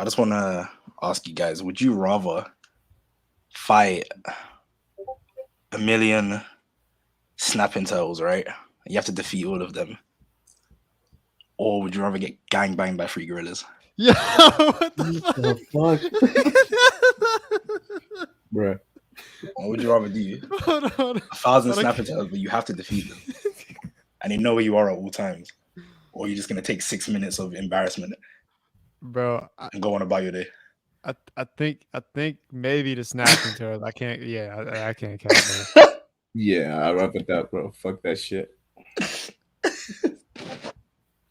I just want to ask you guys: would you rather fight a million snapping turtles, right? You have to defeat all of them, or would you rather get gang banged by three gorillas? Yeah, what the What fuck? the fuck, bruh? What would you rather do? Hold on, hold on. 1,000 Hold snapping on. turtles, but you have to defeat them, and they know where you are at all times, or you're just gonna take 6 minutes of embarrassment Bro, and go on about your day. I think maybe the snapping turtle. I can't. Yeah, I can't count those. Yeah, I rap with that, bro. Fuck that shit.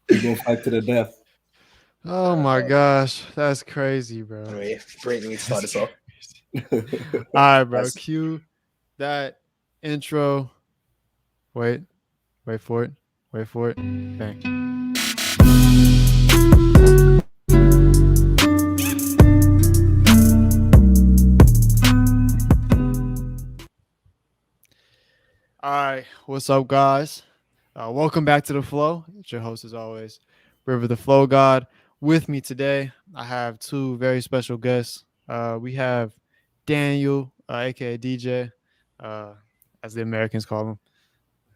We gonna fight to the death. Oh my gosh, that's crazy, bro. Anyway, great way to start That's this off. crazy. All right, bro. That's Cue that intro. Wait, wait for it. Wait for it. Bang. All right, what's up, guys? Welcome back to the Flow. It's your host, as always, River the Flow God. With me today, I have two very special guests. We have Daniel, aka DJ, uh, as the Americans call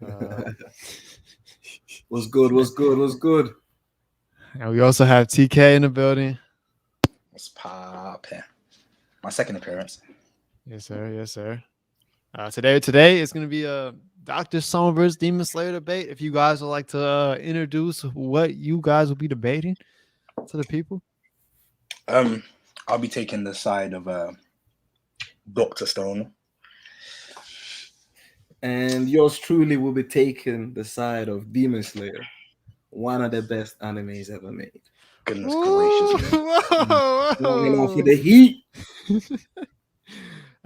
him. What's good? What's good? What's good? And we also have TK in the building. what's poppin'. My second appearance. Yes, sir. Yes, sir. Today it's gonna be a Dr. Stone versus Demon Slayer debate. If you guys would like to introduce what you guys will be debating to the people. I'll be taking the side of Doctor Stone. And yours truly will be taking the side of Demon Slayer, one of the best animes ever made. Goodness gracious, man. Going on for Whoa. the heat.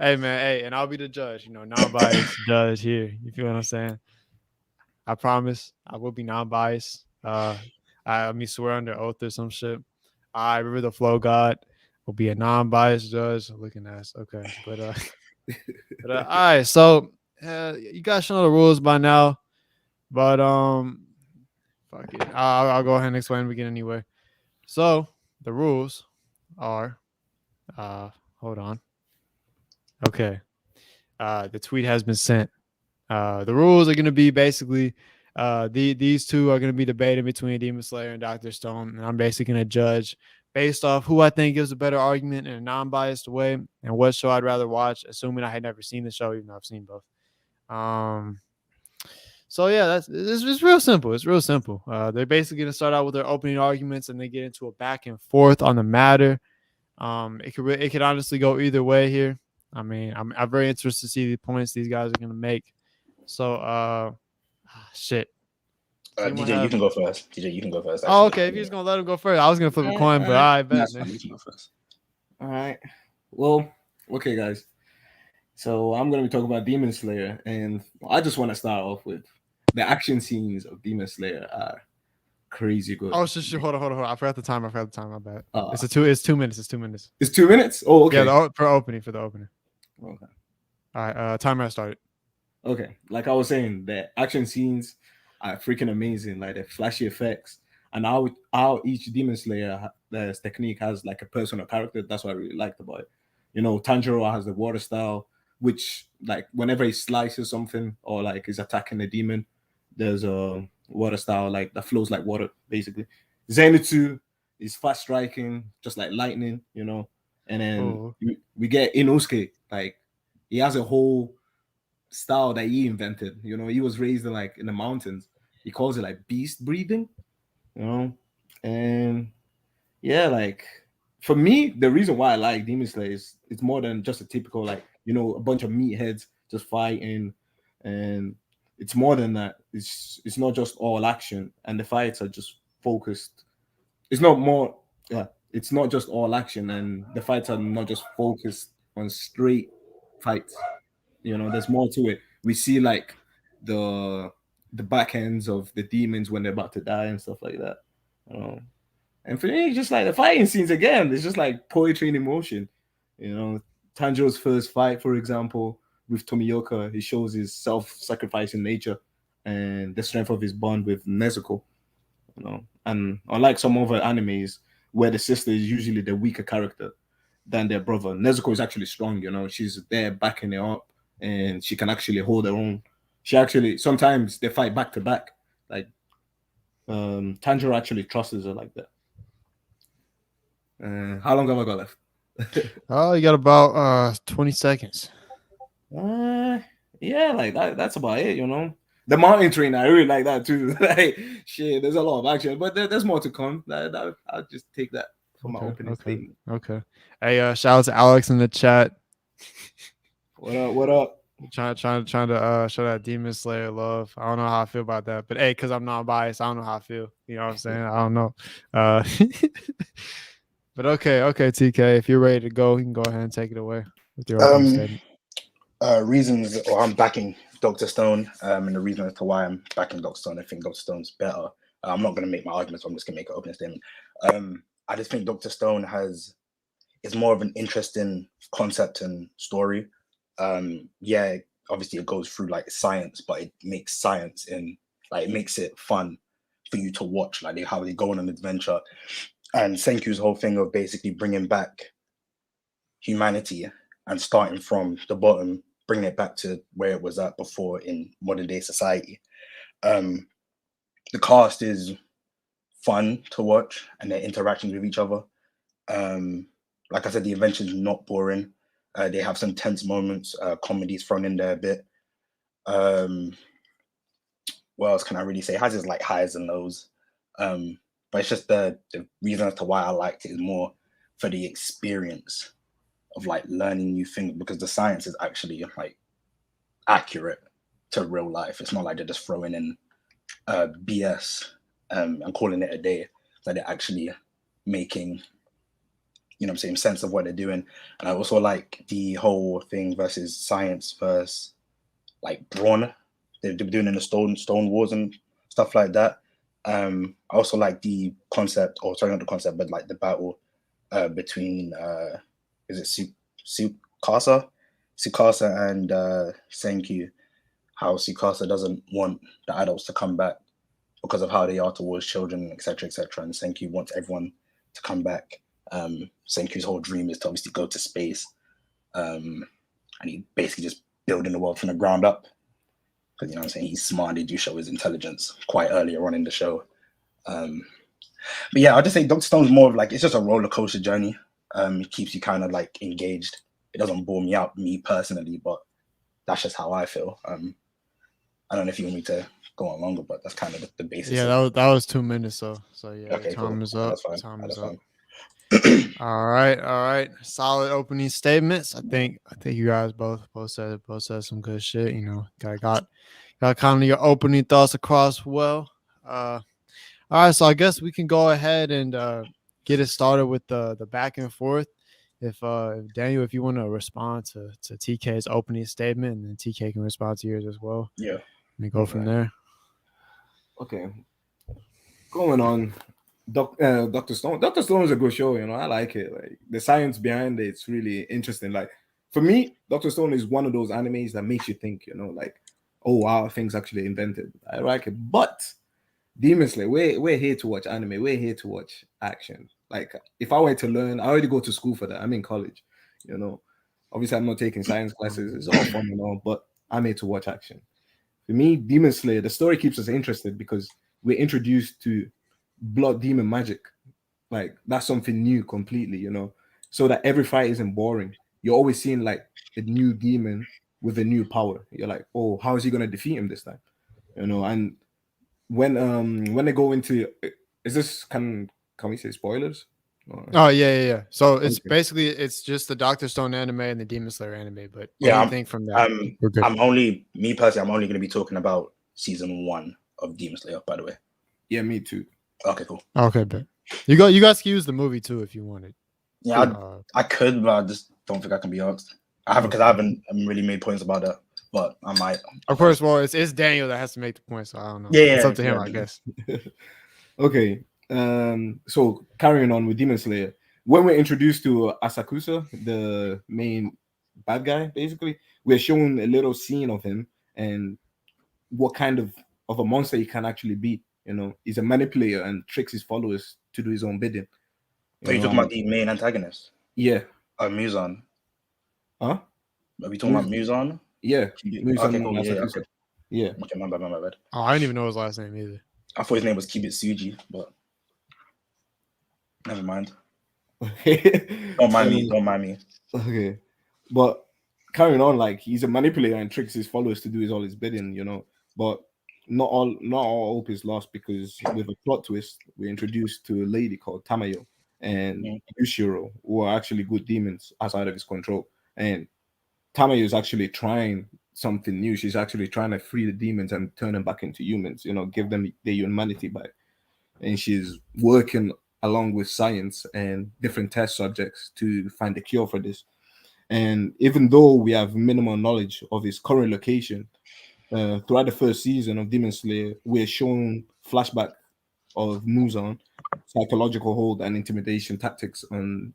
Hey man, hey, and I'll be the judge, non-biased judge here. You feel what I'm saying? I promise I will be non-biased. Let me swear under oath or some shit. I River the Flow God will be a non-biased judge. Looking at us, okay, but all right. So you guys should know the rules by now, but fuck it. I'll go ahead and explain the beginning anyway. So the rules are, hold on. Okay. The tweet has been sent. The rules are going to be basically these two are going to be debating between Demon Slayer and Dr. Stone. And I'm basically going to judge based off who I think gives a better argument in a non-biased way and what show I'd rather watch, assuming I had never seen the show, even though I've seen both. So yeah, it's real simple. It's real simple. They're basically going to start out with their opening arguments and they get into a back and forth on the matter. It could honestly go either way here. I mean, I'm very interested to see the points these guys are gonna make. So, shit. DJ, you can go first. DJ, you can go first. Oh, Actually. okay. If you're just gonna let him go first, I was gonna flip a coin, but I bet. That's fine. You can go first. All right. Well, okay, guys. So I'm gonna be talking about Demon Slayer, and I just want to start off with the action scenes of Demon Slayer are crazy good. Oh shit! Hold on. I forgot the time. I bet. Uh, It's 2 minutes. It's 2 minutes. It's 2 minutes. Oh, okay. Yeah, for the opening. Okay. All right. Timer has started. Okay. Like I was saying, the action scenes are freaking amazing. Like the flashy effects, and how each Demon Slayer there's technique has like a personal character. That's what I really liked about it. Tanjiro has the water style, which like whenever he slices something or like he's attacking the demon, there's a water style like that flows like water basically. Zenitsu is fast striking, just like lightning, and then we get Inosuke, like he has a whole style that he invented. He was raised in the mountains. He calls it like beast breathing, and yeah, like for me, the reason why I like Demon Slayer is it's more than just a typical like a bunch of meatheads just fighting, and it's more than that. It's not just all action, and the fights are just focused. It's not more, yeah. It's not just all action, and the fights are not just focused on straight fights. There's more to it. We see like the back ends of the demons when they're about to die and stuff like that. And for me, just like the fighting scenes again, it's just like poetry in emotion. Tanjiro's first fight, for example, with Tomioka, he shows his self-sacrificing nature and the strength of his bond with Nezuko. And unlike some other animes, where the sister is usually the weaker character than their brother. Nezuko is actually strong, you know, she's there backing it up and she can actually hold her own. She actually sometimes they fight back to back. Like Tanjiro actually trusts her like that. How long have I got left? Oh, you got about 20 seconds. Yeah, like that's about it, you know. The mountain train, I really like that too. Like, shit, there's a lot of action, but there's more to come. I'll just take that for my opening statement. Okay. Hey, shout out to Alex in the chat. What up? What up? Trying to show that Demon Slayer love. I don't know how I feel about that, but hey, because I'm not biased, I don't know how I feel. You know what I'm saying? I don't know. But okay, TK, if you're ready to go, you can go ahead and take it away with your opening statement. Reasons, or I'm backing Dr. Stone, and the reason as to why I'm backing Dr. Stone, I think Dr. Stone's better. I'm not going to make my arguments, so I'm just going to make an opening statement. I just think Dr. Stone is more of an interesting concept and story. Yeah, obviously it goes through like science, but it makes science it makes it fun for you to watch, like how they go on an adventure. And Senku's whole thing of basically bringing back humanity and starting from the bottom, bringing it back to where it was at before in modern day society. The cast is fun to watch and their interactions with each other. Like I said, the invention's not boring. They have some tense moments, comedies thrown in there a bit. What else can I really say? It has its like highs and lows. But it's just the reason as to why I liked it is more for the experience of like learning new things, because the science is actually like accurate to real life. It's not like they're just throwing in BS and calling it a day. That they're actually making, you know what I'm saying, sense of what they're doing. And I also like the whole thing versus science versus like brawn they're doing in the stone wars and stuff like that. I also like the concept, or sorry, not the concept, but like the battle between is it Tsukasa and Senku. How Tsukasa doesn't want the adults to come back because of how they are towards children, etc., etc. And Senku wants everyone to come back. Senku's whole dream is to obviously go to space, and he basically just building the world from the ground up. Because, you know what I'm saying, he's smart. They do show his intelligence quite earlier on in the show. But yeah, I'll just say Dr. Stone's more of like, it's just a roller coaster journey. It keeps you kind of like engaged. It doesn't bore me out, me personally, but that's just how I feel. I don't know if you want me to go on longer, but that's kind of the basis. Yeah, that was 2 minutes, so yeah. Okay, time cool. is up. That's fine. Time That's is up. fine. All right. Solid opening statements. I think you guys both said some good shit. You know, got kind of your opening thoughts across well. All right, so I guess we can go ahead and get it started with the back and forth. If Daniel, if you want to respond to TK's opening statement, and then TK can respond to yours as well. Yeah, and go from there. Okay, going on. Dr. Stone. Dr. Stone is a good show, you know. I like it. Like the science behind it's really interesting. Like for me, Dr. Stone is one of those animes that makes you think, you know, like, oh wow, things actually invented. I like it. But Demon Slayer, we're here to watch anime. We're here to watch action. Like if I were to learn, I already go to school for that. I'm in college, you know. Obviously, I'm not taking science classes. It's all fun, you know, but I'm here to watch action. For me, Demon Slayer, the story keeps us interested because we're introduced to blood demon magic. Like that's something new completely, you know. So that every fight isn't boring. You're always seeing like a new demon with a new power. You're like, oh, how is he gonna defeat him this time? You know, and when they go into is this can we say spoilers? Oh yeah. So it's Okay. basically it's just the Doctor Stone anime and the Demon Slayer anime, but yeah. anything from that. I'm only going to be talking about season 1 of Demon Slayer. By the way. Yeah, me too. Okay, cool. Okay, but you guys can use the movie too if you wanted. Yeah, I could, but I just don't think I can be asked. I haven't really made points about that, but I might. Of course, well, it's Daniel that has to make the point, so I don't know. Yeah, it's up to him, I guess. Okay. So carrying on with Demon Slayer, when we're introduced to Asakusa, the main bad guy, basically, we're shown a little scene of him and what kind of a monster he can actually be. You know, he's a manipulator and tricks his followers to do his own bidding. Are you talking about the main antagonist? Yeah. Muzan. Huh? Are we talking about Muzan? Yeah. Okay, cool. Yeah, okay. Yeah. Okay, my bad. Oh, I didn't even know his last name either. I thought his name was Kibitsuji, but never mind. Don't mind me. Okay. But carrying on, like he's a manipulator and tricks his followers to do all his bidding, you know. But not all hope is lost, because with a plot twist, we're introduced to a lady called Tamayo and Yushiro, who are actually good demons outside of his control. And Tamayo is actually trying something new. She's actually trying to free the demons and turn them back into humans, you know, give them their humanity back. And she's working along with science and different test subjects to find a cure for this. And even though we have minimal knowledge of his current location, throughout the first season of Demon Slayer, we're shown flashback of Muzan, psychological hold and intimidation tactics on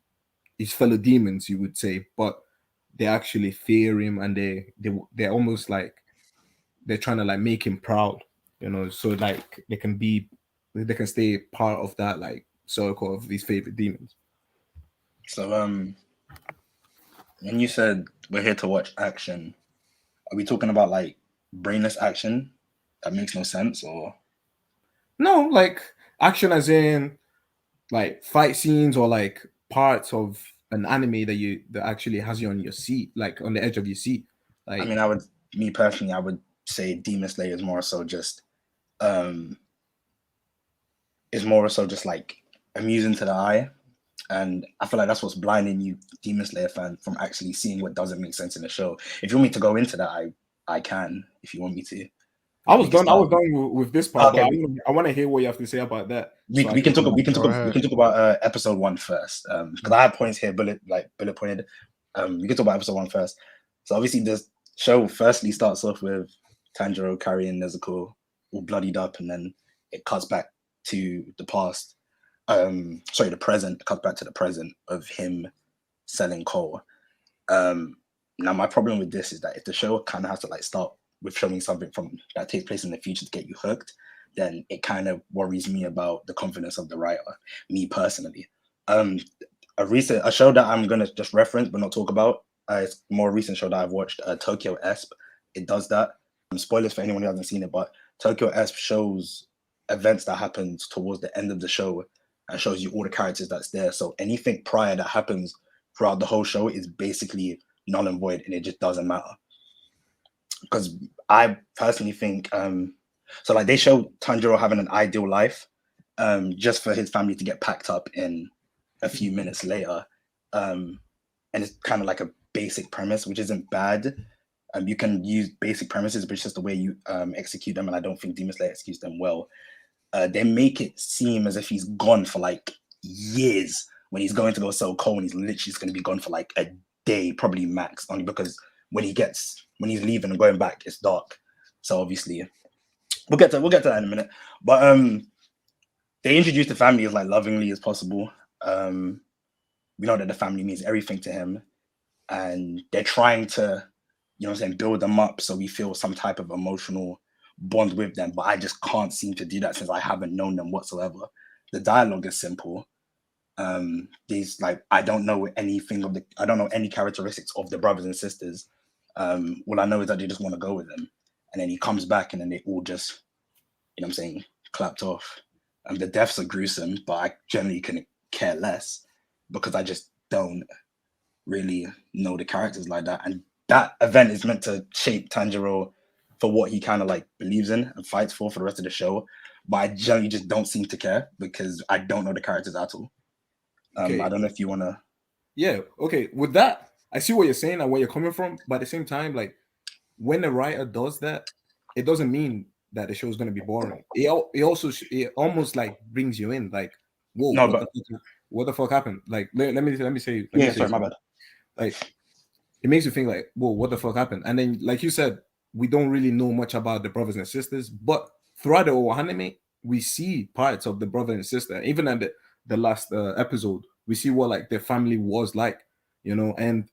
his fellow demons, you would say, but they actually fear him, and they're almost like they're trying to like make him proud, you know, so like they can stay part of that like circle of these favorite demons. So when you said we're here to watch action, are we talking about like brainless action that makes no sense, or no, like action as in like fight scenes or like parts of an anime that actually has you on your seat, like on the edge of your seat? Like, I mean, me personally, I would say Demon Slayer is more so just like amusing to the eye. And I feel like that's what's blinding you, Demon Slayer fan, from actually seeing what doesn't make sense in the show. If you want me to go into that, I can. If you want me to, I was done with this part, okay, but I want to hear what you have to say about that. We can talk about episode 1 first, because I have points here, bullet pointed. We can talk about episode 1 first. So obviously, the show firstly starts off with Tanjiro carrying Nezuko all bloodied up, and then it cuts back to the past. The present. It cuts back to the present of him selling coal. Now my problem with this is that if the show kind of has to like start with showing something from that takes place in the future to get you hooked, then it kind of worries me about the confidence of the writer, me personally. A show that I'm gonna just reference but not talk about, it's a more recent show that I've watched, Tokyo Esp. It does that. Spoilers for anyone who hasn't seen it, but Tokyo Esp shows events that happens towards the end of the show and shows you all the characters that's there. So anything prior that happens throughout the whole show is basically null and void, and it just doesn't matter. Because I personally think so like they show Tanjiro having an ideal life just for his family to get packed up in a few minutes later. And it's kind of like a basic premise, which isn't bad. You can use basic premises, but it's just the way you execute them, and I don't think Demon Slayer executes them well. They make it seem as if he's gone for like years when he's going to go sell coal, and he's literally just going to be gone for like a day, probably max, only because when he's leaving and going back, it's dark. So obviously, we'll get to that in a minute. But they introduce the family as like lovingly as possible. We know that the family means everything to him, and they're trying to, build them up so we feel some type of emotional bond with them. But I just can't seem to do that since I haven't known them whatsoever. The dialogue is simple. I don't know any characteristics of the brothers and sisters. All I know is that they just want to go with them, and then he comes back and then they all just clapped off. The deaths are gruesome, but I generally can care less because I just don't really know the characters like that. And that event is meant to shape Tanjiro for what he kind of like believes in and fights for the rest of the show, but I generally just don't seem to care because I don't know the characters at all. Okay. I don't know if you want to. Yeah. Okay. With that, I see what you're saying and where you're coming from, but at the same time, like when a writer does that, it doesn't mean that the show is going to be boring. It almost like brings you in, like, whoa, no, what the fuck happened? Like, let me say. Sorry, my bad. Like, it makes you think like, whoa, what the fuck happened? And then, like you said, we don't really know much about the brothers and sisters, but throughout the whole anime, we see parts of the brother and sister. Even at the last episode, we see what like their family was like, and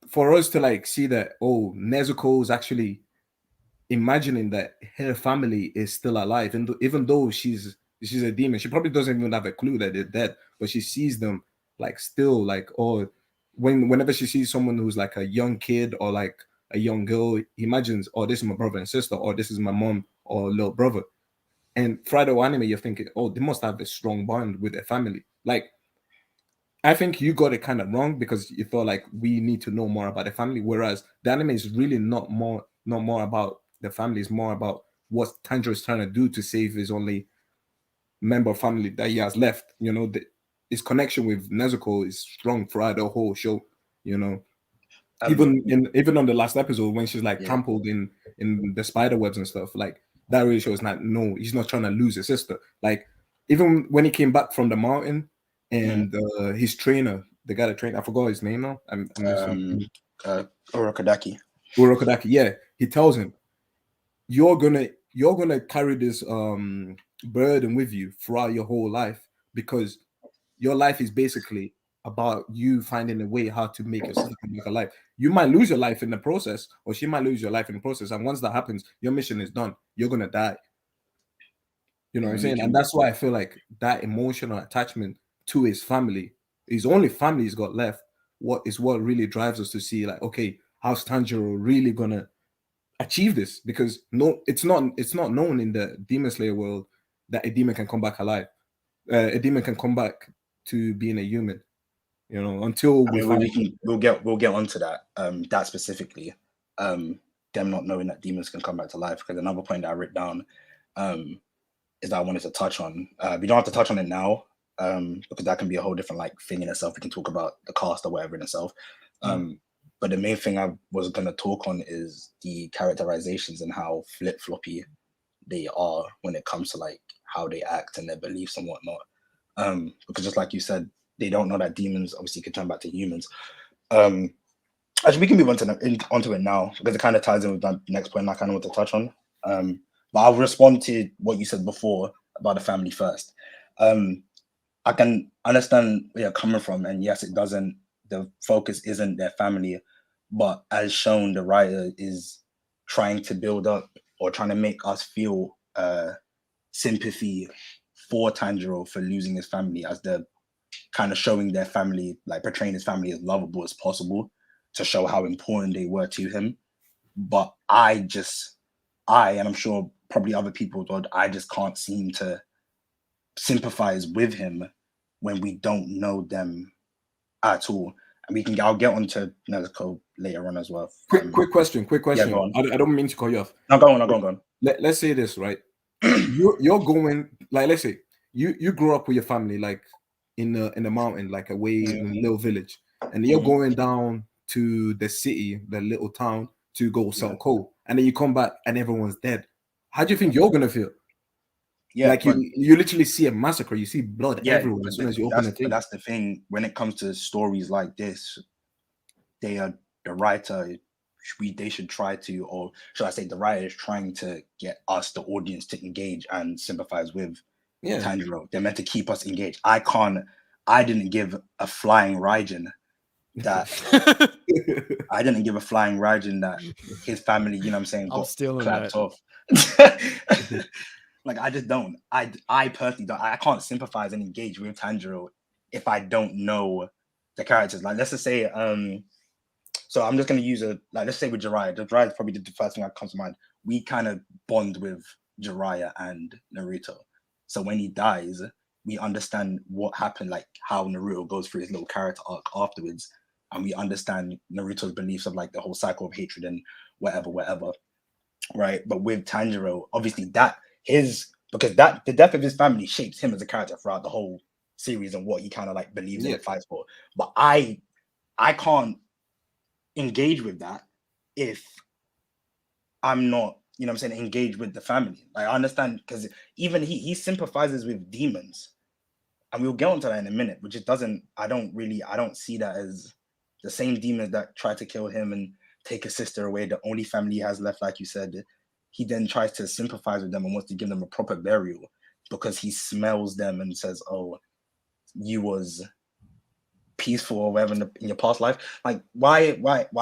for us to like see that, oh, Nezuko is actually imagining that her family is still alive, and even though she's a demon, she probably doesn't even have a clue that they're dead. but she sees them like still like, or whenever she sees someone who's like a young kid or like a young girl, he imagines, oh, this is my brother and sister, or this is my mom or little brother. And throughout the anime, you're thinking, oh, they must have a strong bond with their family. Like, I think you got it kind of wrong because you thought like we need to know more about the family, whereas the anime is really not more about the family. It's more about what Tanjiro is trying to do to save his only member of family that he has left. You know, his connection with Nezuko is strong throughout the whole show. You know, even on the last episode when she's like trampled in the spider webs and stuff, like that really shows that no, he's not trying to lose his sister. Like even when he came back from the mountain and his trainer, the guy that trained, I forgot his name now. I'm Urokodaki. Urokodaki, yeah, he tells him, you're gonna carry this burden with you throughout your whole life because your life is basically about you finding a way how to make your sister come back alive. You might lose your life in the process, or she might lose your life in the process. And once that happens, your mission is done. You're gonna die. You know what I'm saying? And that's why I feel like that emotional attachment to his family, his only family he's got left, what really drives us to see, like, okay, how's Tanjiro really gonna achieve this? Because no, it's not known in the Demon Slayer world that a demon can come back alive. A demon can come back to being a human, you know, until we'll get onto that that specifically, them not knowing that demons can come back to life. Because another point that I wrote down is that I wanted to touch on. We don't have to touch on it now because that can be a whole different like thing in itself. We can talk about the cast or whatever in itself. But the main thing I was going to talk on is the characterizations and how flip-floppy they are when it comes to like how they act and their beliefs and whatnot. Because just like you said, they don't know that demons obviously can turn back to humans. Actually, we can move onto it now because it kind of ties in with that next point I kind of want to touch on. But I'll respond to what you said before about the family first. I can understand where you're coming from, and yes, it doesn't. The focus isn't their family, but as shown, the writer is trying to build up or trying to make us feel sympathy for Tanjiro for losing his family, as they're kind of showing their family, like portraying his family as lovable as possible to show how important they were to him. But and I'm sure probably other people would, I just can't seem to sympathize with him when we don't know them at all. And I'll get onto Nezuko later on as well. Quick question. Yeah, go on. I don't mean to cut you off. No, go on. Let's say this, right? you're going, like, let's say you grew up with your family like in the mountain, like away in a little village, and you're going down to the city, the little town, to go sell coal, and then you come back and everyone's dead. How do you think you're gonna feel? Yeah, like you literally see a massacre, you see blood everywhere as soon as you open the thing. But that's the thing. When it comes to stories like this, the writer, they should try to, or should I say, the writer is trying to get us, the audience, to engage and sympathize with Tanjiro. They're meant to keep us engaged. I didn't give a flying Raijin that his family, you know what I'm saying, got clapped off. Like, I just don't. I personally don't. I can't sympathize and engage with Tanjiro if I don't know the characters. Like, let's just say, so I'm just gonna use let's say with Jiraiya. Jiraiya is probably the first thing that comes to mind. We kind of bond with Jiraiya and Naruto. So when he dies, we understand what happened, like how Naruto goes through his little character arc afterwards, and we understand Naruto's beliefs of like the whole cycle of hatred and whatever, right? But with Tanjiro, obviously because the death of his family shapes him as a character throughout the whole series and what he kind of like believes in and fights for. But I can't engage with that if I'm not, you know what I'm saying, engaged with the family. Like, I understand, because even he sympathizes with demons, and we'll get onto that in a minute, which I don't see that as the same demons that tried to kill him and take his sister away, the only family he has left, like you said. He then tries to sympathize with them and wants to give them a proper burial because he smells them and says, oh, you was peaceful or whatever in your past life. Like, why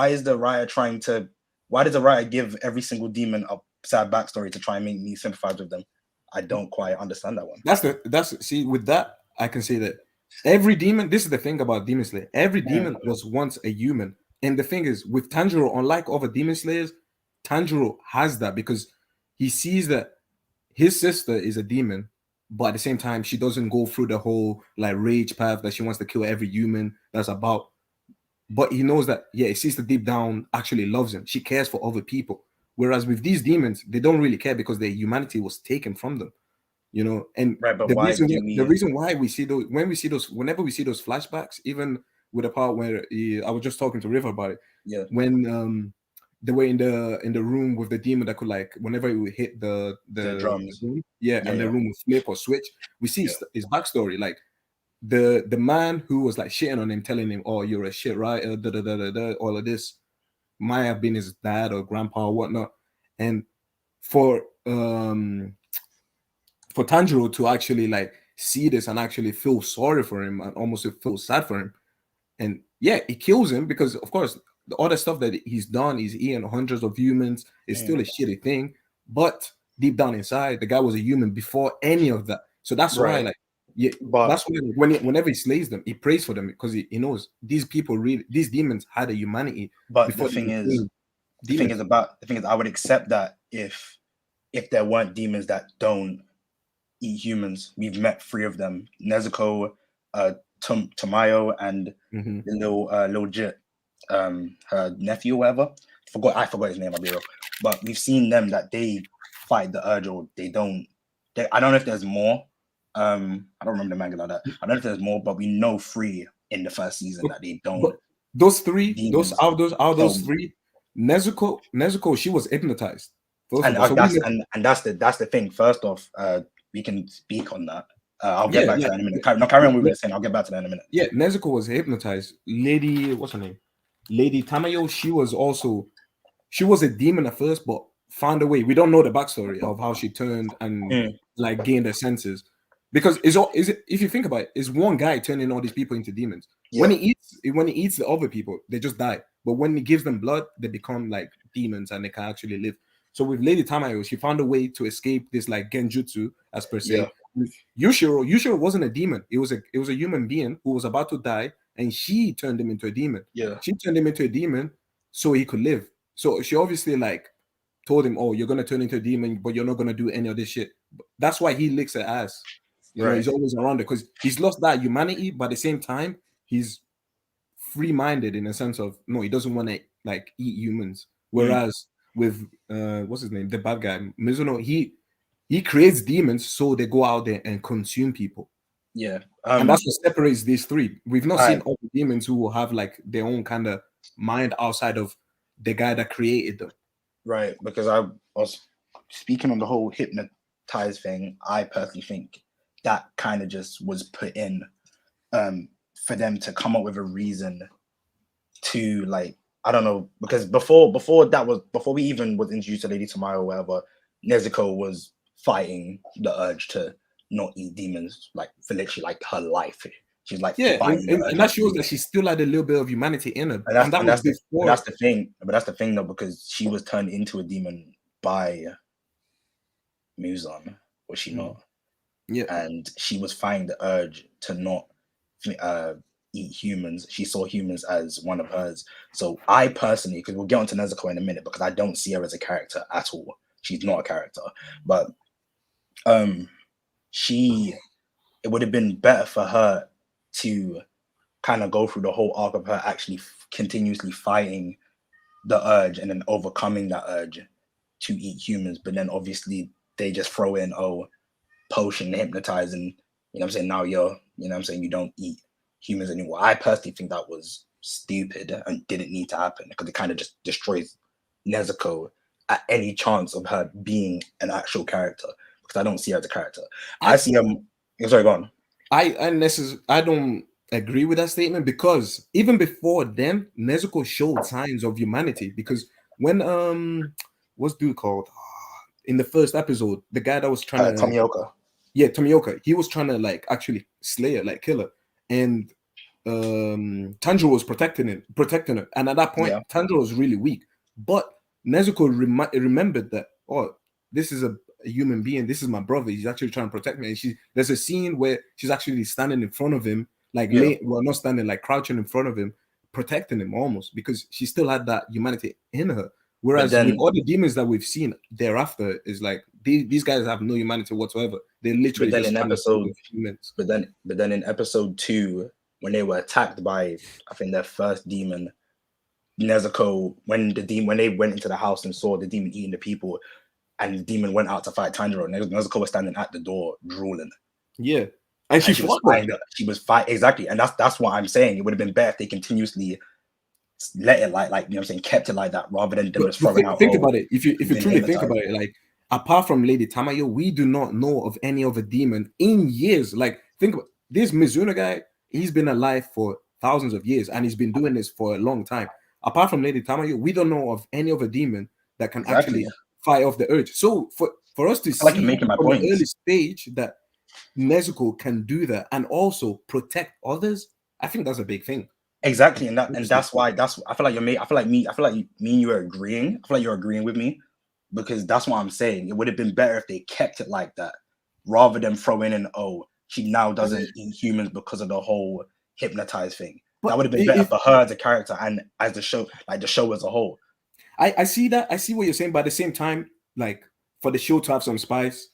is the writer why does the writer give every single demon a sad backstory to try and make me sympathize with them? I don't quite understand that one. See, with that, I can say that every demon. This is the thing about Demon Slayer. Every Yeah. demon was once a human, and the thing is, with Tanjiro, unlike other Demon Slayers, Tanjiro has that because he sees that his sister is a demon, but at the same time, she doesn't go through the whole like rage path that she wants to kill every human that's about. But he knows that, yeah, his sister deep down actually loves him. She cares for other people. Whereas with these demons, they don't really care because their humanity was taken from them, you know. And Right, but the why reason do the we? reason why we see those when we see those whenever we see those flashbacks, even with the part where I was just talking to River about it, Yeah, when they were in the room with the demon that could like whenever you hit the the drums. room, yeah, Yeah, and the yeah, room would flip or switch. We see yeah. his backstory, like the man who was like shitting on him, telling him, "Oh, you're a shit writer," all of this might have been his dad or grandpa or whatnot. And for um for Tanjiro to actually like see this and actually feel sorry for him and almost feel sad for him, and yeah, it kills him because of course the other stuff that he's done, he's eaten hundreds of humans, is Mm. still a shitty thing. But deep down inside, the guy was a human before any of that. So that's why, Right, like, yeah, but that's why whenever he slays them, he prays for them because he knows these people really, these demons had a humanity but before they became the thing demons. is about the thing is, I would accept that if there weren't demons that don't eat humans. We've met three of them: Nezuko, Tamayo, and Hmm. the little Jit, her nephew, or whatever. I forgot his name. I'll be real. But we've seen them that they fight the urge, or they don't. I don't know if there's more. I don't remember the manga like that. I don't know if there's more, but we know three in the first season But, that they don't but those three, demons. out of So those three, Nezuko, she was hypnotized. First and of all, so we know, that's the thing. First off, we can speak on that. I'll get yeah, back to like, that in a minute. No, carry yeah, on with what you're saying. I'll get back to that in a minute. yeah, Nezuko was hypnotized. Lady, what's her name? Lady Tamayo, she was a demon at first, but found a way. We don't know the backstory of how she turned and Mm, like gained her senses. Because it's all is it if you think about it, it's one guy turning all these people into demons. yeah, When he eats the other people, they just die. But when he gives them blood, they become like demons and they can actually live. So with Lady Tamayo, she found a way to escape this like genjutsu, as per yeah, se. With Yushiro wasn't a demon. It was a human being who was about to die, and she turned him into a demon. yeah. She turned him into a demon so he could live. So she obviously like told him, "Oh, you're gonna turn into a demon, but you're not gonna do any of this shit." That's why he licks her ass. You know, Right. he's always around it because he's lost that humanity, but at the same time, he's free-minded in a sense of no, he doesn't want to like eat humans. Mm, Whereas with what's his name, the bad guy Mizuno, he creates demons so they go out there and consume people, yeah. and that's what separates these three. We've not All seen right. other demons who will have like their own kind of mind outside of the guy that created them. Right. Because I was speaking on the whole hypnotized thing. I personally think that kind of just was put in for them to come up with a reason to like I don't know because before we even was introduced to Lady Tamayo or whatever, Nezuko was fighting the urge to not eat demons like for literally like her life. She's like Yeah, fighting the urge and not that to shows eat. that she still had a little bit of humanity in her, And and that was that's before. the thing. But that's the thing though, because she was turned into a demon by Muzan, was she Mm, not? yeah, And she was fighting the urge to not uh, eat humans. She saw humans as one of hers. So I personally, because we'll get onto Nezuko in a minute, because I don't see her as a character at all. She's not a character, but um, she it would have been better for her to kind of go through the whole arc of her actually continuously fighting the urge and then overcoming that urge to eat humans. But then obviously they just throw in potion hypnotizing, you know what I'm saying, now you know what I'm saying, you don't eat humans anymore. I personally think that was stupid and didn't need to happen because it kind of just destroys Nezuko at any chance of her being an actual character because I don't see her as a character. I I see her. Sorry, go on. I don't agree with that statement because even before then, Nezuko showed signs of humanity. Because when what's dude called in the first episode, the guy that was trying to Tomioka. yeah Tomioka, he was trying to like actually slay her, like kill her, and Tanjiro was protecting her, and at that point, Yeah, Tanjiro was really weak, but Nezuko remembered that this is a human being, this is my brother, he's actually trying to protect me, and there's a scene where she's actually standing in front of him like Yeah. well, not standing, like crouching in front of him, protecting him almost, because she still had that humanity in her. Whereas then- with all the demons that we've seen thereafter, is like these guys have no humanity whatsoever. They literally then just in stand episode- with humans. But then in episode 2, when they were attacked by, I think, their first demon, Nezuko, when they went into the house and saw the demon eating the people, and the demon went out to fight Tanjiro, Nezuko was standing at the door drooling. Yeah, and she was fought them. fighting. She was fighting, exactly, and that's what I'm saying. It would have been better if they continuously let it like you know what I'm saying, kept it like that, rather than them just throwing out. Think about it. If you been truly think hypnotized. about it, like apart from Lady Tamayo, we do not know of any other demon in years. Like think about this Mizuno guy. He's been alive for thousands of years, and he's been doing this for a long time. Apart from Lady Tamayo, we don't know of any other demon that can Exactly. actually fight off the urge. So for us to like see I'm making my from the points. early stage that Nezuko can do that and also protect others, I think that's a big thing. Exactly, and that's why I feel like me and you are agreeing. I feel like you're agreeing with me, because that's what I'm saying. It would have been better if they kept it like that, rather than throwing in, oh, she now doesn't eat humans because of the whole hypnotized thing. But that would have been better for her as a character and as the show, like the show as a whole. I see that. I see what you're saying, but at the same time, like for the show to have some spice,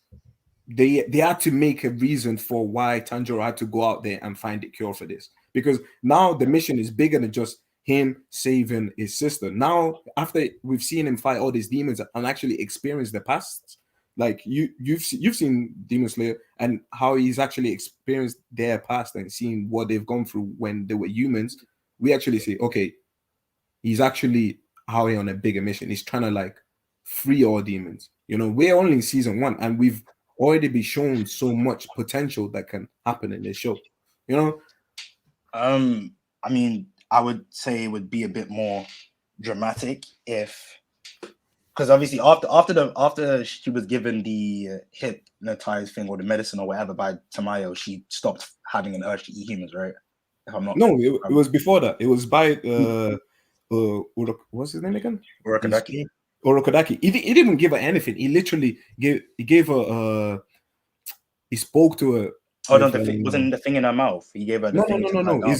they had to make a reason for why Tanjiro had to go out there and find a cure for this. Because now the mission is bigger than just him saving his sister. Now, after we've seen him fight all these demons and actually experience the past, like you've seen Demon Slayer and how he's actually experienced their past and seen what they've gone through when they were humans. We actually say, okay, he's actually out here on a bigger mission. He's trying to like free all demons. You know, we're only in season 1 and we've already been shown so much potential that can happen in this show. You know, I mean, I would say it would be a bit more dramatic if, because obviously after she was given the hypnotized thing or the medicine or whatever by Tamayo, she stopped having an urge to eat humans, right? If I'm not. No, it was before that. It was by what's his name again? Urokodaki. Urokodaki. He didn't even give her anything. He literally gave her he spoke to her. Oh no, wasn't the thing in her mouth. He gave her the thing. No.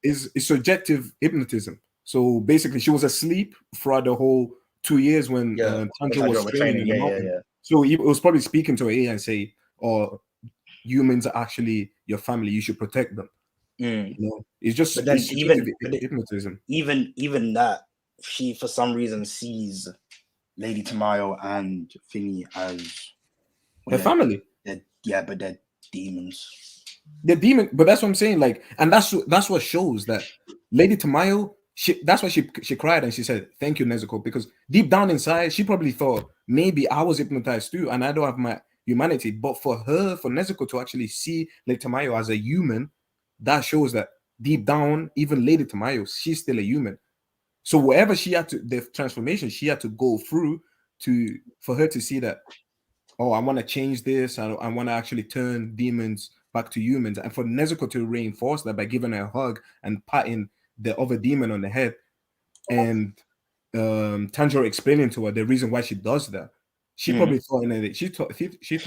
It's subjective hypnotism. So basically, she was asleep throughout the whole 2 years when Tanjiro was training in the mountain. Yeah. So he was probably speaking to her ear and say, "Oh, humans are actually your family. You should protect them." You know, it's just but then hypnotism. Even that, she for some reason sees Lady Tamayo and Thingy as her family. But they're demons. The demon, but that's what I'm saying. Like, and that's what shows that Lady Tamayo. That's why she cried and she said, "Thank you, Nezuko," because deep down inside, she probably thought maybe I was hypnotized too, and I don't have my humanity. But for Nezuko to actually see Lady Tamayo as a human, that shows that deep down, even Lady Tamayo, she's still a human. So whatever she had to, the transformation she had to go through for her to see that, oh, I want to change this. I want to actually turn demons back to humans. And for Nezuko to reinforce that by giving her a hug and patting the other demon on the head, and Tanjiro explaining to her the reason why she does that, she probably thought in her head, she thought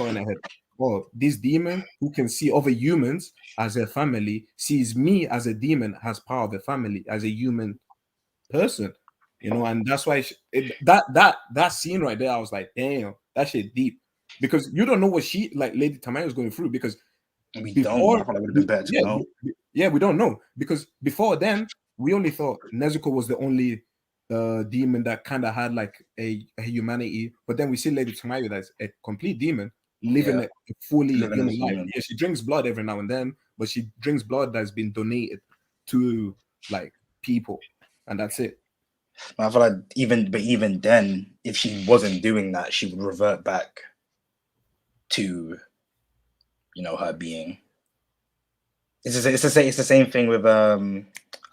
in her head, oh, this demon who can see other humans as a family sees me as a demon, as part of the family, as a human person, you know. And that's why that scene right there, I was like, damn, that shit deep, because you don't know what she, like, Lady Tamayo is going through, because we don't. I thought it would have been better to know. We don't know, because before then we only thought Nezuko was the only demon that kind of had like a humanity, but then we see Lady Tamayo that's a complete demon living a fully human life. Yeah, she drinks blood every now and then, but she drinks blood that's been donated to like people, and that's it. I feel like even then, if she wasn't doing that, she would revert back to, you know, her being. It's the same thing with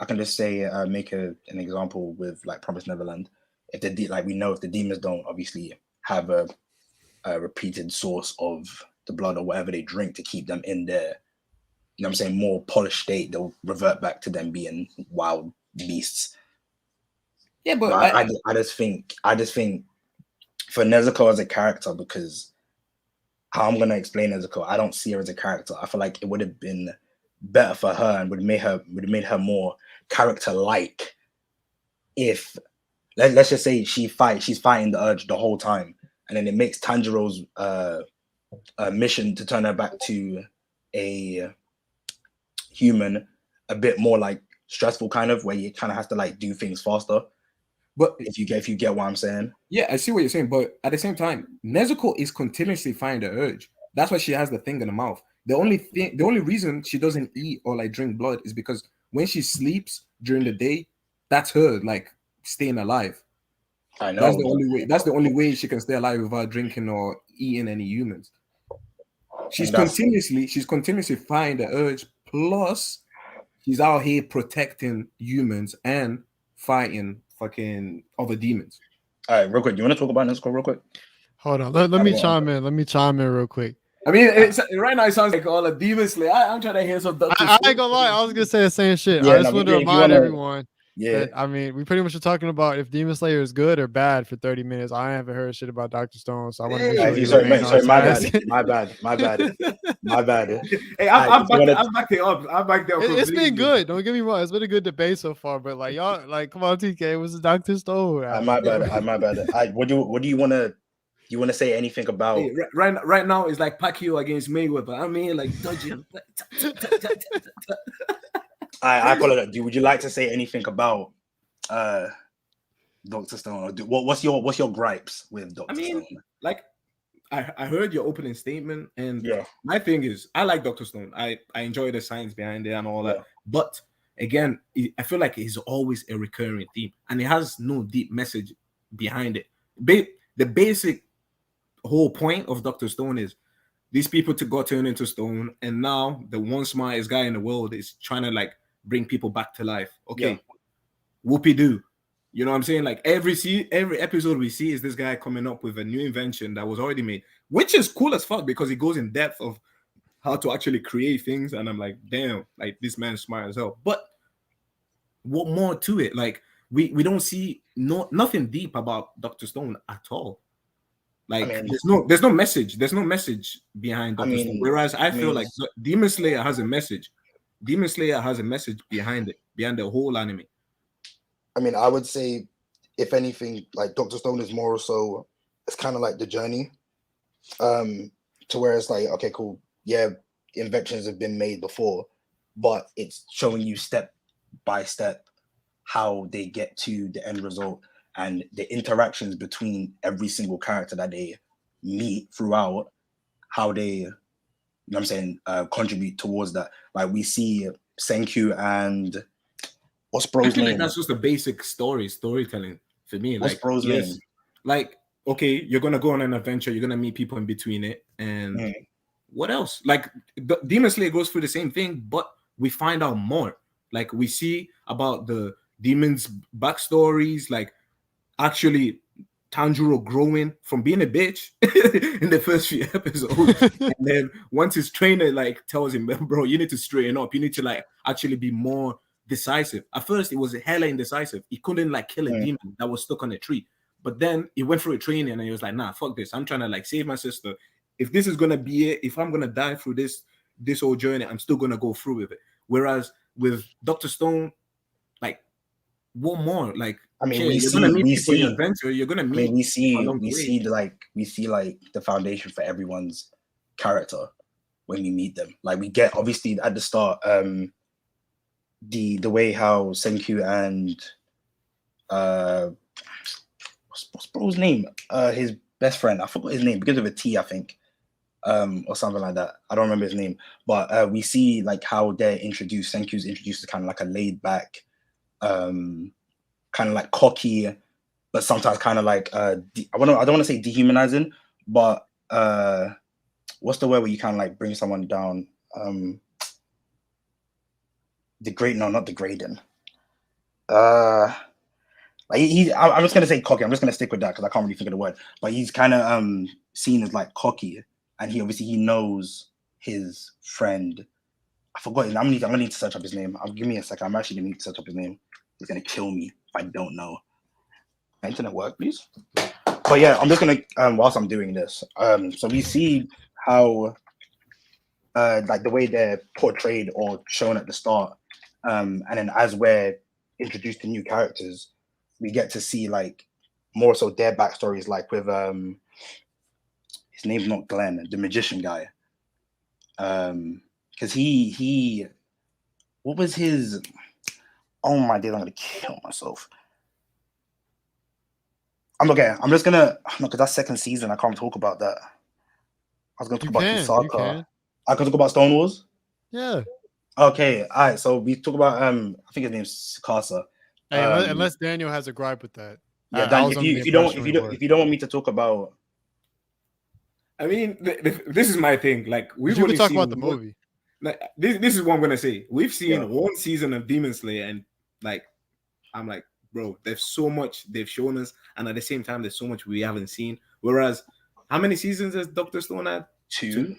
I can just say make an example with like Promised Neverland. If we know if the demons don't obviously have a repeated source of the blood or whatever they drink to keep them in their, you know what I'm saying, more polished state, they'll revert back to them being wild beasts. Yeah, but I just think for Nezuko as a character, because how I'm gonna explain Nezuko, I don't see her as a character. I feel like it would have been better for her and would have made her more character like if let's just say she's fighting the urge the whole time, and then it makes Tanjiro's mission to turn her back to a human a bit more like stressful, kind of, where you kind of have to like do things faster. But if you get what I'm saying. Yeah, I see what you're saying, but at the same time, Nezuko is continuously fighting the urge. That's why she has the thing in the mouth. The only reason she doesn't eat or like drink blood is because when she sleeps during the day, that's her like staying alive. I know. That's the only way. That's the only way she can stay alive without drinking or eating any humans. She's continuously fighting the urge. Plus, she's out here protecting humans and fighting fucking other demons. All right, real quick. You want to talk about Nezuko real quick? Hold on. Let me chime in. Let me chime in real quick. I mean, right now it sounds like all a Demon Slayer. I'm trying to hear some Dr. I ain't gonna lie. I was gonna say the same shit. Yeah, I just want to remind everyone that, I mean, we pretty much are talking about if Demon Slayer is good or bad for 30 minutes. I haven't heard shit about Dr. Stone, so I want to make sure. Sorry, my bad. Hey, I'm back there up. I'm back there. It's been good. Don't get me wrong. It's been a good debate so far. But like y'all, like, come on, TK, what's the Dr. Stone? My bad. What do you want to? You want to say anything about? Hey, right now it's like Pacquiao against Mayweather. I mean, like dodging. I call it. Would you like to say anything about Dr. Stone? Or what's your gripes with Dr. Stone? Like I heard your opening statement, and yeah, my thing is I like Dr. Stone. I enjoy the science behind it and all that. But again, I feel like it's always a recurring theme, and it has no deep message behind it. The basic whole point of Dr. Stone is these people got turned into stone, and now the one smartest guy in the world is trying to like bring people back to life. Okay, whoopie doo. You know what I'm saying? Like every episode we see is this guy coming up with a new invention that was already made, which is cool as fuck because he goes in depth of how to actually create things. And I'm like, damn, like this man's smart as hell. But what more to it? Like we don't see nothing deep about Dr. Stone at all. Like there's no message behind Dr. Stone. Whereas I feel like Demon Slayer has a message. Demon Slayer has a message behind it, behind the whole anime. I mean, I would say, if anything, like Dr. Stone is more so, it's kind of like the journey, to where it's like, okay, cool, yeah, inventions have been made before, but it's showing you step by step how they get to the end result and the interactions between every single character that they meet throughout, how they, you know what I'm saying, contribute towards that. Like we see Senkyu and what's bro's name? Like that's just a basic storytelling for me. What's like bro's name? Like, okay, you're gonna go on an adventure, you're gonna meet people in between it, and what else? Like Demon Slayer goes through the same thing, but we find out more. Like we see about the demons' backstories, like actually Tanjiro growing from being a bitch in the first few episodes, and then once his trainer like tells him, bro, you need to straighten up, you need to like actually be more decisive. At first, it was hella indecisive. He couldn't like kill a demon that was stuck on a tree. But then he went through a training and he was like, nah, fuck this. I'm trying to like save my sister. If this is gonna be it, if I'm gonna die through this whole journey, I'm still gonna go through with it. Whereas with Dr. Stone, like, what more? Like, I mean, we see adventure. You're gonna meet. We see like the foundation for everyone's character when we meet them. Like we get obviously at the start, the way how Senkyu and what's bro's name? His best friend. I forgot his name because of a T, I think, or something like that. I don't remember his name. But we see like how they're introduced. Senkyu's introduced as kind of like a laid back, kind of like cocky, but sometimes kind of like I don't want to say dehumanizing, but what's the word where you kind of like bring someone down? Not degrading. Like I'm just gonna say cocky. I'm just gonna stick with that because I can't really think of the word. But he's kind of seen as like cocky, and he knows his friend. I forgot his name. I'm gonna need to search up his name. Give me a second. I'm actually gonna need to search up his name. He's gonna kill me if I don't know. Internet work, please. But yeah, I'm just gonna whilst I'm doing this. So we see how like the way they're portrayed or shown at the start, and then as we're introduced to new characters, we get to see like more so their backstories, like with his name's not Glenn, the magician guy, because he what was his, oh my days, I'm gonna kill myself. I'm just gonna, no, because that's second season, I can't talk about that. I was gonna talk about You Kusaka. can. I can talk about Stone Wars. Yeah. Okay, all right. So we talk about I think his name's Sakasa. Hey, unless Daniel has a gripe with that. Yeah, I Dan, was if under you the if you don't impression if we you don't were. if you don't want me to talk about, I mean, this is my thing. Like You we've can only talk seen about the one- movie. Like, this is what I'm gonna say. We've seen Yeah. one season of Demon Slayer, and like I'm like, bro, there's so much they've shown us, and at the same time, there's so much we haven't seen. Whereas, how many seasons has Doctor Stone had? 2.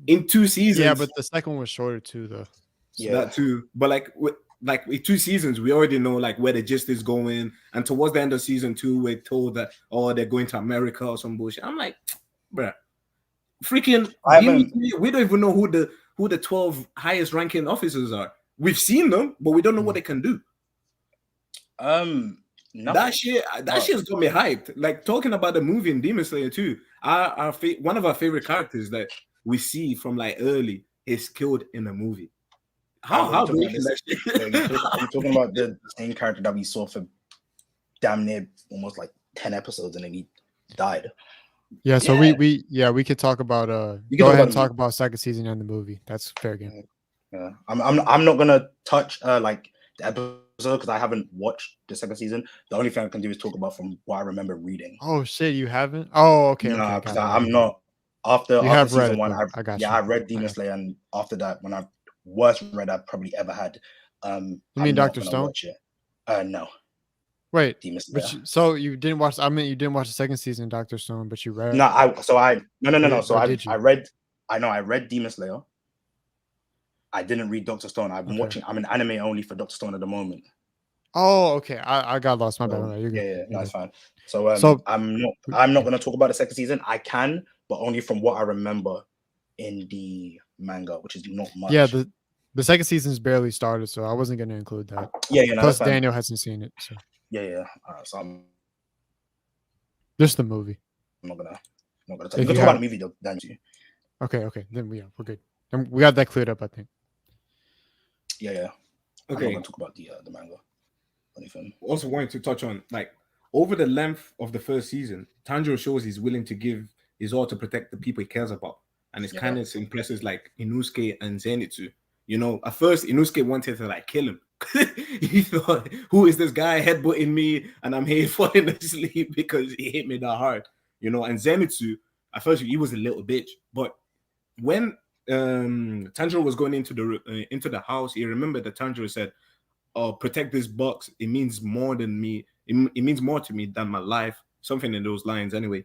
In 2 seasons. Yeah, but the second one was shorter too, though. So that too. But like with 2 seasons, we already know like where the gist is going. And towards the end of season 2, we're told that they're going to America or some bullshit. I'm like, bruh, freaking we don't even know who the 12 highest ranking officers are. We've seen them, but we don't know what they can do. Nothing. That shit's got me hyped. Like talking about the movie in Demon Slayer 2, one of our favorite characters that we see from like early is killed in the movie. How do you that shit? You're talking about the same character that we saw for damn near almost like 10 episodes, and then he died. Yeah, so we could talk about go ahead and talk about second season and the movie. That's fair game. Yeah, I'm not gonna touch like the episode because I haven't watched the second season. The only thing I can do is talk about from what I remember reading. Oh shit, you haven't? Oh, okay. No, because okay, I'm not. After have read season it, 1, though. I got I read Demon Slayer, and after that, when I worst read I've probably ever had. You mean Dr. Stone? Watch it. No. Wait, Demon Slayer. so you didn't watch? I mean, you didn't watch the second season of Dr. Stone, but you read. No, I read. I read Demon Slayer. I didn't read Dr. Stone. I'm an anime only for Dr. Stone at the moment. Oh, okay. I got lost. My bad. You're good. Yeah, no, it's fine. So I'm not gonna talk about the second season. I can, but only from what I remember in the manga, which is not much. Yeah, the second season's barely started, so I wasn't gonna include that. Yeah, Plus Daniel hasn't seen it, so yeah. So I'm just the movie. I'm not gonna tell you. Talk about the movie though, Daniel. Okay. Then we're good. And we got that cleared up, I think. Yeah. Okay. I'm not gonna talk about the manga. Anything. Also wanted to touch on like over the length of the first season, Tanjiro shows he's willing to give his all to protect the people he cares about, and it's kind of impresses like Inosuke and Zenitsu. You know, at first Inosuke wanted to like kill him. He thought, "Who is this guy headbutting me?" And I'm here falling asleep because he hit me that hard. You know, and Zenitsu at first he was a little bitch, but when Tanjiro was going into the house, he remembered that Tanjiro said, protect this box. It means more than me. It means more to me than my life. Something in those lines. Anyway,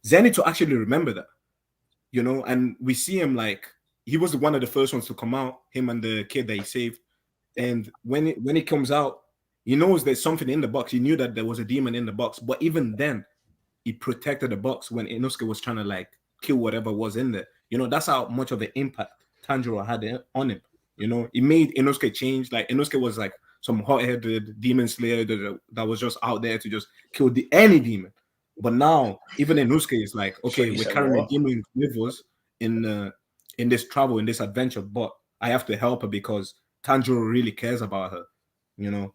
Zenitsu actually remember that, you know, and we see him like he was one of the first ones to come out. Him and the kid that he saved. And when it comes out, he knows there's something in the box. He knew that there was a demon in the box, but even then, he protected the box when Inosuke was trying to like kill whatever was in there. You know, that's how much of an impact Tanjiro had on him. You know, it made Inosuke change. Like Inosuke was like some hot-headed demon slayer that was just out there to just kill any demon. But now, even Inosuke is like, okay, we're carrying a demon with us in this travel, in this adventure, but I have to help her because Tanjiro really cares about her, you know.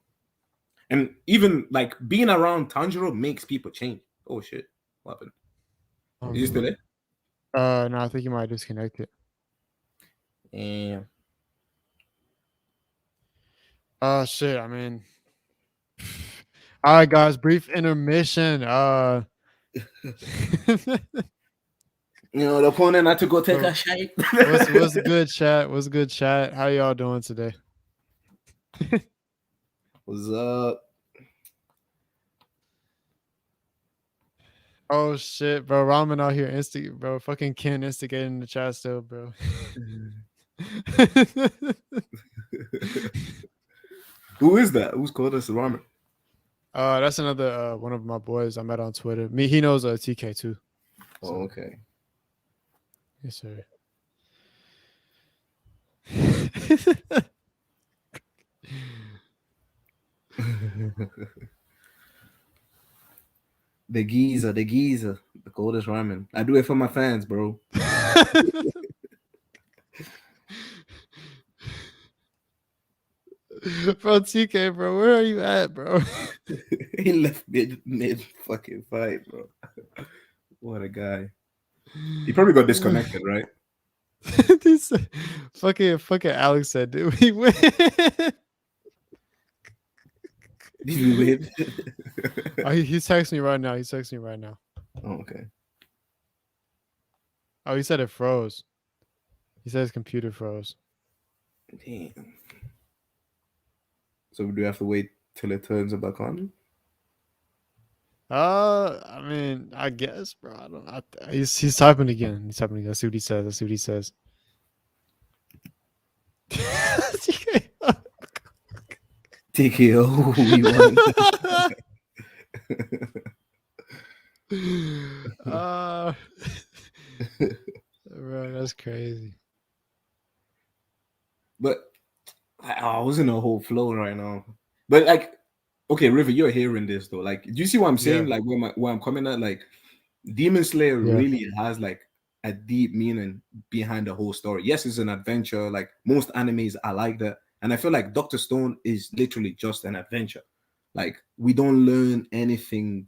And even like being around Tanjiro makes people change. Oh shit, what happened? Is he still there? No, I think you might disconnect it. Yeah. Oh shit, I mean. All right, guys, brief intermission. You know, the opponent had to go take a shite. What's good, chat? What's good, chat? How y'all doing today? What's up? Oh shit, bro. Ramen out here bro. Fucking Ken instigating the chat still, bro. Who is that? Who's called us Ramen? That's another one of my boys I met on Twitter. He knows TK too. Oh, okay. Yes, sir. The Giza, the coldest ramen. I do it for my fans, bro. Bro, TK, bro, where are you at, bro? He left mid fucking fight, bro. What a guy. He probably got disconnected, right? This fucking Alex said, "Did we win?" Did we win? Oh, he's texting me right now. He's texting me right now. Oh, okay. Oh, he said it froze. He said his computer froze. Damn. So do we have to wait till it turns back on? I mean, I guess, bro. I don't. He's typing again. He's typing again. Let's see what he says. Let's see what he says. TKO, we won. Bro, that's crazy. But I was in a whole flow right now. But like, okay, River, you're hearing this though. Like, do you see what I'm saying? Yeah. Like, where I'm coming at, like, Demon Slayer Yeah. really has like a deep meaning behind the whole story. Yes, it's an adventure. Like most animes, I like that, and I feel like Doctor Stone is literally just an adventure. Like we don't learn anything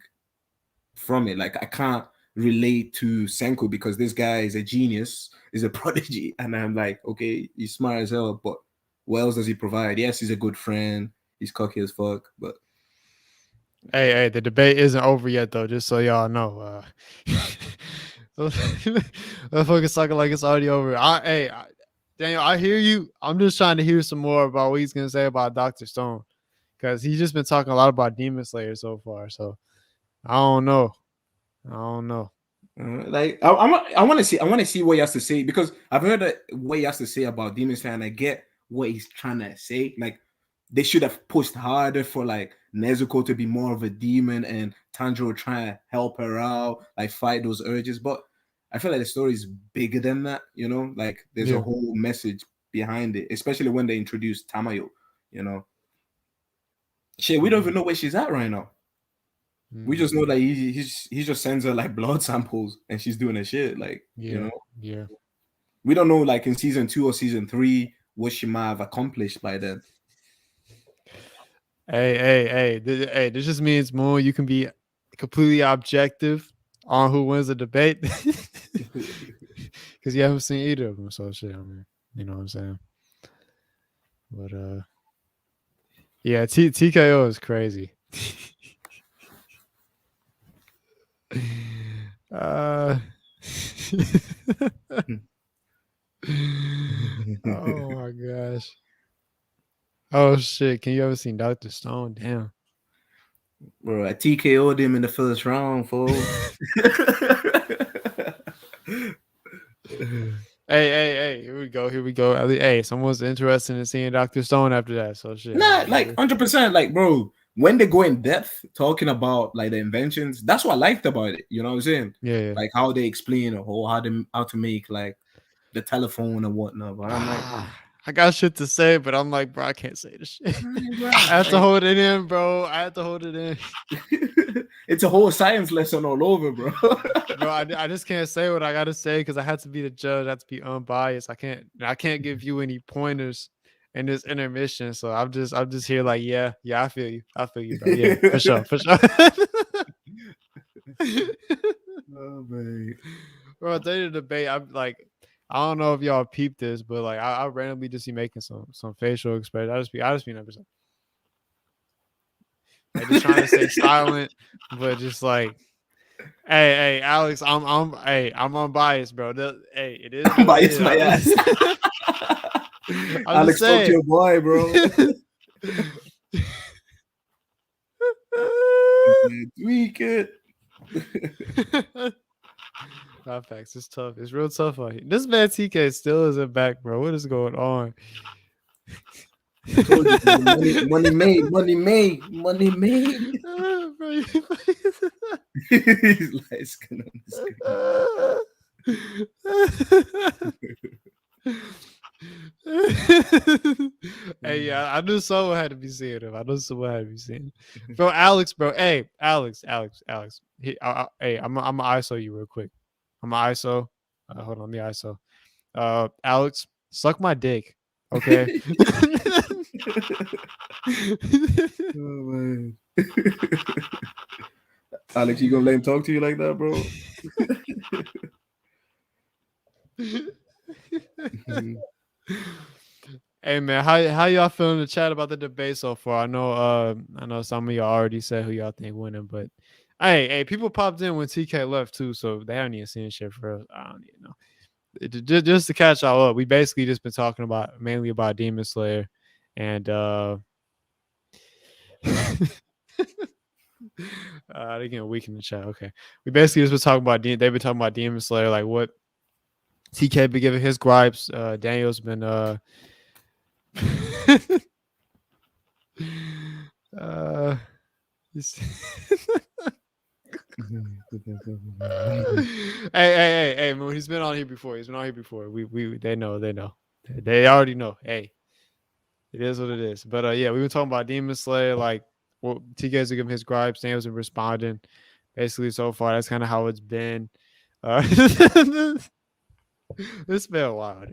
from it. Like I can't relate to Senku because this guy is a genius, is a prodigy, and I'm like, okay, he's smart as hell, but what else does he provide? Yes, he's a good friend. He's cocky as fuck, but Hey, the debate isn't over yet, though. Just so y'all know. Let's focus talking like it's already over. Daniel, I hear you. I'm just trying to hear some more about what he's gonna say about Dr. Stone, because he's just been talking a lot about Demon Slayer so far. So I don't know. like I want to see what he has to say because I've heard what he has to say about Demon Slayer, and I get what he's trying to say. Like they should have pushed harder for like Nezuko to be more of a demon and Tanjiro trying to help her out, like fight those urges. But I feel like the story is bigger than that, you know. Like there's a whole message behind it, especially when they introduced Tamayo. You know, shit, we don't even know where she's at right now. We just know that he just sends her like blood samples and she's doing her shit. Like you know, we don't know like in season 2 or season 3 what she might have accomplished by then. Hey, this just means more you can be completely objective on who wins the debate because you haven't seen either of them. So shit, I mean, you know what I'm saying. But yeah, TKO is crazy. Oh my gosh. Oh shit! Can you ever seen Dr. Stone? Damn. Bro, I TKO'd him in the first round, fool. Hey, here we go. Hey, someone's interested in seeing Dr. Stone after that. So shit. Nah, like 100%. Like, bro, when they go in depth talking about like the inventions, that's what I liked about it. You know what I'm saying? Yeah. Like how they explain a whole how to make like the telephone and whatnot. But I'm like, I got shit to say, but I'm like, bro, I can't say this shit. I have to hold it in, bro. I have to hold it in. It's a whole science lesson all over, bro. Bro, I just can't say what I gotta say because I have to be the judge. I have to be unbiased. I can't give you any pointers in this intermission. So I'm just here like, yeah, I feel you, bro. Yeah, for sure. Oh man, bro, at the end of the debate, I'm like, I don't know if y'all peeped this, but like, I randomly just be making some facial expressions. I just be numbers. Like just trying to stay silent, but just like, hey, Alex, I'm unbiased, bro. Hey, it is. I'm biased my ass. Alex, talk to your boy, bro. Tweak it. Facts. It's tough. It's real tough out here. This man TK still isn't back, bro. What is going on? I told you, money made. He's light skin on the screen. Hey, yeah, I knew someone had to be seeing him. I knew someone had to be seeing him. Bro, Alex, bro. Hey, Alex. Hey, I'm gonna ISO you real quick. I'm gonna ISO. Hold on, let me ISO. Alex, suck my dick. Okay. Oh, man. Alex, you gonna let him talk to you like that, bro? Hey man, how y'all feeling in the chat about the debate so far? I know some of y'all already said who y'all think winning, but hey, people popped in when TK left too, so they haven't even seen shit for us. I don't even know. Just to catch y'all up, we basically just been talking about mainly about Demon Slayer, and they getting weak in the chat. Okay, we basically just been talking about they've been talking about Demon Slayer, like what TK been giving his gripes. Daniel's been hey, man, he's been on here before. He's been on here before. They know. They already know. Hey, it is what it is. But yeah, we were talking about Demon Slayer, like well, TK's giving his gripes, Daniel's been responding. Basically, so far, that's kind of how it's been. It's been a while.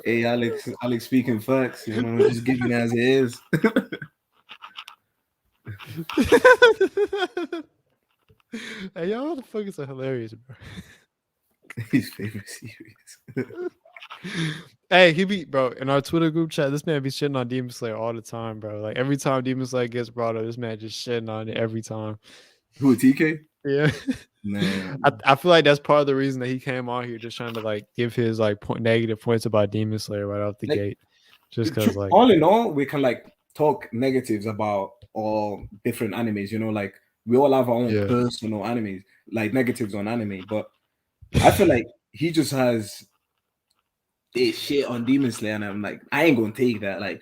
Hey, Alex, speaking facts, just giving as it is. Hey, y'all motherfuckers are hilarious, bro. His favorite series. Hey, he be bro in our Twitter group chat. This man be shitting on Demon Slayer all the time, bro. Like every time Demon Slayer gets brought up, this man just shitting on it every time. Who, TK? Yeah, Man, I feel like that's part of the reason that he came on here, just trying to like give his like negative points about Demon Slayer right off the like, gate, just because like all in all, we can like talk negatives about all different animes. Like we all have our own Yeah. personal animes, like negatives on anime. But I feel like he just has this shit on Demon Slayer, and I'm like, I ain't gonna take that. Like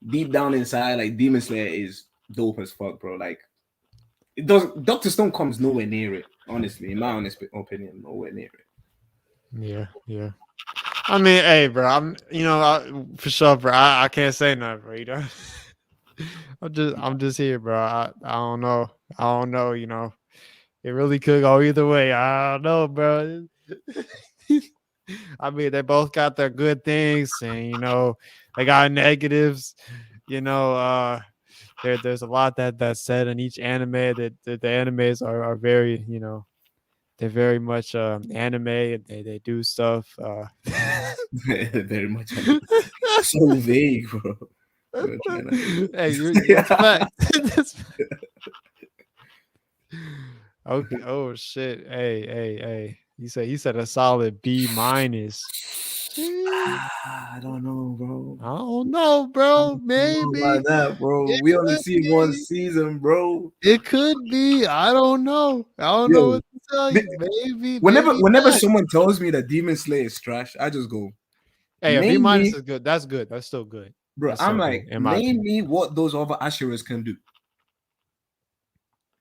deep down inside, like Demon Slayer is dope as fuck, bro. Like it does. Doctor Stone comes nowhere near it. Honestly, in my honest opinion, nowhere near it. yeah. I mean, hey, bro, for sure, bro. I can't say nothing, bro. You know, I'm just here, bro. I don't know. It really could go either way. I don't know, bro. I mean, they both got their good things, and they got negatives. There's a lot that's said in each anime that the animes are very, they're very much anime. They do stuff. Very much so vague, bro. Hey, that's fact. Okay. Oh shit. Hey. He said a solid B minus. I don't know, bro. I don't know, bro. Maybe about that, bro. it We only could see one be. season, bro. It could be. I don't know. I don't know Yo, what to tell you. Maybe. whenever Not. someone tells me that Demon Slayer is trash, I just go, Hey, a B name minus me, is good. That's good. That's still good. bro. That's I'm still like, good, in my name opinion. me what those other Asheras can do.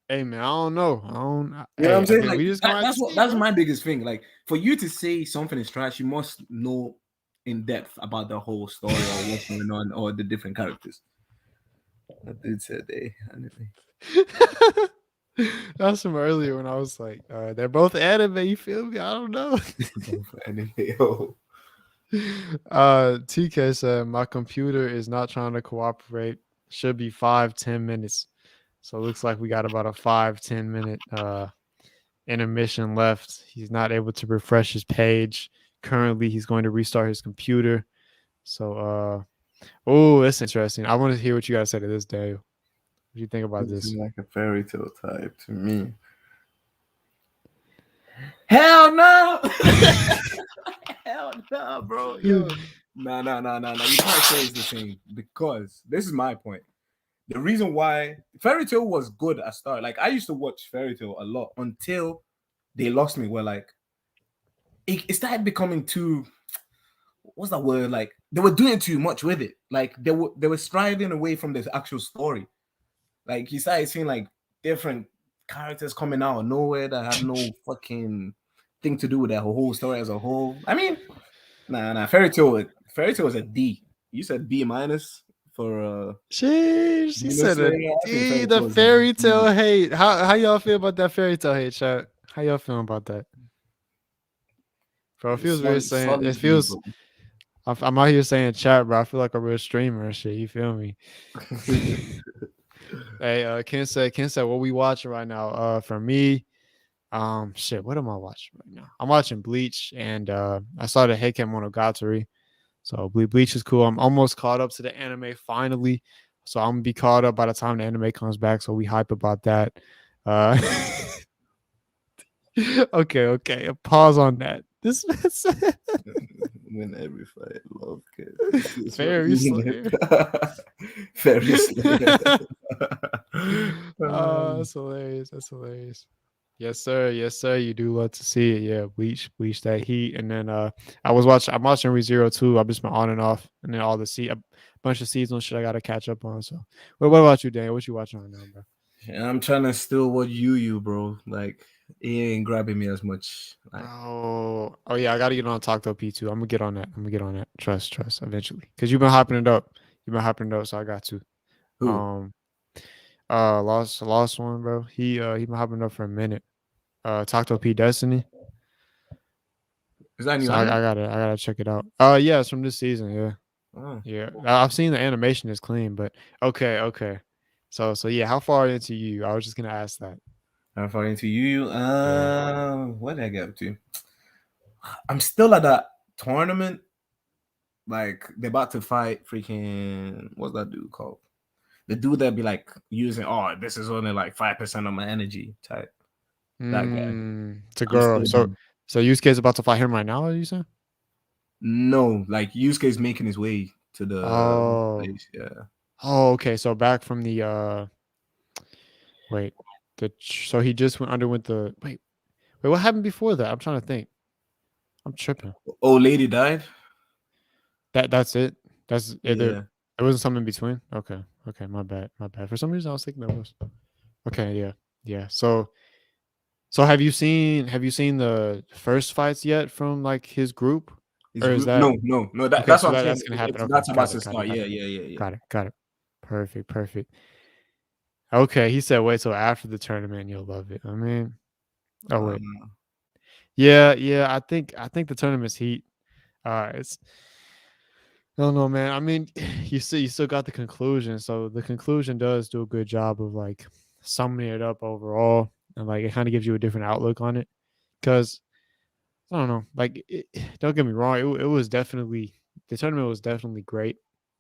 Hey man, I don't know. You know Hey, what I'm saying? again, Like we just gonna have to see, that's bro. my biggest thing. Like for you to say something is trash, you must know in depth about the whole story or what's going on or the different characters. That dude said they anime. That was from earlier when I was like, they're both anime. You feel me? I don't know. Anime, yo. TK said my computer is not trying to cooperate. Should be 5-10 minutes. So it looks like we got about a 5-10 minute intermission left. He's not able to refresh his page. Currently, he's going to restart his computer. So oh, that's interesting. I want to hear what you guys say to this, Daniel. What do you think about this? Like a fairy tale type to me. Hell no! Hell no, bro. Yo. No. You can't say it's the same because this is my point. The reason why Fairy Tail was good at start, like I used to watch Fairy Tail a lot until they lost me. Where like it started becoming too. What's that word? Like they were doing too much with it. Like they were striding away from the actual story. Like you started seeing like different characters coming out of nowhere that had no fucking thing to do with that whole story as a whole. I mean, Nah. Fairy Tail was a D. You said B minus for Sheesh, he Demon said a Slayer. I think D. Fairy The Tail was a fairy D. tale hate. How y'all feel about that fairy tale hate, chat? How y'all feeling about that, bro? It feels weird saying. It Solid D, feels. bro. I'm out here saying chat, bro. I feel like a real streamer and shit. You feel me? Hey, Ken said, what we watching right now? For me, shit, what am I watching right now? I'm watching Bleach, and I started Heike Monogatari. So Bleach is cool. I'm almost caught up to the anime finally. So I'm gonna be caught up by the time the anime comes back. So we hype about that. Uh, okay. Pause on that. This Win every fight, love kid. Fairy Slayer. Fairy Slayer. That's hilarious. That's hilarious. Yes, sir. Yes, sir. You do love to see it. Yeah, bleach that heat. And then I'm watching ReZero too. I've just been on and off. And then all the a bunch of seasonal shit I gotta catch up on. So what about you, Daniel? What you watching right now, bro? Yeah, I'm trying to still watch you, bro. Like it ain't grabbing me as much. Like, Oh yeah, I gotta get on Talk to P too. I'm gonna get on that. Trust, eventually. Cause you've been hopping it up. So I got to. who Um lost one, bro. He been hopping up for a minute. Talk to P Destiny. is that a new So I anime? gotta check it out. Yeah, it's from this season. Yeah, Oh, yeah. I've seen the animation is clean, but okay. So yeah, how far into you? I was just gonna ask that. I'm far into you. Yeah. What did I get up to? I'm still at that tournament. Like they're about to fight freaking what's that dude called? The dude that be like using this is only like 5% of my energy type. That guy. It's a I'm girl. still So Yusuke's about to fight him right now. Are you saying? no, like Yusuke is making his way to the Oh. place. Yeah. Oh, okay. So back from the wait, so he just underwent the wait. What happened before that? I'm trying to think. I'm tripping. Old lady died. That's it. That's either Yeah. there wasn't something in between. Okay. My bad. For some reason I was thinking there was. Okay, yeah. So have you seen the first fights yet from like his group? His Or is group? that No. okay, that's so what I'm saying. that's gonna happen. Okay, That's about got to it, got it, start. got it. Yeah. Got it. Perfect. Okay, he said wait till after the tournament, you'll love it. I mean, oh wait. Yeah. I think the tournament's heat. It's I don't know, man. I mean, you still got the conclusion. So the conclusion does do a good job of like summing it up overall, and like it kind of gives you a different outlook on it. Because I don't know, like don't get me wrong, it was definitely the tournament was definitely great,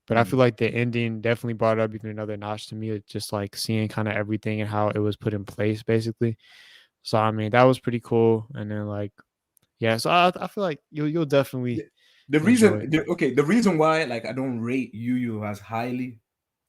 but I feel like the ending definitely brought it up even another notch to me. It's just like seeing kind of everything and how it was put in place, basically. So I mean, that was pretty cool. And then like, yeah, so I feel like you'll definitely The enjoy reason, it. the reason why like I don't rate Yu as highly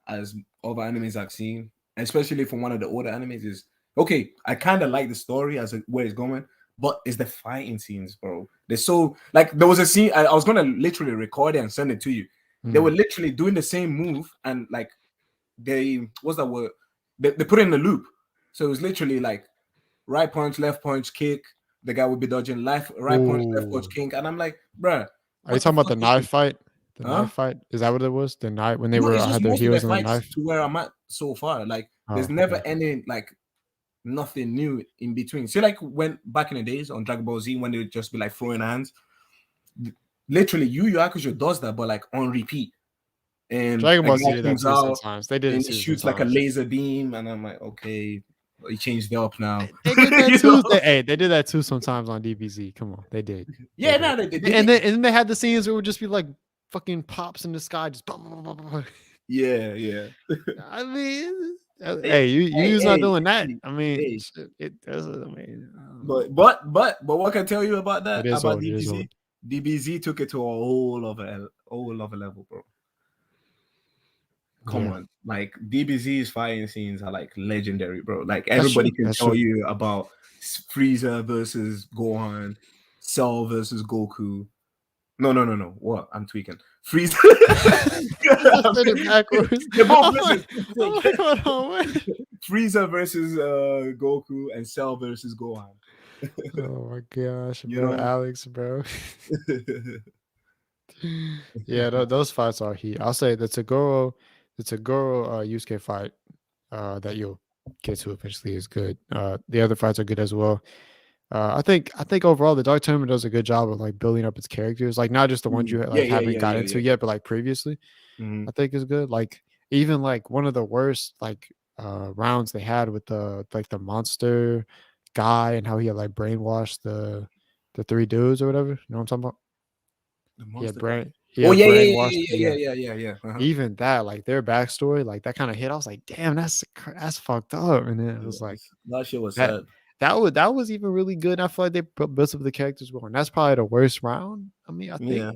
as other animes I've seen, especially from one of the older animes, is okay. I kind of like the story where it's going, but it's the fighting scenes, bro. They're so like there was a scene I was gonna literally record it and send it to you. They were literally doing the same move and like what's that word? They put it in the loop, so it was literally like right punch, left punch, kick. The guy would be dodging right punch, left punch, Ooh. kick, and I'm like, bruh, Are you what the talking about fuck the is knife this? fight? The Huh? knife fight? Is that what it was? The knife when they No, were it's just had their most of the heels on the fights knife? to where I'm at so far. Like, there's Oh, never okay. any like nothing new in between. See, like when back in the days on Dragon Ball Z, when they would just be like throwing hands, literally Yu Yu Hakusho does that, but like on repeat. And Dragon a Ball Z guy did that comes too out sometimes. They did it and he too shoots like a sometimes. laser beam, and I'm like, okay, he changed it up now. They did that You know? too. They did that too sometimes on DBZ. Come on, they did. Yeah, no, they And did. then they had the scenes where it would just be like fucking pops in the sky, just. Blah, blah, blah, blah. Yeah. I mean, Hey, hey, you's not hey, doing that. hey, I mean, hey. shit, it does. I mean, I don't know. But what I can tell you about It that is about old. It is DBZ, old. DBZ took it to a whole other level, bro. Come Yeah, on, like DBZ's fighting scenes are like legendary, bro. Like that's everybody true. can That's tell true. you about Frieza versus Gohan, Cell versus Goku. No. What? I'm tweaking. Frieza. I said it backwards. They're both I'm versus. like, hold on, what? Frieza versus Goku and Cell versus Gohan. Oh my gosh, You bro, know. Alex, bro. Yeah, those fights are heat. I'll say the Tagoro Yusuke fight that you'll get to eventually is good. The other fights are good as well. I think overall the Dark Tournament does a good job of like building up its characters, like not just the ones you Yeah, like haven't got into yet, but like previously. Mhm. I think is good. Like even like one of the worst like rounds they had with the monster guy and how he had like brainwashed the three dudes or whatever. You know what I'm talking about? The He had monster guy. brain he Oh had yeah, yeah, yeah, brainwashed. yeah, yeah, Yeah. yeah, yeah, yeah. Even that, like their backstory, like that kind of hit. I was like, damn, that's fucked up. And then it was like That shit was that sad. that was even really good. I feel like they built up the characters well, and that's probably the worst round. I mean, I think, Yeah.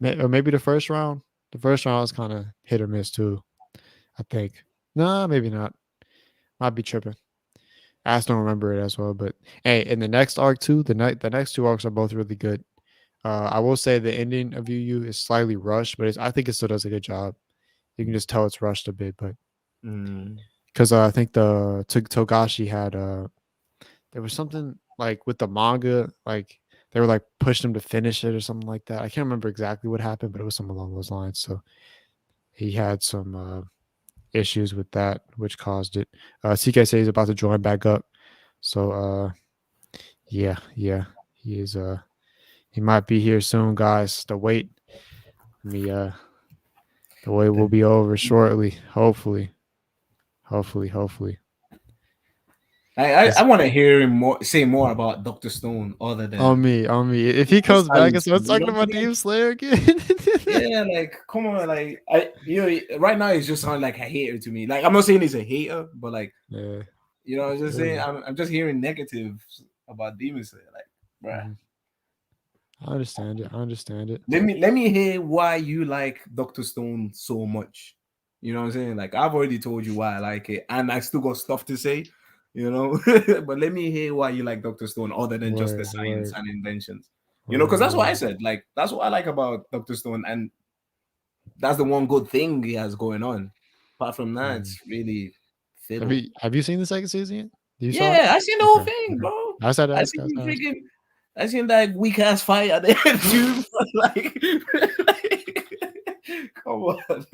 Yeah. or maybe the first round. The first round was kind of hit or miss too. I think. No, maybe not. Might be tripping. I just don't remember it as well. But hey, in the next arc too, the next two arcs are both really good. I will say the ending of Yu Yu is slightly rushed, but I think it still does a good job. You can just tell it's rushed a bit, but Mm. because I think the Togashi had there was something like with the manga, like they were like pushing him to finish it or something like that. I can't remember exactly what happened, but it was something along those lines. So he had some issues with that, which caused it. CK says he's about to join back up. So yeah, he is he might be here soon, guys. The wait will be over shortly. Hopefully. I want to hear him say more about Doctor Stone other On than me, on me. If he just comes back and silence. starts You know talking what I'm about saying? Demon Slayer again. Yeah, like come on, like right now it's just sounding like a hater to me. Like I'm not saying he's a hater, but like Yeah. I'm just saying Really. I'm just hearing negatives about Demon Slayer. Like, bruh. Mhm. I understand it. I understand it. Let me hear why you like Doctor Stone so much. You know what I'm saying? Like I've already told you why I like it, and I still got stuff to say. But let me hear why you like Doctor Stone other than just the science Word, and inventions. Because word, that's what I word. said. Like that's what I like about Doctor Stone, and that's the one good thing he has going on. Apart from that, Mm. it's really Have fiddle. you seen the second season yet? You saw it? Yeah, I seen the whole Okay. thing, Okay. bro. I said to I ask. seen I said you to ask. freaking. I seen that weak ass fight at the end too. Come on,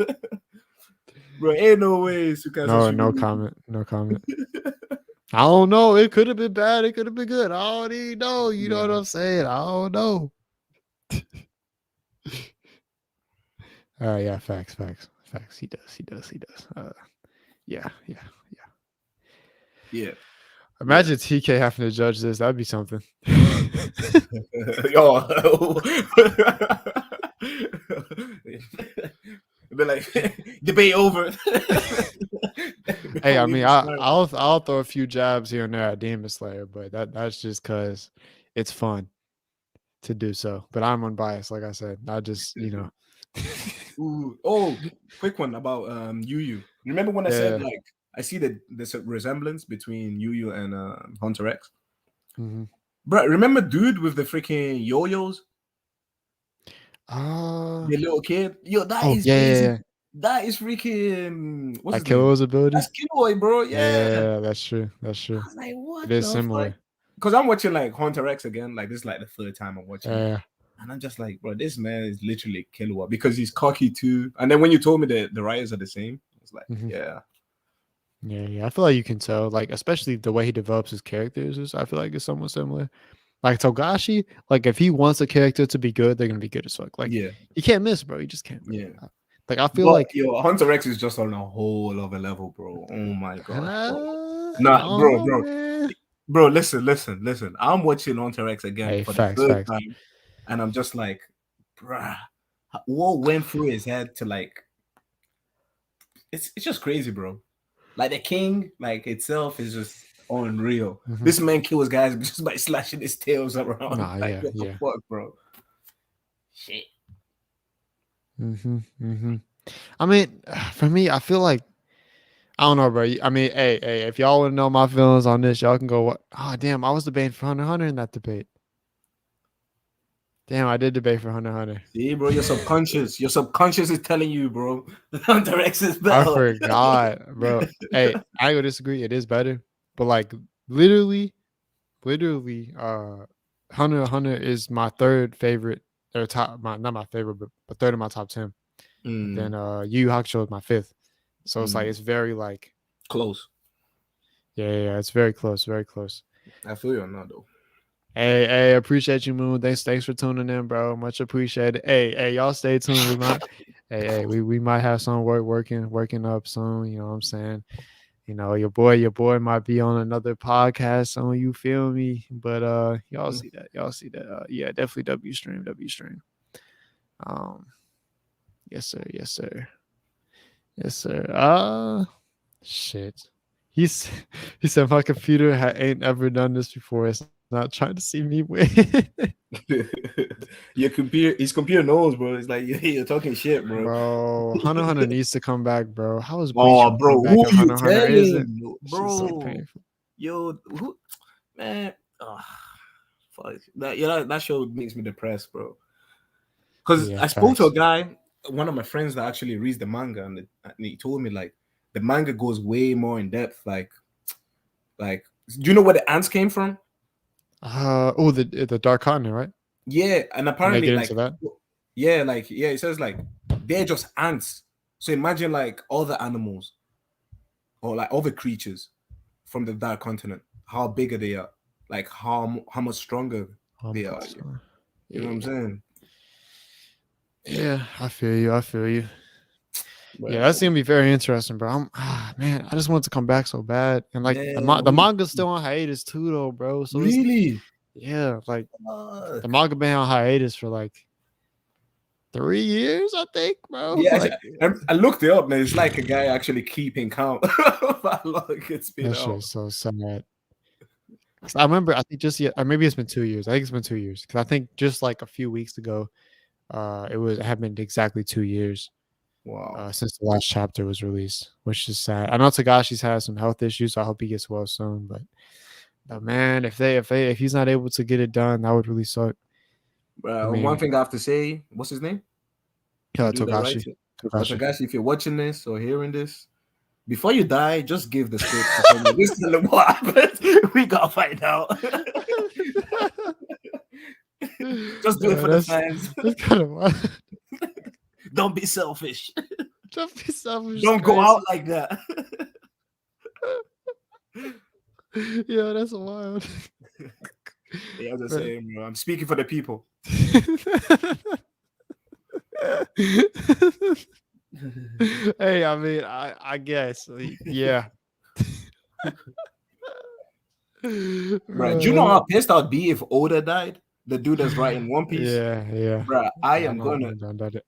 bro. Ain't no way Sukasa No, should no be. comment. No comment. I don't know. It could have been bad. It could have been good. I don't even know. You know what Yeah. I'm saying? I don't know. Yeah, facts. He does. Yeah. Yeah. Yeah. Imagine TK having to judge this. That'd be something. Yo. Be like debate over. Hey, I We mean, just start. I'll throw a few jabs here and there at Demon Slayer, but that's just because it's fun to do so. But I'm unbiased, like I said. I just Ooh. Oh, quick one about Yu Yu. Remember when I said yeah. like I see the resemblance between Yu Yu and Hunter X? Mm-hmm. Bro, remember dude with the freaking yo-yos? Uh The little kid? Yo, that oh is yeah. basically that is freaking what's Like his name? Kill's ability. That's Killboy, bro. Yeah. Yeah, that's true. That's I true. was like, It what is the fuck? similar. Because I'm watching like Hunter X again. Like this is like the third time I'm watching it. Yeah. And I'm just like, bro, this man is literally Killua because he's cocky too. And then when you told me that the writers are the same, I was like, Mhm. yeah. Yeah. I feel like you can tell, like, especially the way he develops his characters I feel like it's somewhat similar. Like Togashi, like if he wants a character to be good, they're gonna be good as fuck. Like Yeah. you can't miss, bro. You just can't, bro. Yeah. Like I feel But like yo, Hunter X is just on a whole other level, bro. Oh my god. Bro. I Nah, don't bro, know, bro. man. Bro, listen. I'm watching Hunter X again Hey, for the facts, third facts. time, and I'm just like, bruh, what went through his head to like it's just crazy, bro. Like the king, like itself is just unreal. Mhm. This man kills guys just by slashing his tails around. Nah, Like, yeah, what the yeah. fuck, bro? Shit. Mm-hmm. I mean, for me, I feel like I don't know, bro. I mean, hey, if y'all want to know my feelings on this, y'all can go. What? Oh, damn! I was debating for Hunter x Hunter in that debate. Damn, I did debate for Hunter x Hunter. See, bro, your subconscious is telling you, bro. Hunter X is I better. forgot, bro. Hey, I would disagree. It is better, but like literally, Hunter x Hunter is my third favorite or not my favorite, but third in my top 10. Mm, Then Yu Yu Hakusho is my fifth. So it's like Mm. it's very like close. yeah, it's very close, very close. I feel you on that though. Hey, appreciate you, Moon. Thanks for tuning in, bro. Much appreciated. Hey, y'all stay tuned. We might have some working up soon. You know what I'm saying? You know, your boy might be on another podcast soon. You feel me? But y'all see that. Yeah, definitely W stream. Yes, sir. Shit. He's he said my computer ain't ever done this before. It's not trying to see me win. His computer knows, bro. It's like you're talking shit, bro. Bro, Hunter needs to come back, bro. How is Bleach Oh, gonna bro, come back who and you Hunter isn't? telling, This shit's so bro? painful. Yo, who, man? Oh, fuck that show makes me depressed, bro. Because Yeah, I spoke to a facts. guy, one of my friends that actually reads the manga, and he told me like the manga goes way more in depth. Like, do you know where the ants came from? The Dark Continent, right? Yeah, and Can I apparently, get like, into that? yeah, it says like they're just ants. So imagine like all the animals or like other creatures from the dark continent, how bigger they are, like how much stronger they are. You know what I'm saying? Yeah, I feel you. Yeah, Bro, that's gonna be very interesting, bro. Man, I just want it to come back so bad, and like man, the manga's still on hiatus too, though, bro. So it's really? yeah, like Fuck. the manga been on hiatus for like 3 years, I think, bro. Yeah, Like I looked it up, man. It's like a guy actually keeping count of how long it's been that shit out. is so sad. 'Cause I remember, I think just or maybe it's been 2 years. I think it's been 2 years because I think just like a few weeks ago, it had been exactly 2 years Wow. since the last chapter was released, which is sad. I know Tagashi's had some health issues, so I hope he gets well soon. But man, if he's not able to get it done, that would really suck. I Bro, one mean, thing I have to say, what's his name? The dude that writes Togashi. it. Togashi. Tagashi, if you're watching this or hearing this, before you die, just give the script to someone. Just tell them what happened. We gotta find out. Just do it for the fans. That's kind of wild. Don't be selfish. Don't be selfish. Don't go out like that. Yeah, that's wild. Yeah, I'm just saying, bro. I'm speaking for the people. Hey, I mean, I guess, yeah. Bro, do you know how pissed I'd be if Oda died? The dude that's writing One Piece. Yeah. Bro, I am gonna.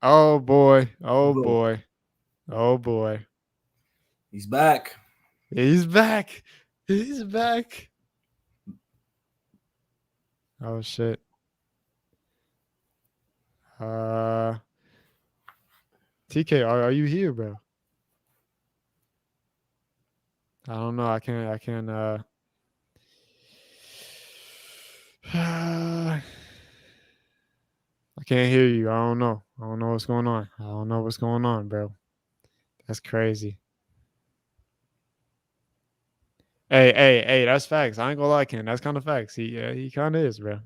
Oh boy. Bro. Oh boy. He's back. He's back. Oh shit. TK, are you here, bro? I don't know. I can't I can't hear you. I don't know what's going on. Bro. That's crazy. Hey, that's facts. I ain't gonna lie, Ken. That's kind of facts. He kind of is, bro.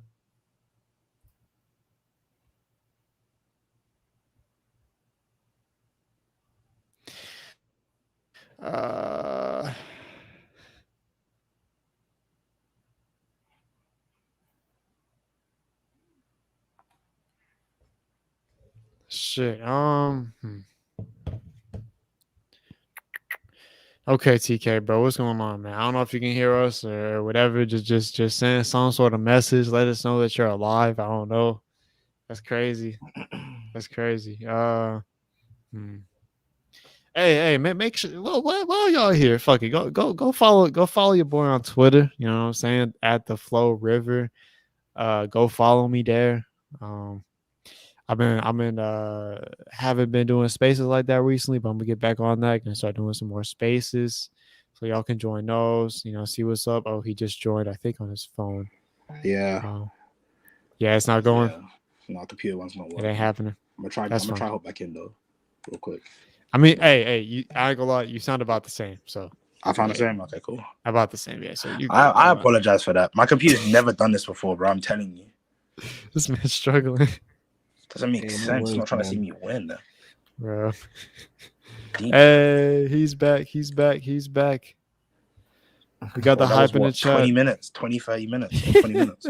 Shit. Okay, TK, bro, what's going on, man? I don't know if you can hear us or whatever. Just send some sort of message. Let us know that you're alive. I don't know. That's crazy. Hey, make sure. While y'all here, fuck it. Go follow your boy on Twitter. You know what I'm saying? At the Flow River. Go follow me there. I've been haven't been doing spaces like that recently, but I'm gonna get back on that. Gonna start doing some more spaces, so y'all can join those. You know, see what's up. Oh, he just joined, I think, on his phone. Yeah. Yeah, it's not going. Yeah. No, computer one's not working. It ain't happening. I'm gonna try hop back in though, real quick. I mean, hey, I ain't gonna lie, you sound about the same. So I found the same. Okay, cool. About the same, yeah. So I apologize for that. My computer's never done this before, bro. I'm telling you. This man's struggling. Doesn't make Hey, no sense. worries, Not trying to see man. me win. bro. Deep. Hey, he's back. He's back. He's back. We got the That hype was in the what, chat. 20 minutes, 20, 30 minutes, or 20 minutes.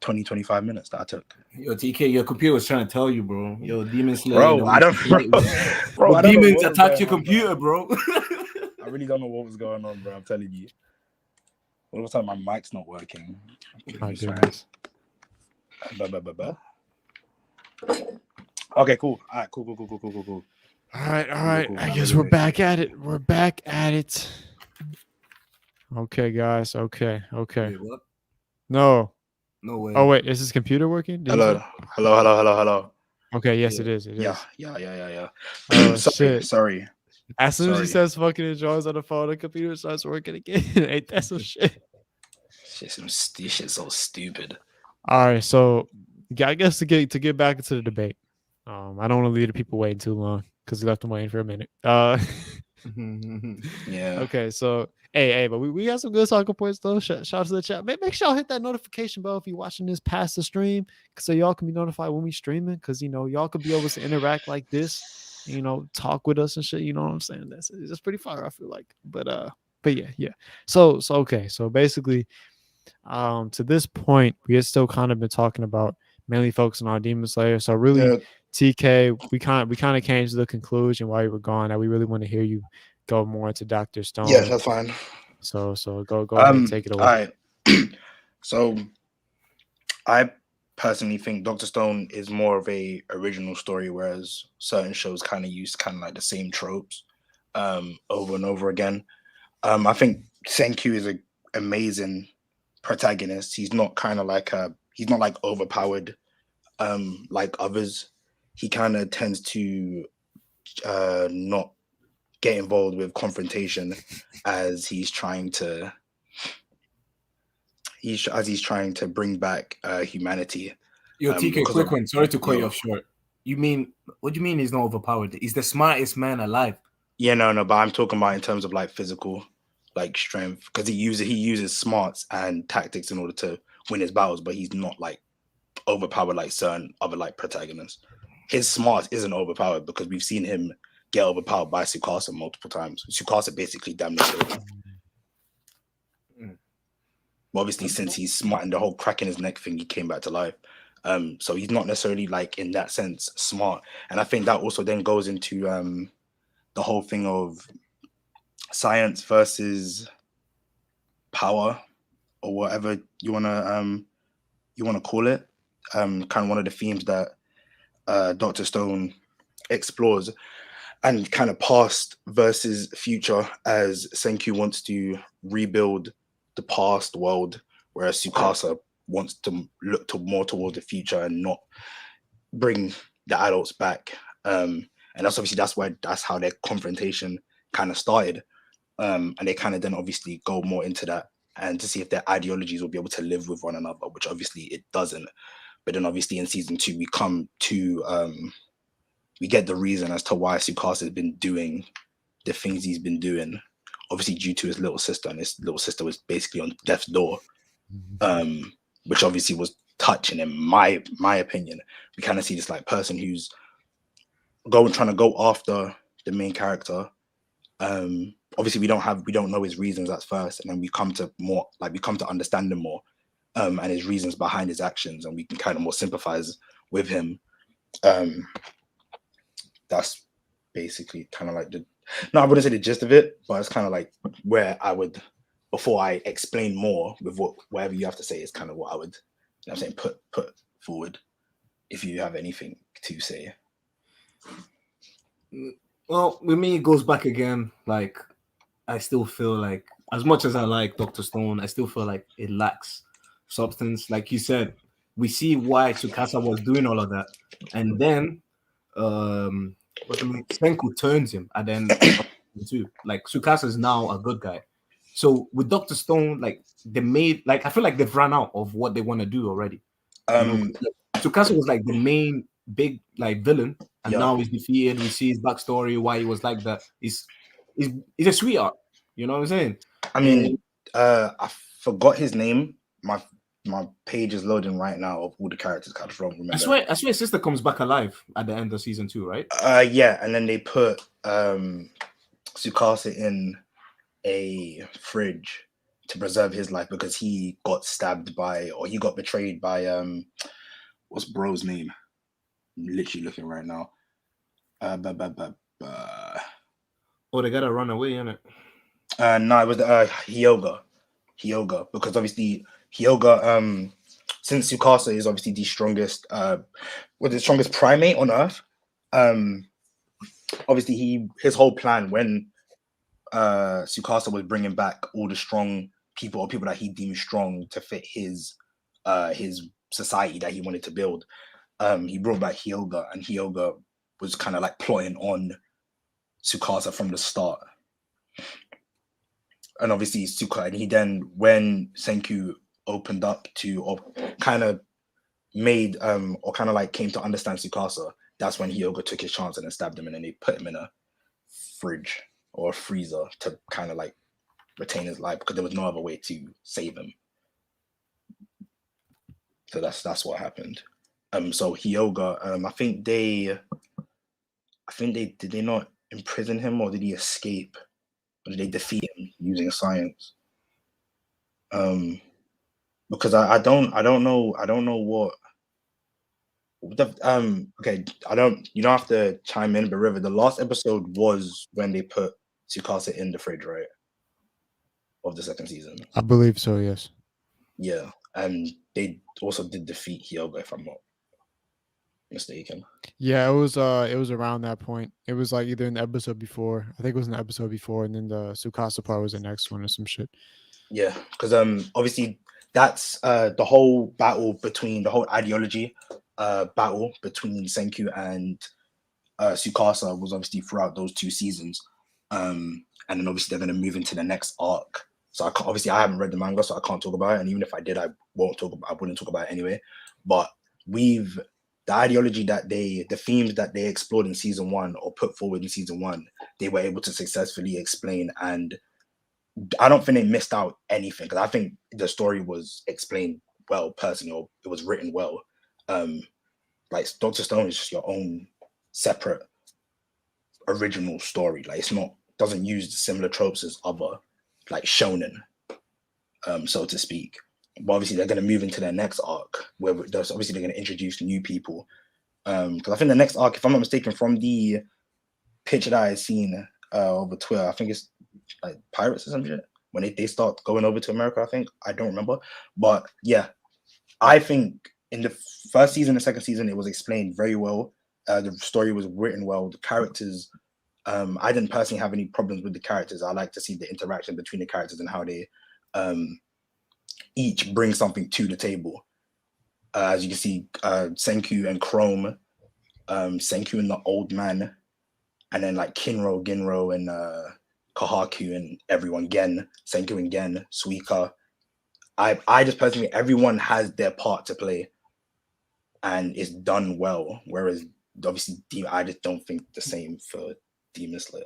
20, 25 minutes that I took. Yo, TK, your computer was trying to tell you, bro. Yo, Demon Slayer. Bro, I don't bro, bro, I don't know demons what was attacked going your on, computer, bro. I really don't know what was going on, bro. I'm telling you. All of a sudden, my mic's not working. My goodness. Okay, cool. All right, cool. All right. Cool. I guess we're back at it. We're back at it. Okay, guys. Okay. Wait, what? No. No way. Oh wait, is this computer working? Did you say? Hello. Okay. Yes, Yeah. it is. It is. Yeah. Oh sorry, shit. As soon as he Sorry. says fucking enjoys on the phone, the computer starts working again. Ain't that some shit? This shit's so stupid. All right, so I guess to get back into the debate, I don't want to leave the people waiting too long because we left them waiting for a minute. Yeah. Okay, so hey, but we got some good talking points though. Shout out to the chat. Make sure y'all hit that notification bell if you're watching this past the stream, so y'all can be notified when we streaming. Because y'all could be able to interact like this, talk with us and shit. You know what I'm saying? That's it's pretty fire. I feel like, but yeah. So okay, so basically, to this point, we had still kind of been talking about mainly focusing on Demon Slayer. So really, Yeah. TK, we kind of came to the conclusion while you were gone that we really want to hear you go more into Dr. Stone. Yeah, that's fine. So go ahead and take it away. All right. So I personally think Dr. Stone is more of a original story, whereas certain shows kind of use kind of like the same tropes over and over again. I think Senku is an amazing protagonist. He's not kind of like he's not like overpowered like others. He kind of tends to not get involved with confrontation as he's trying to bring back humanity. Yo, TK, quick one. Sorry to cut you off short. What do you mean he's not overpowered? He's the smartest man alive. Yeah, no, but I'm talking about in terms of like physical, like strength, because he uses smarts and tactics in order to win his battles, but he's not like overpowered like certain other like protagonists. His smarts isn't overpowered because we've seen him get overpowered by Tsukasa multiple times. Tsukasa basically damn near killed him. But obviously, since he's smart and the whole crack in his neck thing, he came back to life. So he's not necessarily like in that sense smart. And I think that also then goes into the whole thing of science versus power, or whatever you wanna call it. Kind of one of the themes that Dr. Stone explores, and kind of past versus future, as Senku wants to rebuild the past world, whereas Tsukasa wants to look more towards the future and not bring the adults back. And that's how their confrontation kind of started. And they kind of then obviously go more into that and to see if their ideologies will be able to live with one another, which obviously it doesn't. But then obviously in season 2, we come to we get the reason as to why Tsukasa has been doing the things he's been doing, obviously due to his little sister, and his little sister was basically on death's door, which obviously was touching in my opinion. We kind of see this like person who's trying to go after the main character. Obviously we don't know his reasons at first, and then we come to understand him more, and his reasons behind his actions, and we can kind of more sympathize with him. That's basically kind of like I wouldn't say the gist of it, but it's kind of like where I would, before I explain more with whatever you have to say, is kind of what I would, I'm saying, put forward, if you have anything to say. Well, with me, it goes back again. Like, I still feel like, as much as I like Dr. Stone, I still feel like it lacks substance. Like you said, we see why Tsukasa was doing all of that, and then Senku turns him, and then too. Like Tsukasa is now a good guy. So with Dr. Stone, like I feel like they've run out of what they want to do already. Tsukasa was like the main big like villain, and now he's defeated. We see his backstory, why he was like that. He's a sweetheart. You know what I'm saying? I mean, I forgot his name. my page is loading right now of all the characters. I just don't remember. I swear, his sister comes back alive at the end of season 2, right? Yeah, and then they put Tsukasa in a fridge to preserve his life because he got stabbed by, or he got betrayed by what's bro's name? I'm literally looking right now. Oh, they gotta run away, innit? No, it was Hyoga, because obviously Hyoga, since Tsukasa is obviously the strongest, the strongest primate on Earth. Obviously his whole plan when Tsukasa was bringing back all the strong people or people that he deemed strong to fit his society that he wanted to build. He brought back Hyoga, and Hyoga was kind of like plotting on Tsukasa from the start. And obviously and he then, when Senku opened up to, or kind of made or kind of like came to understand Tsukasa, that's when Hyoga took his chance and then stabbed him, and then they put him in a fridge or a freezer to kind of like retain his life because there was no other way to save him. So that's what happened. So Hyoga, I think they did they not imprison him, or did he escape, or did they defeat him using science? Because I don't know what okay, you don't have to chime in, but River, the last episode was when they put Tsukasa in the fridge, right? Of the second season. I believe so, yes. Yeah. And they also did defeat Hyoga, if I'm not mistaken. Yeah, it was around that point. It was like either in the episode before. I think it was in the episode before, and then the Tsukasa part was the next one or some shit. Yeah, because obviously that's the whole battle between the whole ideology battle between Senku and Tsukasa was obviously throughout those 2 seasons. And then obviously they're going to move into the next arc. So I haven't read the manga, so I can't talk about it. And even if I did, I wouldn't talk about it anyway. But the ideology that the themes that they explored in season 1 or put forward in season 1, they were able to successfully explain. And I don't think they missed out anything, because I think the story was explained well personally, or it was written well. Like Dr. Stone is just your own separate original story. Like doesn't use similar tropes as other like shonen, so to speak. But obviously they're going to move into their next arc where obviously they're going to introduce new people. Because I think the next arc, if I'm not mistaken, from the picture that I've seen over Twitter, I think it's like Pirates or some shit, when they start going over to America. I don't remember, but yeah, I think in the first season and second season it was explained very well. The story was written well. The characters, I didn't personally have any problems with the characters. I like to see the interaction between the characters and how they each bring something to the table. As you can see, Senku and Chrome, Senku and the old man, and then like Kinro, Ginro, and Kohaku and everyone, Senku and Gen, Suika. I just personally, everyone has their part to play, and it's done well. Whereas obviously, I just don't think the same for Demon Slayer.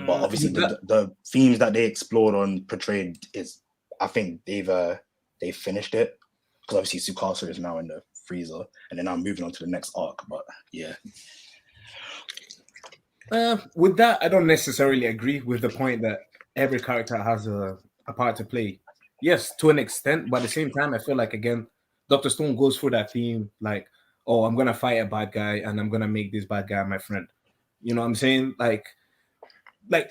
But obviously, the themes that they explored on portrayed is, I think they've finished it, because obviously Tsukasa is now in the freezer, and then I'm moving on to the next arc. But yeah. With that, I don't necessarily agree with the point that every character has a part to play. Yes, to an extent, but at the same time, I feel like, again, Dr. Stone goes through that theme, like, oh, I'm gonna fight a bad guy and I'm gonna make this bad guy my friend. You know what I'm saying? Like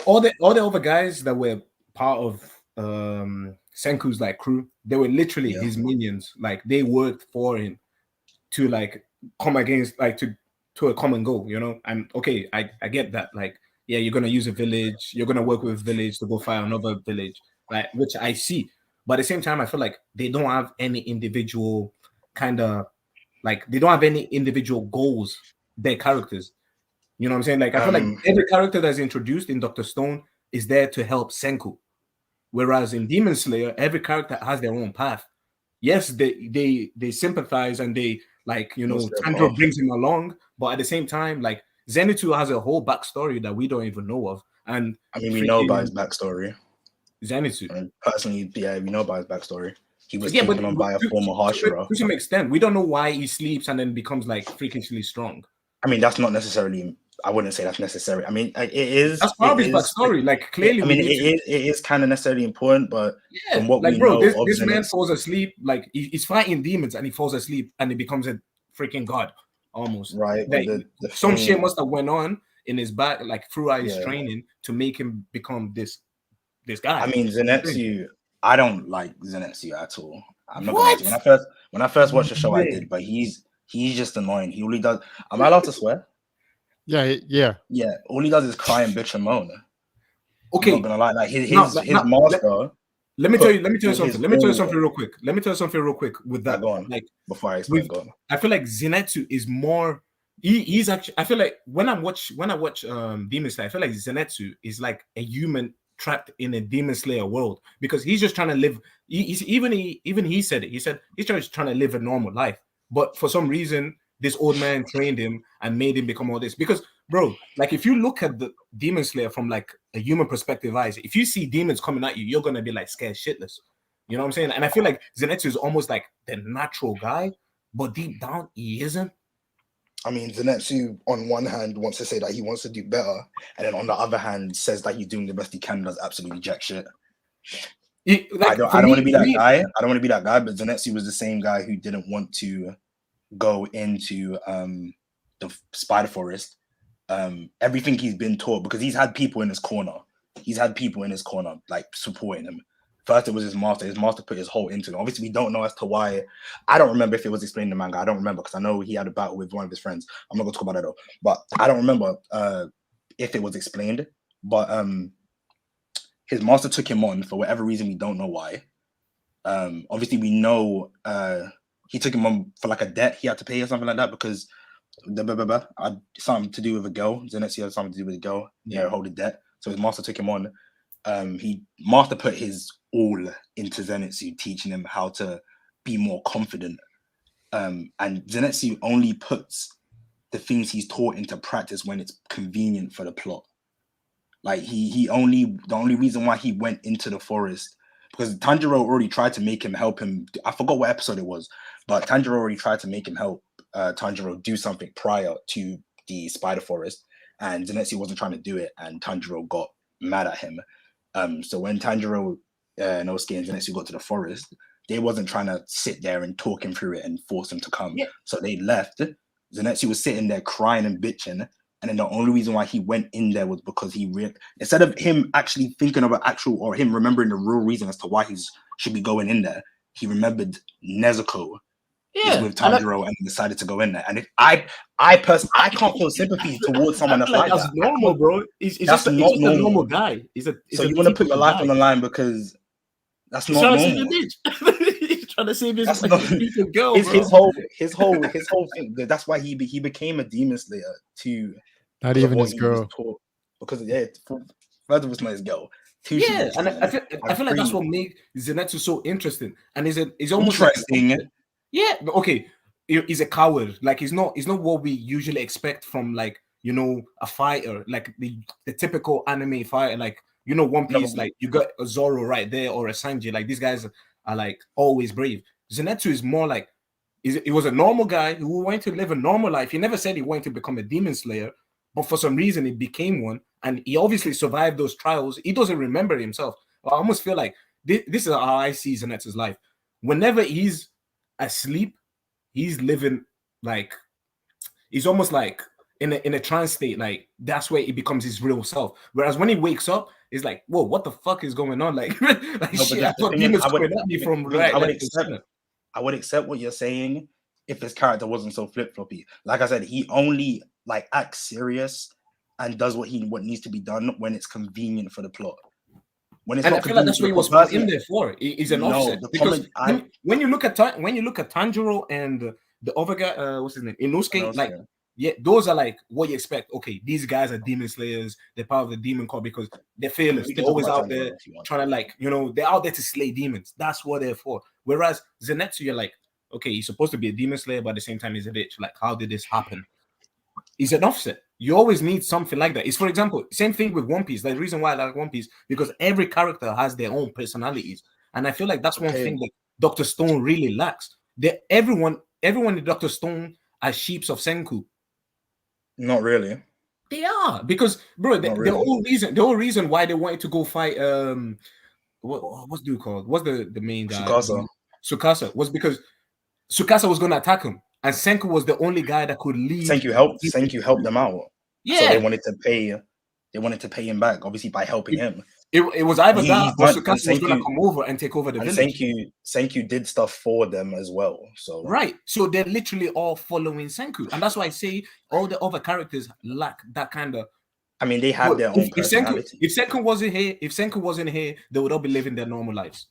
all the other guys that were part of Senku's like crew, they were literally his minions. Like they worked for him to like come against, like to a common goal, you know. And okay, I get that. Like, yeah, you're gonna use a village, you're gonna work with a village to go fight another village, like, which I see. But at the same time, I feel like they don't have any individual kind of, like, they don't have any individual goals, their characters. You know what I'm saying? Like, I feel like every character that's introduced in Dr. Stone is there to help Senku. Whereas in Demon Slayer, every character has their own path. Yes, they sympathize and they, like, you know, Tanjiro brings him along, but at the same time, like, Zenitsu has a whole backstory that we don't even know of. And I mean, we know about his backstory. Zenitsu. And personally, yeah, we know about his backstory. he was Yeah, but taken on by a former to Hashira. some extent, we don't know why he sleeps and then becomes like freakishly strong. I mean, that's not necessarily. I wouldn't say that's necessary. I mean, it is. That's It part of his is. backstory. Like clearly, I we mean, need to. it is kind of necessarily important, but Yeah, from what like we bro, know this of this man Zenitsu, falls asleep. Like he's fighting demons and he falls asleep and he becomes a freaking god almost. right? But Like the some shit thing, must have went on in his back, like throughout his yeah. training, to make him become this guy. I mean, Zenitsu. I don't like Zenitsu at all. I'm not gonna lie What? to you. When I first watched the show, I did, but he's just annoying. He only does. Am I allowed to swear? Yeah, yeah. Yeah. All he does is cry and bitch and moan. Okay, I'm not gonna lie. Like his now, master. let me tell you something. his Let me tell you all- something real quick. Let me tell you something real quick with that. Go on. Like Before I explain, with, go on. I feel like Zenitsu is more. He's actually. I feel like when I watch Demon Slayer, I feel like Zenitsu is like a human trapped in a Demon Slayer world because he's just trying to live. Even he said it. He said he's just trying to live a normal life, but for some reason, this old man trained him and made him become all this. Because, bro, like if you look at the Demon Slayer from like a human perspective eyes, if you see demons coming at you, you're gonna be like scared shitless. You know what I'm saying? And I feel like Zenitsu is almost like the natural guy, but deep down he isn't. I mean, Zenitsu on one hand wants to say that he wants to do better, and then on the other hand says that he's doing the best he can, does absolutely jack shit. I don't want to be that guy. I don't want to be that guy, but Zenitsu was the same guy who didn't want to go into the Spider Forest. Everything he's been taught, because he's had people in his corner. He's had people in his corner like supporting him. First, it was his master. His master put his whole into it. Obviously, we don't know as to why. I don't remember if it was explained in the manga. I don't remember because I know he had a battle with one of his friends. I'm not going to talk about that though. But I don't remember if it was explained. But his master took him on for whatever reason. We don't know why. Obviously, we know he took him on for like a debt he had to pay or something like that because something to do with a girl. Zenitsu had something to do with a girl. Yeah, hold a debt. So his master took him on. Master put his all into Zenitsu, teaching him how to be more confident. And Zenitsu only puts the things he's taught into practice when it's convenient for the plot. Like the only reason why he went into the forest, because Tanjiro already tried to make him help him. I forgot what episode it was, but Tanjiro already tried to make him help Tanjiro do something prior to the Spider Forest, and Zenitsu wasn't trying to do it, and Tanjiro got mad at him. So when Tanjiro, Inosuke, and Zenitsu got to the forest, they wasn't trying to sit there and talk him through it and force him to come. Yeah. So they left. Zenitsu was sitting there crying and bitching. And then the only reason why he went in there was because instead of him actually thinking of or him remembering the real reason as to why he should be going in there, he remembered Nezuko is with Tanjiro and decided to go in there. And if I can't feel sympathy towards someone that's like that's that. normal, bro. He's just a normal guy. So you want to put your life on the line because that's not normal. He's trying to save his girl. His whole thing. That's why he became a demon slayer too. Not even his girl. Because first of all, it's not his girl. Yeah, and I feel like that's what made Zenitsu so interesting. And he's almost interesting. Like, yeah, okay. He's a coward. Like he's not what we usually expect from like a fighter, like the typical anime fighter, like One Piece, like you got a Zoro right there or a Sanji. Like these guys are like always brave. Zenitsu is more like he was a normal guy who wanted to live a normal life. He never said he wanted to become a demon slayer, but for some reason he became one, and he obviously survived those trials. He doesn't remember himself. I almost feel like this is how I see Zenitsu's life. Whenever he's asleep, he's living like he's almost like in a trance state. Like that's where he becomes his real self. Whereas when he wakes up, it's like, whoa, what the fuck is going on? Like, shit, I thought demons coming at me from right. I would accept what you're saying if his character wasn't so flip-floppy. Like I said, he only like acts serious and does what needs to be done when it's convenient for the plot. When it's and not I feel like that's what he was put in there for. He's an offset. Because when you look at Tanjiro and the other guy, what's his name, Inosuke, like those are like what you expect. Okay, these guys are demon slayers. They're part of the demon corps because they're fearless. They're always out there trying to like they're out there to slay demons. That's what they're for. Whereas Zenitsu, you're like, okay, he's supposed to be a demon slayer, but at the same time he's a bitch. Like, how did this happen? He's an offset. You always need something like that. It's, for example, same thing with One Piece. The reason why I like One Piece because every character has their own personalities, and I feel like that's one thing that Dr. Stone really lacks. Everyone in Dr. Stone are sheeps of Senku. Not really. They are, because bro, Not the really. whole reason why they wanted to go fight what's dude called? What's the main guy? Tsukasa. Tsukasa was because Tsukasa was gonna attack him, and Senku was the only guy that could lead. Senku helped them out. Yeah, So they wanted to pay him back, obviously, by helping him. It was either that or Tsukasa was gonna Senku, come over and take over the and village. Senku did stuff for them as well. So Right. So they're literally all following Senku. And that's why I say all the other characters lack that kind of. I mean, they have their own personality. If Senku wasn't here, they would all be living their normal lives.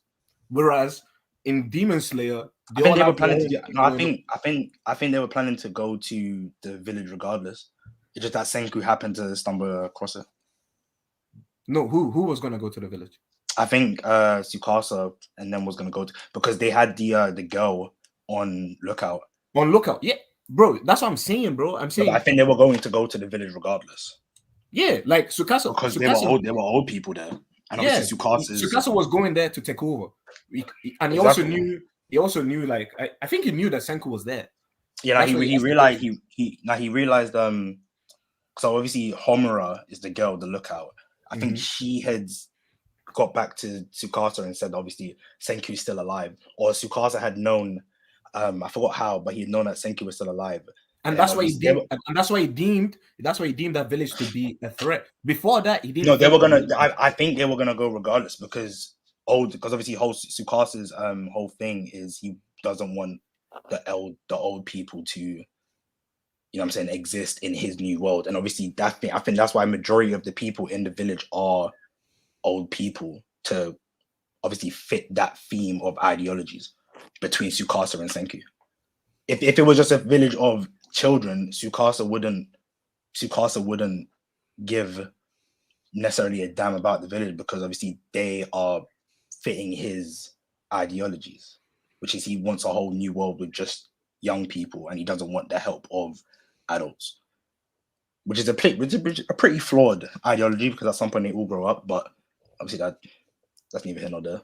Whereas in Demon Slayer, I think they were planning to. No, I think they were planning to go to the village regardless. It's just that Senku happened to stumble across it. No, who was gonna go to the village? I think Tsukasa and then was gonna go to, because they had the girl on lookout. On lookout, yeah, bro. That's what I'm saying, bro. I'm saying. But I think they were going to go to the village regardless. Yeah, like Tsukasa, because they were old people there, and obviously Tsukasa was going there to take over, and he also knew like I think he knew that Senku was there. Yeah, he realized he realized so obviously Homura is the girl, the lookout. I think she had got back to Tsukasa and said obviously Senku's still alive, or Tsukasa had known, I forgot how, but he had known that Senku was still alive. And that's why he deemed that village to be a threat. Before that, he didn't. No, they were gonna. I think they were gonna go regardless because obviously Tsukasa's whole thing is he doesn't want the old people to, you know what I'm saying, exist in his new world. And obviously I think that's why majority of the people in the village are old people, to obviously fit that theme of ideologies between Tsukasa and Senku. If it was just a village of children, Tsukasa wouldn't give necessarily a damn about the village, because obviously they are fitting his ideologies, which is he wants a whole new world with just young people, and he doesn't want the help of adults, which is a pretty flawed ideology, because at some point they all grow up, but obviously that's neither here nor there.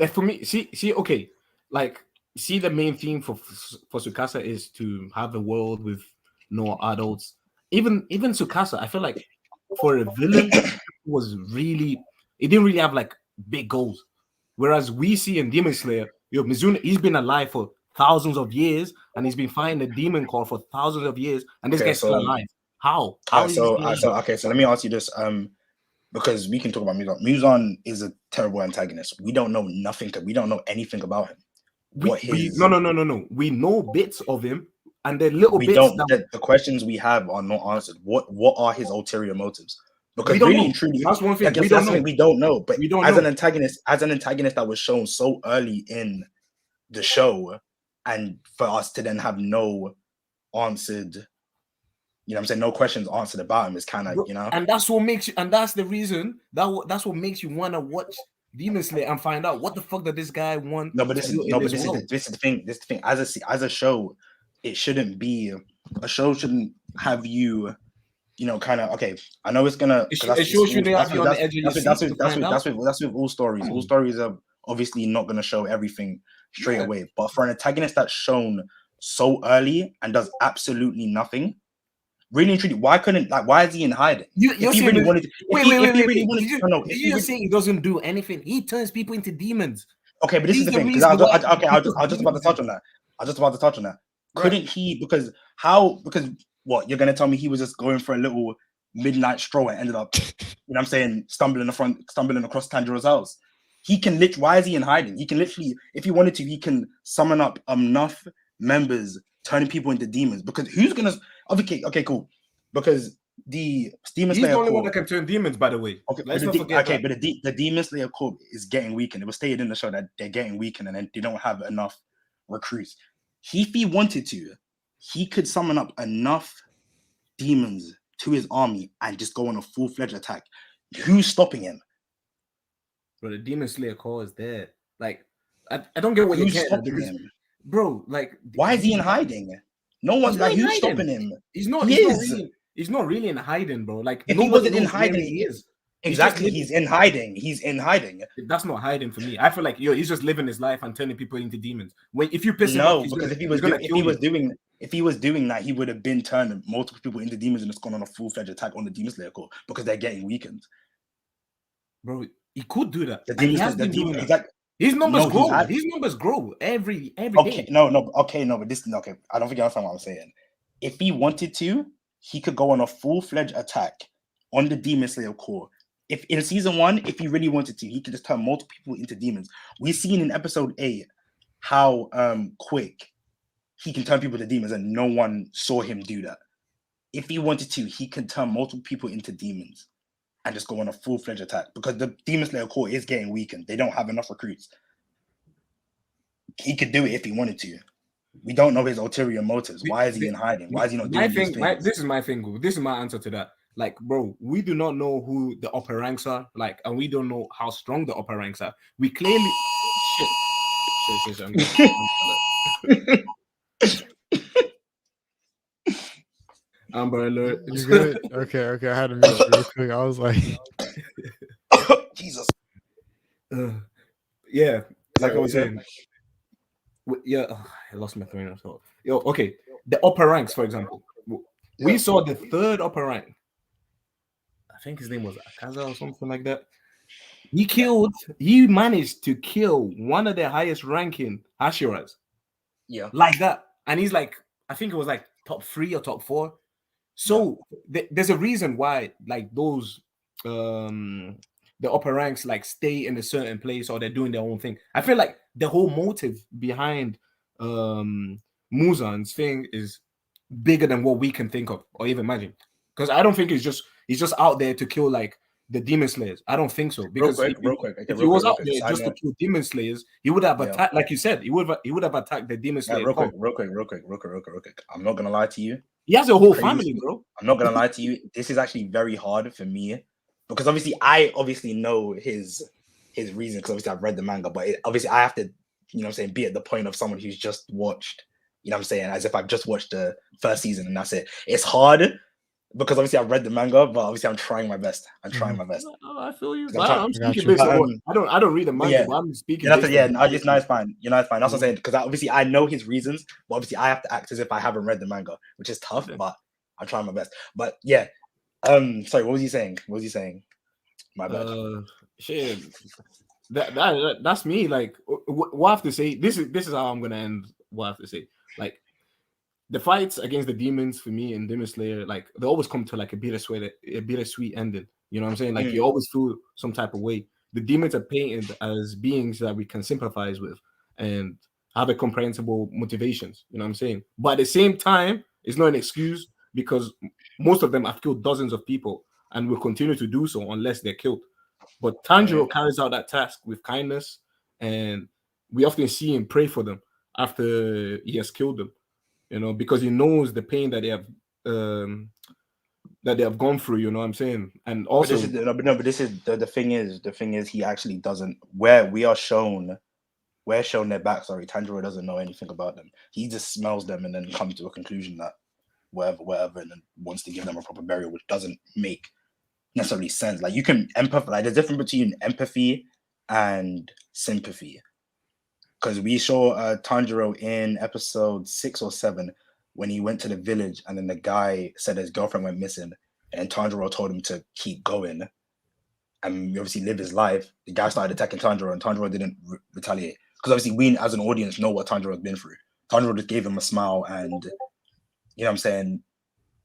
For me, okay, like, see, the main theme for Tsukasa is to have a world with no adults. Even Tsukasa, I feel like for a villain, it didn't really have like big goals. Whereas we see in Demon Slayer, Mizuna, he's been alive for thousands of years, and he's been fighting the demon core for thousands of years, and this guy's still alive. How? So let me ask you this, because we can talk about Muzan. Muzan is a terrible antagonist. We don't know nothing. We don't know anything about him. No. We know bits of him, and the little bits. The questions we have are not answered. What are his ulterior motives? Because really and truly, that's one thing. We don't know. But we don't as know. an antagonist that was shown so early in the show, and for us to then have no answered, you know what I'm saying, no questions answered about him, is kind of, you know. And that's what makes you, and that's the reason that's what makes you want to watch Demon Slayer and find out what the fuck did this guy want. No, but this is the thing. This is the thing. As a show, it shouldn't be a show. Shouldn't have you, you know, kind of, okay. I know it's gonna. It shows you have you on the edge of your seat. That's with all stories. All stories are obviously not gonna show everything straight away. But for an antagonist that's shown so early and does absolutely nothing, really and truly, why is he in hiding? You're saying he doesn't do anything. He turns people into demons. Okay, but this is the thing. I was just about to touch on that. Couldn't he? Because what, you're gonna tell me he was just going for a little midnight stroll and ended up, you know what I'm saying, stumbling across Tanjiro's house? He can literally. Why is he in hiding? He can literally, if he wanted to, he can summon up enough members, turning people into demons. Because who's gonna? Okay, cool. Because the Demon Slayer, he's the only one that can turn demons, by the way. Okay, let's not forget. Okay, but the Demon Slayer Corps is getting weakened. It was stated in the show that they're getting weakened and they don't have enough recruits. If he wanted to, he could summon up enough demons to his army and just go on a full-fledged attack. Who's stopping him? Bro, the Demon Slayer Corps is there. Like, I don't get what you're getting at. Bro, like, why is he in hiding? No one's like, who's stopping him? He's not really in hiding, bro. Like, if he wasn't in hiding, he is. Exactly. He's in hiding. He's in hiding. That's not hiding for me. I feel like he's just living his life and turning people into demons. If you piss him off, because if he was doing that, he would have been turning multiple people into demons and it's gone on a full-fledged attack on the Demon Slayer Corps because they're getting weakened. Bro, he could do that. His numbers grow. His numbers grow every day. But I don't think you understand what I'm saying. If he wanted to, he could go on a full-fledged attack on the Demon Slayer Corps. If in season 1, if he really wanted to, he could just turn multiple people into demons. We've seen in episode 8 how quick he can turn people to demons, and no one saw him do that. If he wanted to, he can turn multiple people into demons and just go on a full-fledged attack because the Demon Slayer Corps is getting weakened. They don't have enough recruits. He could do it if he wanted to. We don't know his ulterior motives. Why is he in hiding? Why is he not doing these things? This is my thing. This is my answer to that. Like, bro, we do not know who the upper ranks are, like, and we don't know how strong the upper ranks are. We clearly Amber Alert. You good? Okay. I had to mute real quick. I was like, Jesus. Yeah, like I was saying. Yeah, I lost my train of thought. Okay, the upper ranks, for example. We saw the third upper rank. I think his name was Akaza or something like that. He managed to kill one of the highest ranking Hashiras. Yeah. Like that. And he's like, I think it was like top 3 or top 4. So there's a reason why like those the upper ranks like stay in a certain place or they're doing their own thing. I feel like the whole motive behind Muzan's thing is bigger than what we can think of or even imagine. Because I don't think he's just out there to kill like the Demon Slayers. I don't think so. Because real quick. If he was out there just to kill Demon Slayers, he would have attacked, like you said, he would have attacked the Demon Slayer. Real quick. I'm not gonna lie to you. He has a whole family, bro. I'm not gonna lie to you. This is actually very hard for me because I obviously know his reason because obviously I've read the manga, but obviously I have to, be at the point of someone who's just watched, as if I've just watched the first season and that's it. It's hard because obviously I've read the manga, but obviously I'm trying my best. I feel you. I'm speaking based on I don't read the manga, but I'm speaking. It's fine. That's what I'm saying because obviously I know his reasons, but obviously I have to act as if I haven't read the manga, which is tough, but I'm trying my best. But yeah, sorry, what was he saying? My bad. Shit. That's me. Like, what I have to say. This is how I'm gonna end. What I have to say. Like, the fights against the demons for me in Demon Slayer, like they always come to like a bittersweet ending. You know what I'm saying? Like you always feel some type of way. The demons are painted as beings that we can sympathize with and have a comprehensible motivations. You know what I'm saying? But at the same time, it's not an excuse because most of them have killed dozens of people and will continue to do so unless they're killed. But Tanjiro carries out that task with kindness, and we often see him pray for them after he has killed them. Because he knows the pain that they have gone through. You know what I'm saying? And also, the thing is, he actually doesn't. We're shown their backstory. Tanjiro doesn't know anything about them. He just smells them and then comes to a conclusion that whatever, and then wants to give them a proper burial, which doesn't make necessarily sense. Like you can empathize. Like there's a difference between empathy and sympathy. Because we saw Tanjiro in episode 6 or 7 when he went to the village and then the guy said his girlfriend went missing and Tanjiro told him to keep going and obviously live his life. The guy started attacking Tanjiro and Tanjiro didn't retaliate. Because obviously we as an audience know what Tanjiro has been through. Tanjiro just gave him a smile and,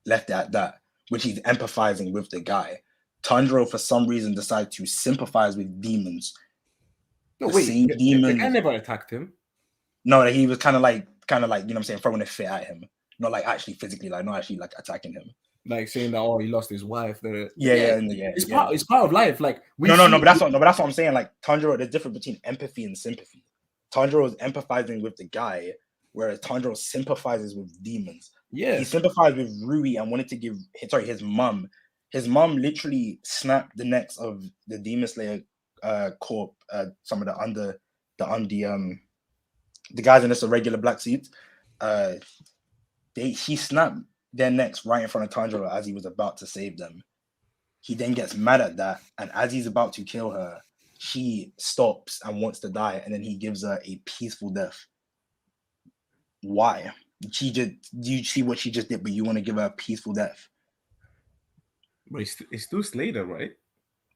left it at that, which he's empathizing with the guy. Tanjiro, for some reason, decided to sympathize with demons. No, the guy never attacked him. No, he was kind of like, throwing a fit at him. Not like actually physically, like not actually like attacking him. Like saying that, he lost his wife. It's part of life. Like but that's what I'm saying. Like Tanjiro, there's difference between empathy and sympathy. Tanjiro is empathizing with the guy, whereas Tanjiro sympathizes with demons. Yeah, he sympathized with Rui and wanted to give his mum. His mum literally snapped the necks of the Demon Slayer corp, some of the guys in this regular black suits. He snapped their necks right in front of Tanjiro as he was about to save them. He then gets mad at that, and as he's about to kill her, she stops and wants to die, and then he gives her a peaceful death. Why? You see what she just did, but you want to give her a peaceful death? But it's still Slater, right?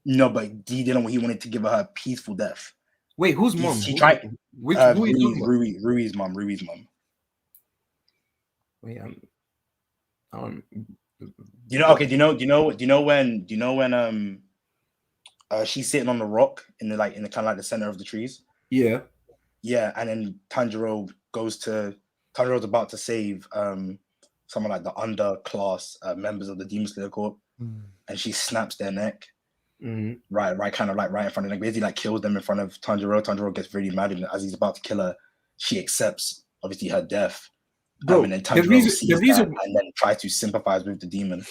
No, but he didn't. He wanted to give her a peaceful death. Wait, whose mom? She tried. Who are you talking about? Rui's mom. Rui's mom. Wait, You know? Okay. Do you know when she's sitting on the rock in the kind of like the center of the trees? Yeah. Yeah, and then Tanjiro Tanjiro's about to save someone like the underclass members of the Demon Slayer Corps, and she snaps their neck. Mm-hmm. Right, kind of like right in front of them. Basically, like kills them in front of Tanjiro. Tanjiro gets really mad, and as he's about to kill her, she accepts obviously her death. Bro, and then Tanjiro sees that and then tries to sympathize with the demon,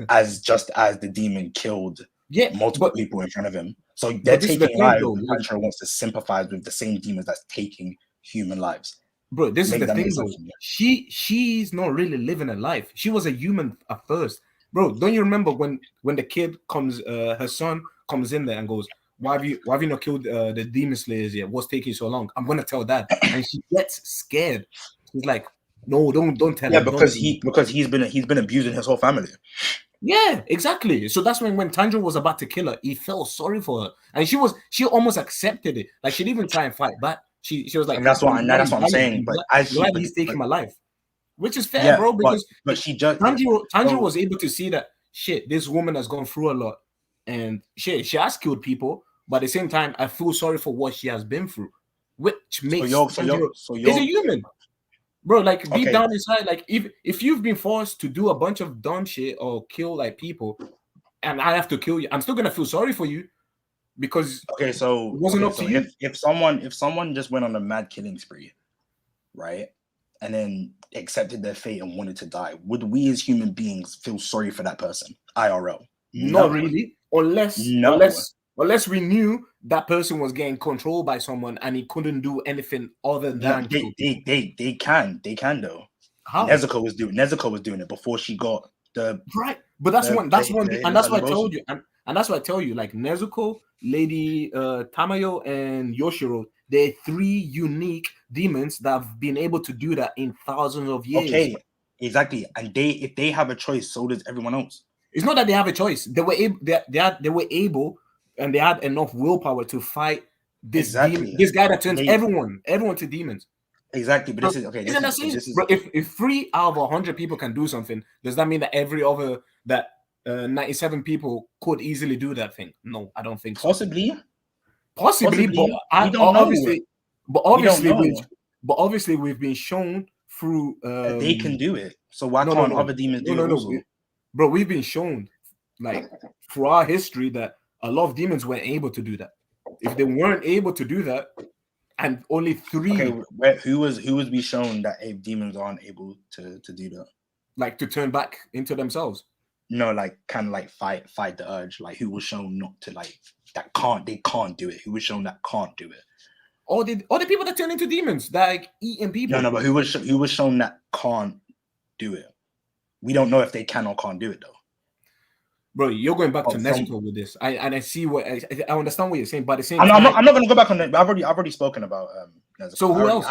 as the demon killed multiple people in front of him. So they're taking lives, and Tanjiro wants to sympathize with the same demons that's taking human lives. Bro, this is the thing though. She's not really living a life. She was a human at first. Bro, don't you remember when the kid comes, her son comes in there and goes, why have you not killed the demon slayers yet? What's taking so long? I'm gonna tell Dad. And she gets scared. She's like, no, don't tell him. Yeah, because he's been abusing his whole family. Yeah, exactly. So that's when Tanjiro was about to kill her, he felt sorry for her, and she almost accepted it. Like she didn't even try and fight back. She was like, and that's what I'm saying. But he's taking my life, which is fair, bro. Because but she just Tanjiro was able to see that shit. This woman has gone through a lot, and she has killed people. But at the same time, I feel sorry for what she has been through, which makes Tanjiro is a human. Bro, like deep down inside, like if you've been forced to do a bunch of dumb shit or kill like people, and I have to kill you, I'm still gonna feel sorry for you because so it wasn't up to you. If someone just went on a mad killing spree, right, and then accepted their fate and wanted to die, would we as human beings feel sorry for that person? IRL? Not really, unless we knew that person was getting controlled by someone and he couldn't do anything other than they can though. How? Nezuko was doing it before she got the right. But that's one, and that's what I told you, and that's what I tell you. Like Nezuko, Lady Tamayo, and Yoshiro, they're three unique demons that have been able to do that in thousands of years. Okay, exactly. And if they have a choice, so does everyone else. It's not that they have a choice. They were able, and they had enough willpower to fight this demon, this guy that turns everyone to demons. Exactly, but this is okay. Bro, if 3 out of 100 people can do something, does that mean that every other 97 people could easily do that thing? No, I don't think so. Possibly, but obviously we've been shown through they can do it. So why can't other demons do it also? Bro, we've been shown like through our history that a lot of demons weren't able to do that. If they weren't able to do that, and only 3. Okay, who was we shown that demons aren't able to do that? Like to turn back into themselves. No, like kind of like fight the urge. Like who was shown not to they can't do it. Who was shown that can't do it? All the people that turn into demons, that like eating people. No, but who was shown that can't do it? We don't know if they can or can't do it though. Bro, you're going back to Nezuko with this. I see what I understand what you're saying, but at the same time, I'm not going to go back on that. I've already spoken about Nezuko. So who else?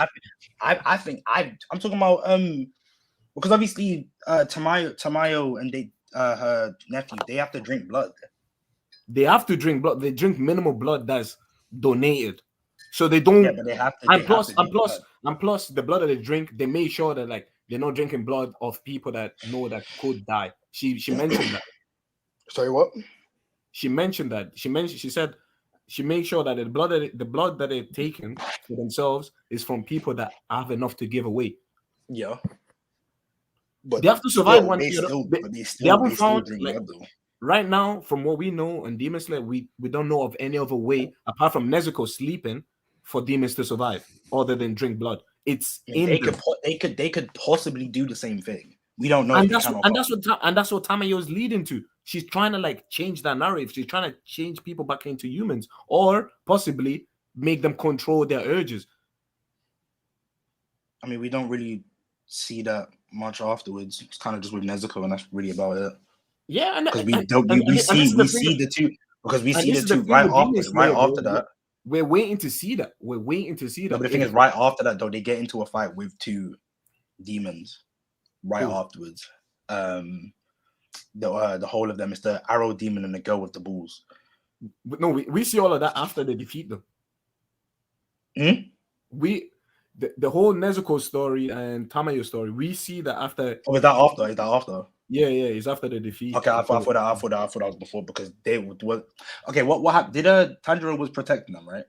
I think I'm talking about because obviously Tamayo and her nephew, they have to drink blood. They have to drink blood. They drink minimal blood that's donated, so they don't. Yeah, but they have to. And plus, the blood that they drink, they make sure that like they're not drinking blood of people that know that could die. She mentioned that. Sorry, what? She mentioned that. She said she made sure that the blood that they've taken for themselves is from people that have enough to give away. Yeah. But they have to survive one year. They haven't found right now, from what we know on Demon Slayer, we don't know of any other way apart from Nezuko sleeping for demons to survive other than drink blood. It's they could possibly do the same thing. We don't know. And that's what Tamayo is leading to. She's trying to like change that narrative. She's trying to change people back into humans, or possibly make them control their urges. I mean, we don't really see that much afterwards. It's kind of just with Nezuko, and that's really about it. Yeah, and because and this is the we thing. see the two, because we And see this the is the two thing with Demon right Slayer, bro. after that. We're waiting to see that. We're waiting to see No, that. but the thing is, right after that though, they get into a fight with two demons. Right Who? afterwards, the whole of them is the arrow demon and the girl with the balls. But no, we see all of that after they defeat them. We the whole Nezuko story and Tamayo story, we see that after. Oh, is that after? Is that after? Yeah, it's after the defeat. Okay, I thought that was before, because they would. Okay, what happened? Did Tanjiro was protecting them, right?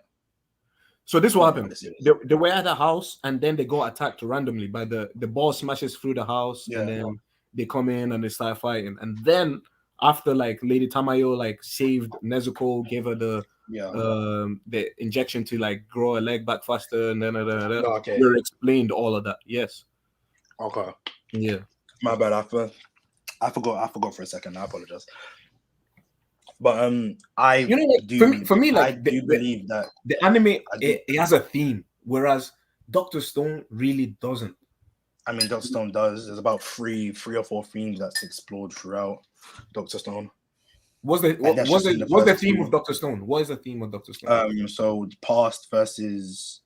So this what happened. They were at the house, and then they got attacked randomly by the ball smashes through the house, and then they come in and they start fighting. And then after, like, Lady Tamayo like saved Nezuko, gave her the injection to like grow a leg back faster, and then we explained all of that. Yes. Okay. Yeah. My bad. I forgot for a second. I apologize. But for me, like, I do believe that the anime it has a theme, whereas Dr. Stone really doesn't. I mean, Dr. Stone does. There's about three or four themes that's explored throughout Dr. Stone. What's the theme of Dr. Stone? What is the theme of Dr. Stone? So past versus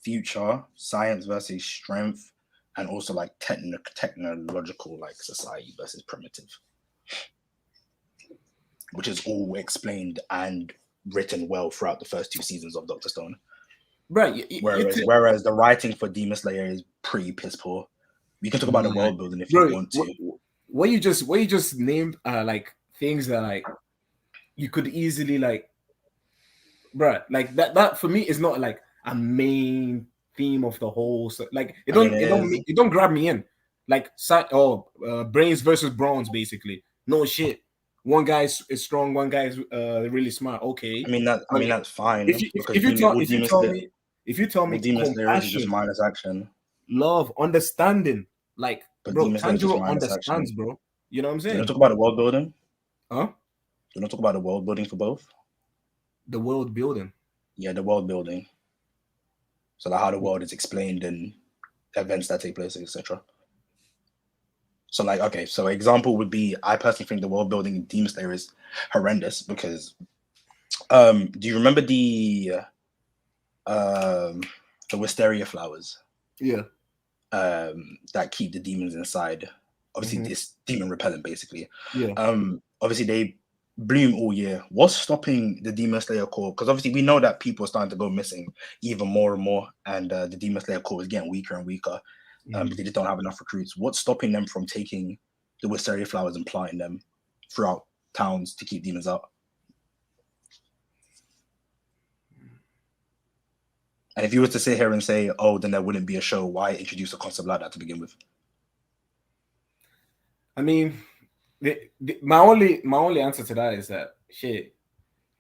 future, science versus strength, and also like technological, like society versus primitive, which is all explained and written well throughout the first two seasons of Dr. Stone. Right. Whereas the writing for Demon Slayer is pretty piss poor. We can talk about the world building if you want to. What you just named are like things that like you could easily like, bruh, like that for me is not like a main theme of the whole. So, like it don't grab me in. Like brains versus bronze, basically. No shit. One guy is strong, one guy is really smart. Okay. I mean that's fine. If you tell me Demon Slayer is just compassion, minus action, love, understanding, like, but bro, Demon Slayer is just Tanjiro minus understands, action. bro. You know what I'm saying? You don't talk about the world building? Huh? You don't talk about the world building for both? The world building. Yeah, the world building. So like how the world is explained and events that take place, etc. So like, okay, so example would be, I personally think the world building in Demon Slayer is horrendous because do you remember the wisteria flowers? Yeah. That keep the demons inside. Obviously, it's demon repellent, basically. Yeah. Obviously they bloom all year. What's stopping the Demon Slayer core? Because obviously we know that people are starting to go missing even more and more, and the Demon Slayer core is getting weaker and weaker. But they just don't have enough recruits. What's stopping them from taking the wisteria flowers and planting them throughout towns to keep demons out? And if you were to sit here and say, oh, then there wouldn't be a show, why introduce a concept like that to begin with? I mean, my only answer to that is that shit,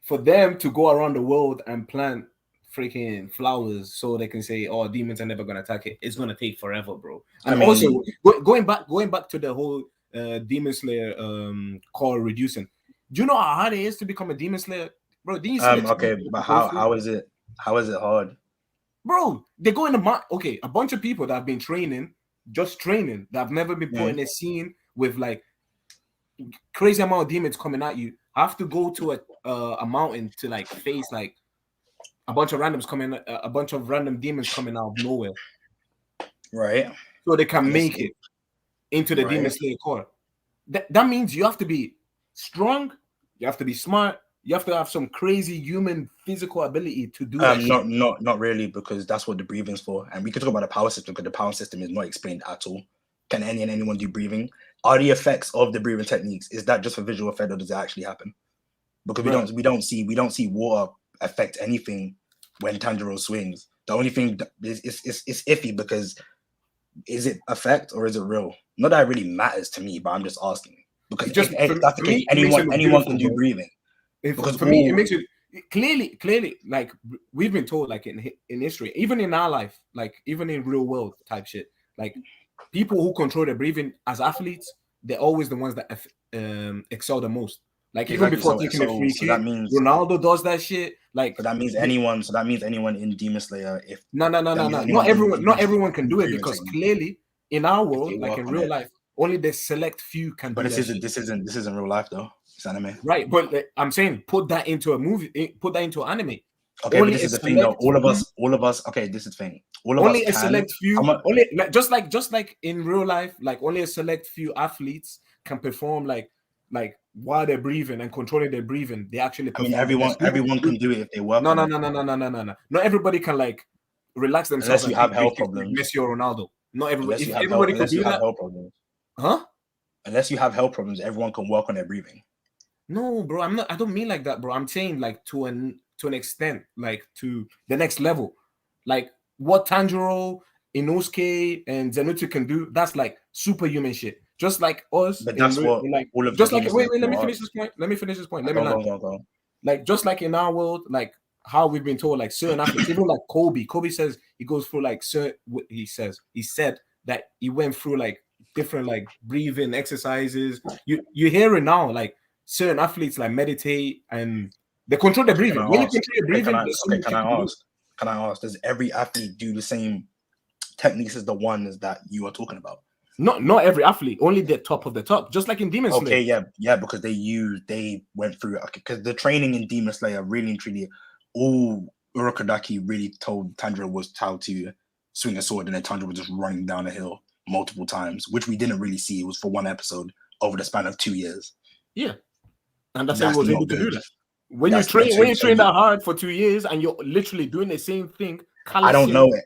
for them to go around the world and plant freaking flowers so they can say, oh, demons are never gonna attack it, it's gonna take forever, bro. And also going back to the whole Demon Slayer core reducing. Do you know how hard it is to become a Demon Slayer, bro? Okay, but how is it hard? Bro, they go in the a bunch of people that have been training, that have never been put in a scene with like crazy amount of demons coming at you, have to go to a mountain to like face like a bunch of random demons coming out of nowhere, right? So they can make it into the Demon Slayer core. That means you have to be strong, you have to be smart, you have to have some crazy human physical ability to do that. Not really, because that's what the breathing's for. And we can talk about the power system, because the power system is not explained at all. Can anyone do breathing? Are the effects of the breathing techniques, is that just for visual effect, or does it actually happen? Because we don't see water affect anything when Tanjiro swings. The only thing is iffy, because is it effect or is it real? Not that it really matters to me, but I'm just asking. Because if that's the case, anyone can do breathing. Because for me, it makes it clearly, like we've been told, like in history, even in our life, like even in real world type shit, like people who control their breathing as athletes, they're always the ones that excel the most. Like even before taking a free kick, Ronaldo does that shit. Like, so that means anyone in Demon Slayer. No. Not everyone can do it, because clearly in our world, like in real life, only the select few can But do this that isn't shit. this isn't real life though. It's anime. Right, but I'm saying put that into a movie, put that into anime. Okay, but Only this a is the thing though. select few, All of us. Okay, this is the thing. All of us only a can. select few, How much? only like, just like in real life, like only a select few athletes can perform like while they're breathing and controlling their breathing. They actually I mean, perform. But there's everyone can do it if they work no, on no, it. no, no, no, no, no, no, no. Not everybody can like relax themselves Unless and you take have big health shots like problems. Messi or Ronaldo. Not everybody. Unless you If have everybody could unless you do have that, health problems. huh? Unless you have health problems, everyone can work on their breathing. No, bro. I'm not. I don't mean like that, bro. I'm saying like to an extent, like to the next level, like what Tanjiro, Inosuke, and Zenitsu can do. That's like superhuman shit. Just like us But that's what like all of the just like Demon wait, Slayer wait. Let me people are. finish this point. Let me finish this point. Let me Go, land. go, go, go. Like just like in our world, like how we've been told, like certain athletes, even like Kobe. Kobe says he goes through like certain. He said that he went through like different like breathing exercises. You hear it now, like certain athletes like meditate and they control their Okay, can breathing. I When you ask? control your Okay, breathing, there's so okay, much you can do. Can I ask? Does every athlete do the same techniques as the ones that you are talking about? Not every athlete, only the top of the top, just like in Demon Slayer. Okay, yeah, because they went through it. Because the training in Demon Slayer really and truly, all Urokodaki really told Tanjiro was how to swing a sword, and then Tanjiro was just running down a hill multiple times, which we didn't really see. It was for one episode over the span of 2 years. Yeah, and that's how he That's was not able to do good. that. When That's you train that hard for 2 years and you're literally doing the same thing, I don't know it.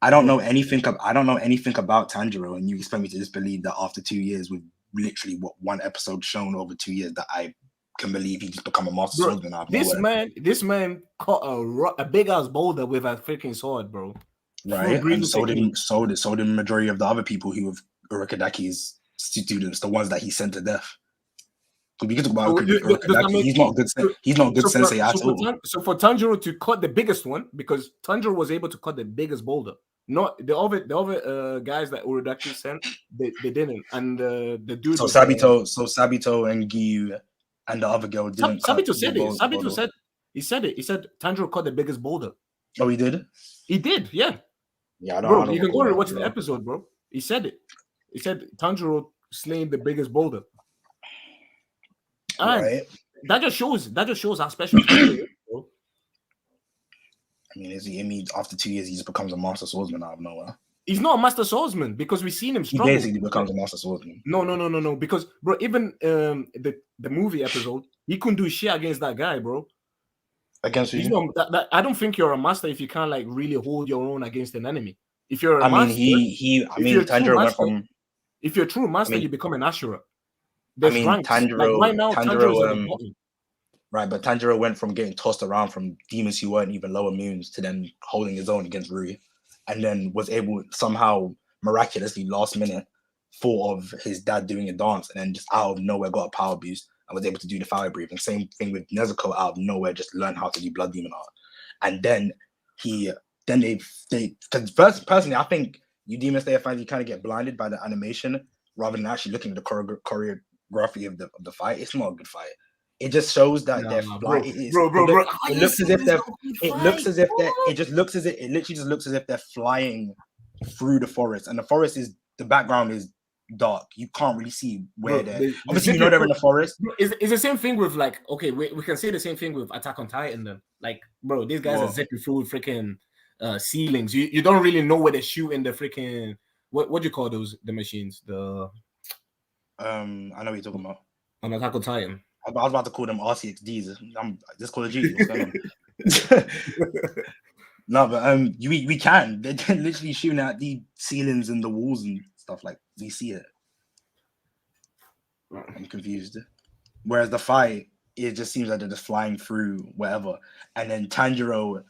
I don't Bro. know anything. I don't know anything about Tanjiro, and you expect me to just believe that after 2 years, with literally one episode shown over 2 years, that I can believe he just become a master Bro, swordsman out of this nowhere, man caught a big ass boulder with a freaking sword, bro. Through right? And breathing technique. so did the majority of the other people who have Urokodaki's students, the ones that he sent to death. Because we can talk about So does that Urokodaki. make He's not a good sensei at so all. for Tanjiro to cut the biggest one, because Tanjiro was able to cut the biggest boulder. Not the other guys that Urodaki sent, they didn't. And the dude So with Sabito and Giyu and the other girl didn't cut Sabito the said it. Sabito boulder. said he said it. He said Tanjiro cut the biggest boulder. Oh, he did. He did, yeah. Yeah, I Bro, don't you can recall go and that, watch the bro. episode, bro. He said it. He said Tanjiro slaying the biggest boulder. And Right. that just shows how special Tanjiro is, bro. I mean, after 2 years, he just becomes a master swordsman out of nowhere. He's not a master swordsman because we've seen him He struggle. basically becomes a master swordsman. No. Because bro, even the movie episode, he couldn't do shit against that guy, bro. Against He's who? not, I don't think you're a master if you can't like really hold your own against an enemy. If you're a I mean, master, Tanjiro went from. if you're a true master, I mean, you become an Ashura. There's ranks. Tanjiro. Like right now, Tanjiro is at the bottom. Right, but Tanjiro went from getting tossed around from demons who weren't even lower moons to then holding his own against Rui, and then was able somehow miraculously last minute thought of his dad doing a dance, and then just out of nowhere got a power boost and was able to do the fire breathing. Same thing with Nezuko, out of nowhere just learned how to do blood demon art, and then they because personally I think you Demon Slayer fans, you kind of get blinded by the animation rather than actually looking at the choreography of the fight. It's not a good fight. It just shows that they're flying. It looks as if they're. It looks as if they're. It just looks as if it literally just looks as if they're flying through the forest, and the forest is the background is dark. You can't really see where they're. Obviously, you know they're in the forest. It's the same thing with like we can say the same thing with Attack on Titan. Then like bro, these guys are zipping through freaking ceilings. You don't really know where they're shooting the freaking what do you call those the machines the. I know what you're talking about. On Attack on Titan. I was about to call them RCXDs. I'm just Call of Duty. What's going on? No, but we can. They're literally shooting at the ceilings and the walls and stuff. Like we see it. I'm confused. Whereas the fight, it just seems like they're just flying through wherever. And then Tanjiro,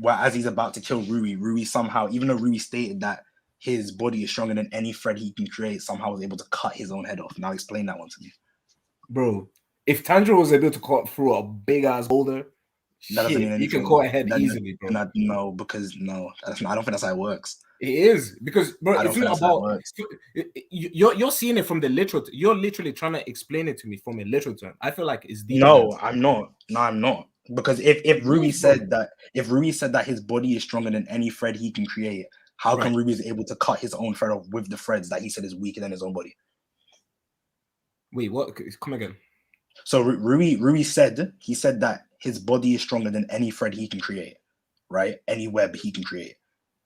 as he's about to kill Rui somehow, even though Rui stated that his body is stronger than any thread he can create, somehow was able to cut his own head off. Now explain that one to me. Bro, if Tanjiro was able to cut through a big ass boulder, that doesn't mean anything. You can cut a head easily, bro. I don't think that's how it works. It is because, bro, it's not about. You're seeing it from the literature. You're literally trying to explain it to me from a literature. I feel like it's deep. No, I'm not. Because if Rui said that his body is stronger than any thread he can create, how come Rui is able to cut his own thread off with the threads that he said is weaker than his own body? Wait, what? Come again. So Rui said that his body is stronger than any thread he can create, right? Any web he can create.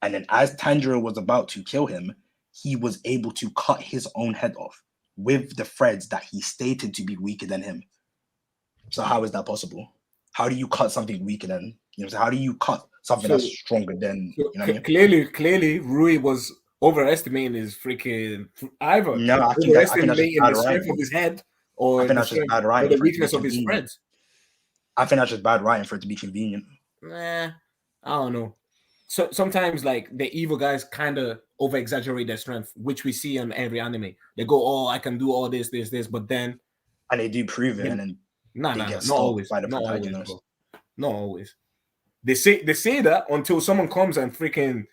And then as Tanjiro was about to kill him, he was able to cut his own head off with the threads that he stated to be weaker than him. So how is that possible? How do you cut something weaker than, so how do you cut something that's stronger than, what I mean? Clearly, Rui was overestimating his freaking either. No, I think that's just bad the strength writing. of his head or I think that's just bad writing. or the weakness of his threads. I think that's just bad writing for it to be convenient. Nah, I don't know. So sometimes like the evil guys kind of over exaggerate their strength, which we see on every anime. They go, "Oh, I can do all this, but then and they do prove it, and then they get stopped by the protagonist. Not always. They say that until someone comes and freaking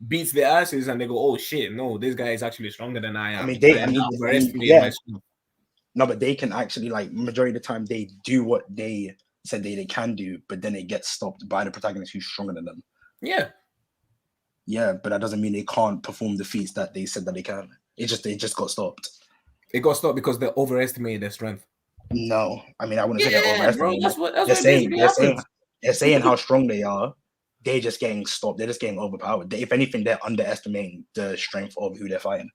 beats their asses, and they go, "Oh shit, no, this guy is actually stronger than I am." No, but they can actually, like, majority of the time they do what they said they can do, but then it gets stopped by the protagonist who's stronger than them. Yeah, but that doesn't mean they can't perform the feats that they said that they can. They just got stopped. It got stopped because they overestimated their strength. No, I mean, I wouldn't say they're overestimating. That's they're saying how strong they are. They're just getting stopped. They're just getting overpowered. If anything, they're underestimating the strength of who they're fighting.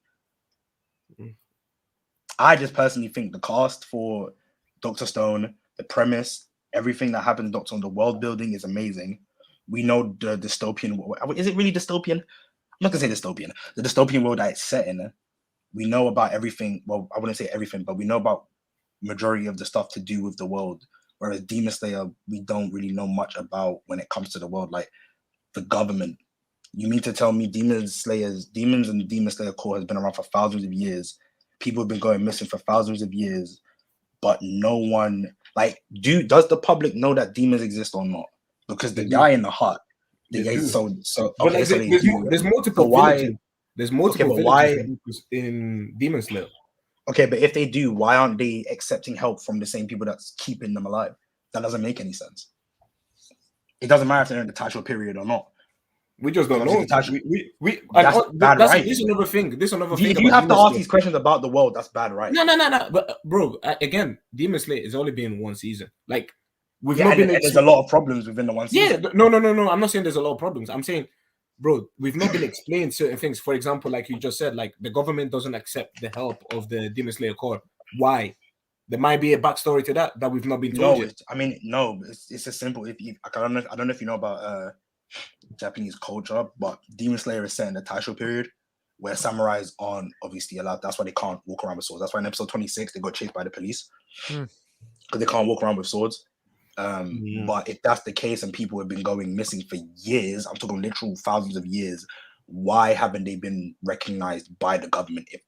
I just personally think the cast for Dr. Stone, the premise, everything that happens in Dr. Stone, the world building is amazing. We know the dystopian. Is it really dystopian? I'm not gonna say dystopian. The dystopian world that it's set in. We know about everything. Well, I wouldn't say everything, but we know about majority of the stuff to do with the world. Whereas Demon Slayer, we don't really know much about when it comes to the world, like the government. You mean to tell me Demons and Demon Slayer Corps has been around for thousands of years? People have been going missing for thousands of years, but no one does the public know that demons exist or not? Because the guy in the hut, there's multiple villages. There's multiple villages in Demon Slayer. Okay, but if they do, why aren't they accepting help from the same people that's keeping them alive? That doesn't make any sense. It doesn't matter if they're in the Taisho period or not. We just don't know. That's bad writing. This is another thing. If you have to ask these questions about the world, that's bad writing. No. But bro, again, Demon Slayer has only been one season. Like there's a lot of problems within the one season. Yeah, no. I'm not saying there's a lot of problems. I'm saying, bro, we've not been explained certain things. For example, like you just said, like the government doesn't accept the help of the Demon Slayer Corps. Why? There might be a backstory to that we've not been told yet. It's as simple. I don't know if you know about Japanese culture, but Demon Slayer is set in the Taisho period, where samurais aren't obviously allowed. That's why they can't walk around with swords. That's why in episode 26 they got chased by the police because they can't walk around with swords. But if that's the case and people have been going missing for years, I'm talking literal thousands of years, why haven't they been recognized by the government? If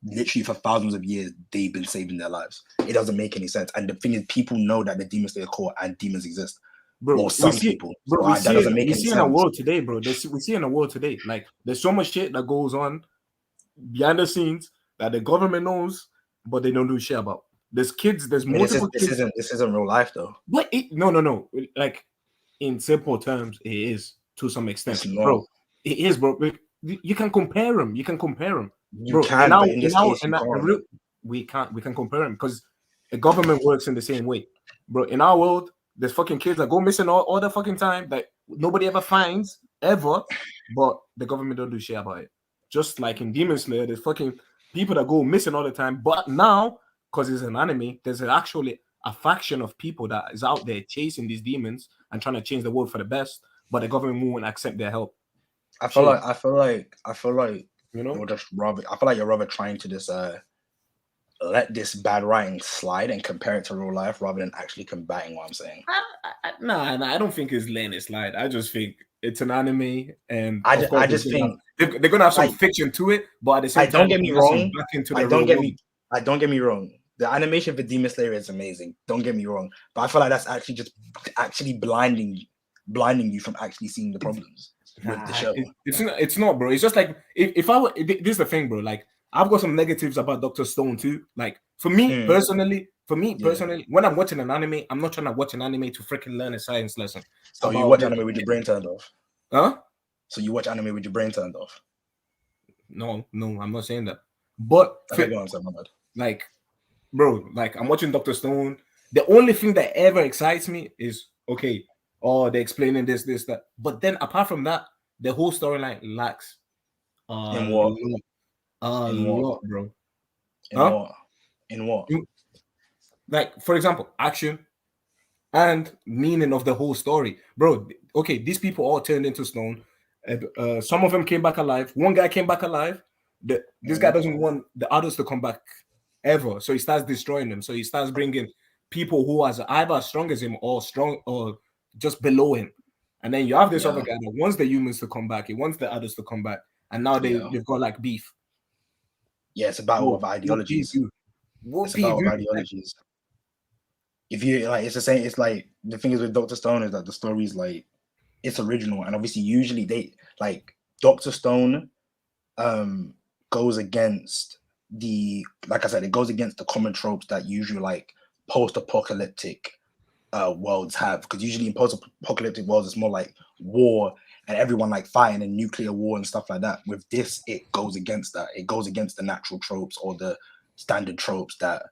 literally for thousands of years they've been saving their lives, it doesn't make any sense. And the thing is, people know that the Demon Slayer Corps and demons exist. Bro, or some people. Bro, we see in a world today, bro. We see in a world today, like there's so much shit that goes on behind the scenes that the government knows, but they don't do shit about. There's kids. There's multiple. This isn't real life though. But no. Like in simple terms, it is to some extent, bro. It is, bro. You can compare them. We can. We can compare them because the government works in the same way, bro. In our world, there's fucking kids that go missing all the fucking time that nobody ever finds ever, but the government don't do shit about it. Just like in Demon Slayer, there's fucking people that go missing all the time, but now because it's an anime, there's actually a faction of people that is out there chasing these demons and trying to change the world for the best, but the government won't accept their help. I feel like you're just rather. I feel like you're rather trying to just let this bad writing slide and compare it to real life rather than actually combating what I'm saying. I don't think it's letting it slide. I just think it's an anime, and I just think they're gonna have some fiction to it, but at the same time, don't get me wrong. Don't get me wrong. The animation for Demon Slayer is amazing. Don't get me wrong, but I feel like that's actually just blinding you from actually seeing the problems with the show. It's not, bro. It's just like if I were. This is the thing, bro. Like I've got some negatives about Dr. Stone too. Like for me personally, when I'm watching an anime, I'm not trying to watch an anime to freaking learn a science lesson. So you watch anime with your brain turned off? Huh? So you watch anime with your brain turned off? No, I'm not saying that. But okay, go on, sir, my bad. Like bro. Like I'm watching Doctor Stone. The only thing that ever excites me is okay. Oh, they're explaining this, that. But then apart from that, the whole storyline lacks In what? a In what? lot, bro. In Huh? what? In what? Like for example, action and meaning of the whole story, bro. Okay, these people all turned into stone. Some of them came back alive. One guy came back alive. This guy Mhm. doesn't want the others to come back ever, so he starts destroying them. So he starts bringing people who are either as strong as him or strong or just below him. And then you have this other Yeah. guy that wants the humans to come back. He wants the others to come back, and now Yeah. they've got like beef. Yeah. It's a battle Bro, of what beef, ideologies. dude? What It's a beef, battle of dude? ideologies. If you like, it's the same. It's like the thing is with Doctor Stone is that the story is like it's original, and obviously usually they like Doctor Stone goes against like I said, it goes against the common tropes that usually like post-apocalyptic worlds have, because usually in post-apocalyptic worlds it's more like war and everyone like fighting in nuclear war and stuff like that. With this, it goes against that. It goes against the natural tropes or the standard tropes that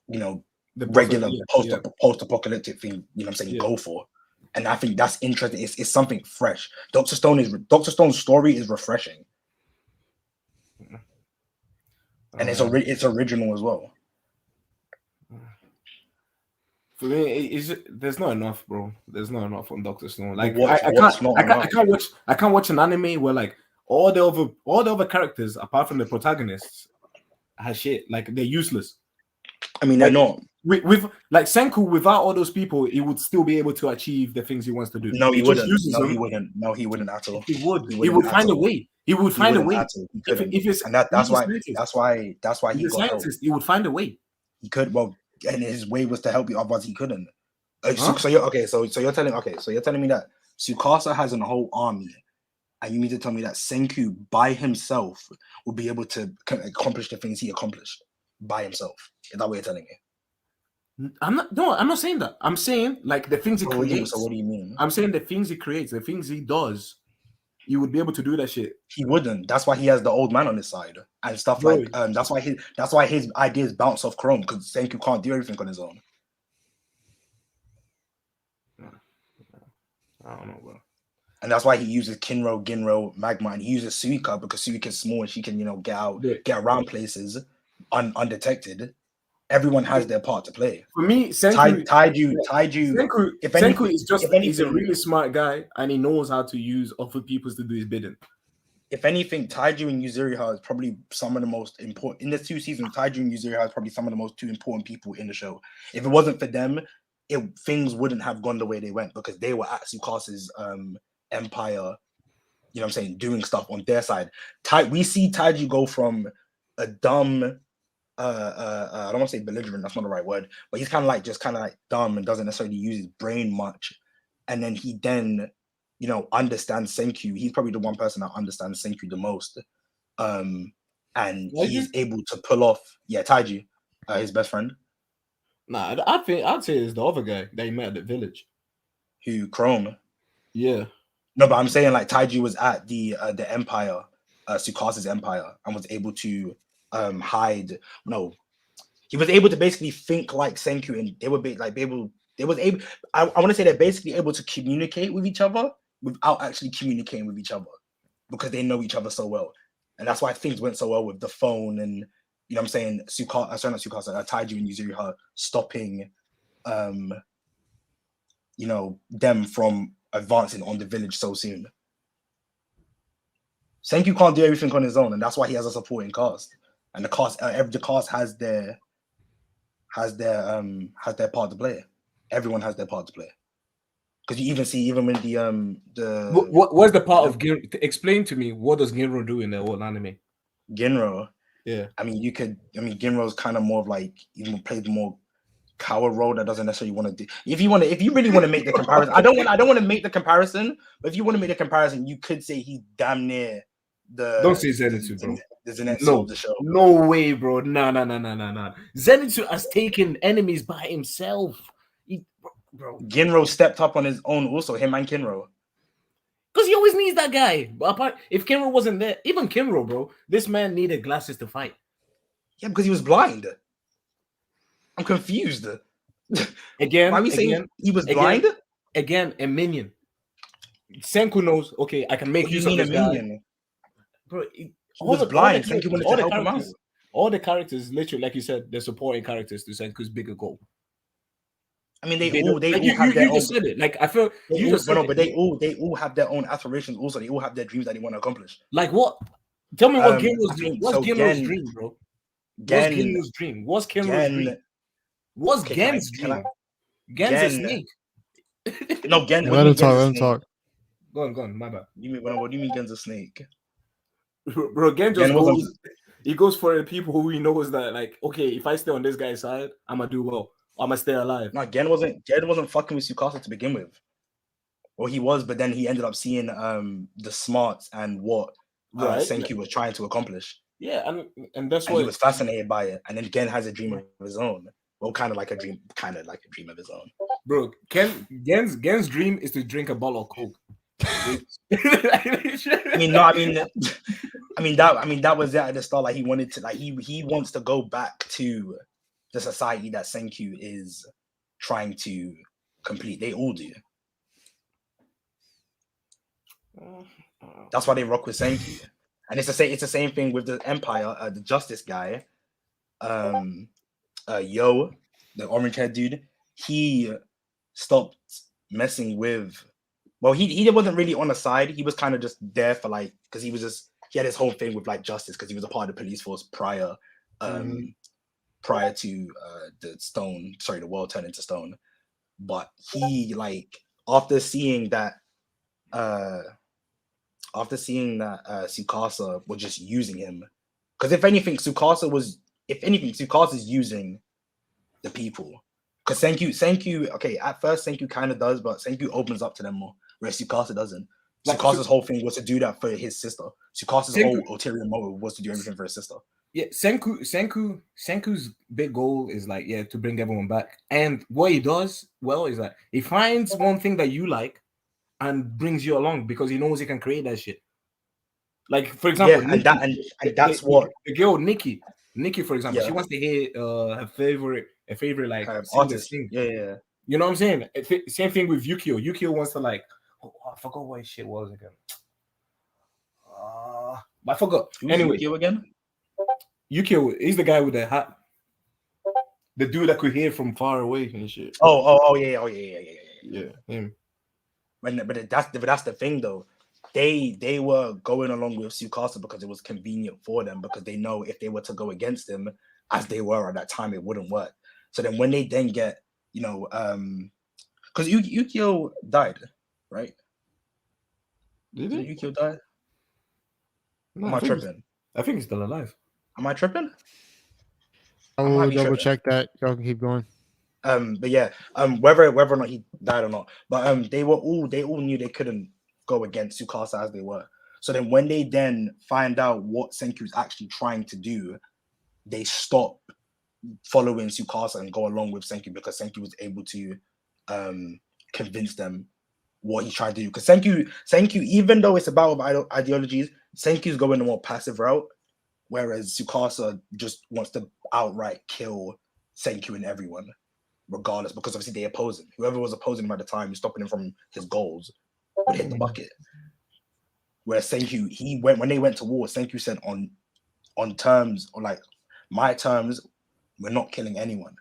you know The post, regular yeah, post-apocalyptic thing, you know what I'm saying, yeah. go for. And I think that's interesting. It's something fresh. Doctor Stone's story is refreshing. And it's original as well. For me, there's not enough, bro. There's not enough on Doctor Stone. But Like I what's not enough? I can't watch an anime where like all the other characters apart from the protagonists has shit. Like they're useless. I mean, they're Like not. with like Senku, without all those people, he would still be able to achieve the things he wants to do. No, he He just wouldn't. uses No, he them. wouldn't. No, he wouldn't at all. He would. He He wouldn't would at find a all. way. He would He find a wouldn't way. at all. He couldn't. If it's And that's he's a why scientist. he He's a got help. scientist. He would find a way. He could, well, and his way was to help you, otherwise he couldn't. Huh? So you're okay. So you're telling me that Tsukasa has a whole army, and you mean to tell me that Senku by himself will be able to accomplish the things he accomplished by himself? Is that what you're telling me? I'm not saying that. I'm saying like the things he So creates. what do you mean? I'm saying the things he creates, the things he does, you would be able to do that shit. He wouldn't. That's why he has the old man on his side and stuff. Bro. Like that's why his ideas bounce off Chrome, because Senku can't do everything on his own. I don't know, bro. And that's why he uses Kinro, Ginro, Magma, and he uses Suika because Suika's small and she can, get around places undetected. Everyone has their part to play. For me, Senku, Senku is a really smart guy and he knows how to use other people's to do his bidding. If anything, Taiju and Yuzuriha is probably some of the most important in the 2 seasons. Taiju and Yuzuriha is probably some of the most 2 important people in the show. If it wasn't for them, things wouldn't have gone the way they went, because they were at Tsukasa's empire, you know what I'm saying, doing stuff on their side. We see Taiju go from a dumb I don't want to say belligerent, that's not the right word, but he's kind of like dumb and doesn't necessarily use his brain much, and then he understands Senku. He's probably the one person that understands Senku the most, and he's able to pull off Taiji, his best friend. Nah, I'd say it's the other guy that he met at the village. Who, Chrome? Yeah. No, but I'm saying like Taiji was at the empire, Tsukasa's empire, and was able to hide. No, he was able to basically think like Senku, and they would be like able. They was able. I want to say they're basically able to communicate with each other without actually communicating with each other, because they know each other so well, and that's why things went so well with the phone and, you know what I'm saying, Taiju and Yuzuriha stopping, them from advancing on the village so soon. Senku can't do everything on his own, and that's why he has a supporting cast. And the cast has their part to play. Everyone has their part to play. Because you even see, even when what's the part of Ginro? Explain to me, what does Ginro do in the old anime? Ginro, yeah. Ginro's kind of more of like, even plays more coward role that doesn't necessarily want to do. If you really want to make the comparison, I don't want to make the comparison, but if you want to make the comparison, you could say he's damn near the. Don't say Zenitsu, bro. The Zenitsu of the show. No way, bro. No. Zenitsu has taken enemies by himself. Bro. Ginro stepped up on his own, also him and Kinro. Because he always needs that guy. But apart, if Kinro wasn't there, even Kinro, bro, this man needed glasses to fight. Yeah, because he was blind. I'm confused. Again, Why are we saying again, he was again, blind? again, a minion. Senku knows. Okay, I can make What do you use of mean a this guy, minion? bro. He was blind. Senku wanted to help him out. All the characters, literally, like you said, they're supporting characters to Senku's bigger goal. I mean, They all like have their you own. just said it. Like I feel you just said no, it. but they all have their own aspirations. Also, they all have their dreams that they want to accomplish. Like what? Tell me what Genno's I dream. think What's so. Genno's dream, bro? What's Genno's dream? What's Kenro's dream? What's Okay, Gen's can I- dream? Gen's a Gen- snake. No, Gen. Yeah, What do you mean let him talk. Gen's Let a him snake? talk. Go on, my bad. What do you mean Gen's a snake? Bro, Gen just Gen wasn't- goes. He goes for the people who he knows that, like, okay, if I stay on this guy's side, I'm gonna do well. I'm gonna stay alive. No, Gen wasn't fucking with Tsukasa to begin with. Well, he was, but then he ended up seeing the smarts and what Right. Senku was trying to accomplish. Yeah, and that's And why he was fascinated by it. And then Gen has a dream of his own. Well, kind of like a dream of his own. bro. Gen's dream is to drink a bottle of Coke. I mean, no, I mean that was it at the start. Like he wanted to, like he wants to go back to the society that Senku is trying to complete. They all do. That's why they rock with Senku. And it's the same thing with the Empire, the Justice guy, Yo, the orange haired dude. He stopped messing with. Well, he wasn't really on the side. He was kind of just there for like because he had his whole thing with like justice because he was a part of the police force prior to the world turned into stone. But he like after seeing that Tsukasa was just using him. Because if anything, Tsukasa is using the people. Because Senku, okay, at first Senku kind of does, but Senku opens up to them more, whereas Tsukasa doesn't. Tsukasa's whole thing was to do that for his sister. Tsukasa's whole ulterior motive was to do everything for his sister. Yeah, Senku's big goal is like, yeah, to bring everyone back. And what he does well is that he finds one thing that you like and brings you along because he knows he can create that shit. Like, for example, yeah, Nikki, and that's what the girl Nikki, for example, Yeah. she wants to hear her favorite like artist. sing. Yeah. You know what I'm saying? Same thing with Yukio. Yukio wants to like, I forgot what his shit was again. I forgot. Anyway, Yukio again? Yukio is the guy with the hat. The dude that could hear from far away and shit. Yeah, him. But that's the thing though. They were going along with Tsukasa because it was convenient for them because they know if they were to go against him as they were at that time, it wouldn't work. So then when they then get, because Yukio died, right? Did he? Yukio die? No, Am I tripping? I think he's still alive. Am I tripping? I will double check that. Y'all can keep going. But yeah, whether or not he died or not, but they all knew they couldn't go against Tsukasa as they were. So then when they then find out what Senku's actually trying to do, they stop following Tsukasa and go along with Senku because Senku was able to convince them what he's trying to do. Because Senku, even though it's about ideologies, Senku's going a more passive route, whereas Tsukasa just wants to outright kill Senku and everyone, regardless, because obviously they oppose him. Whoever was opposing him at the time, stopping him from his goals, would hit the bucket. Whereas Senku, when they went to war, Senku said on terms, or like my terms, we're not killing anyone,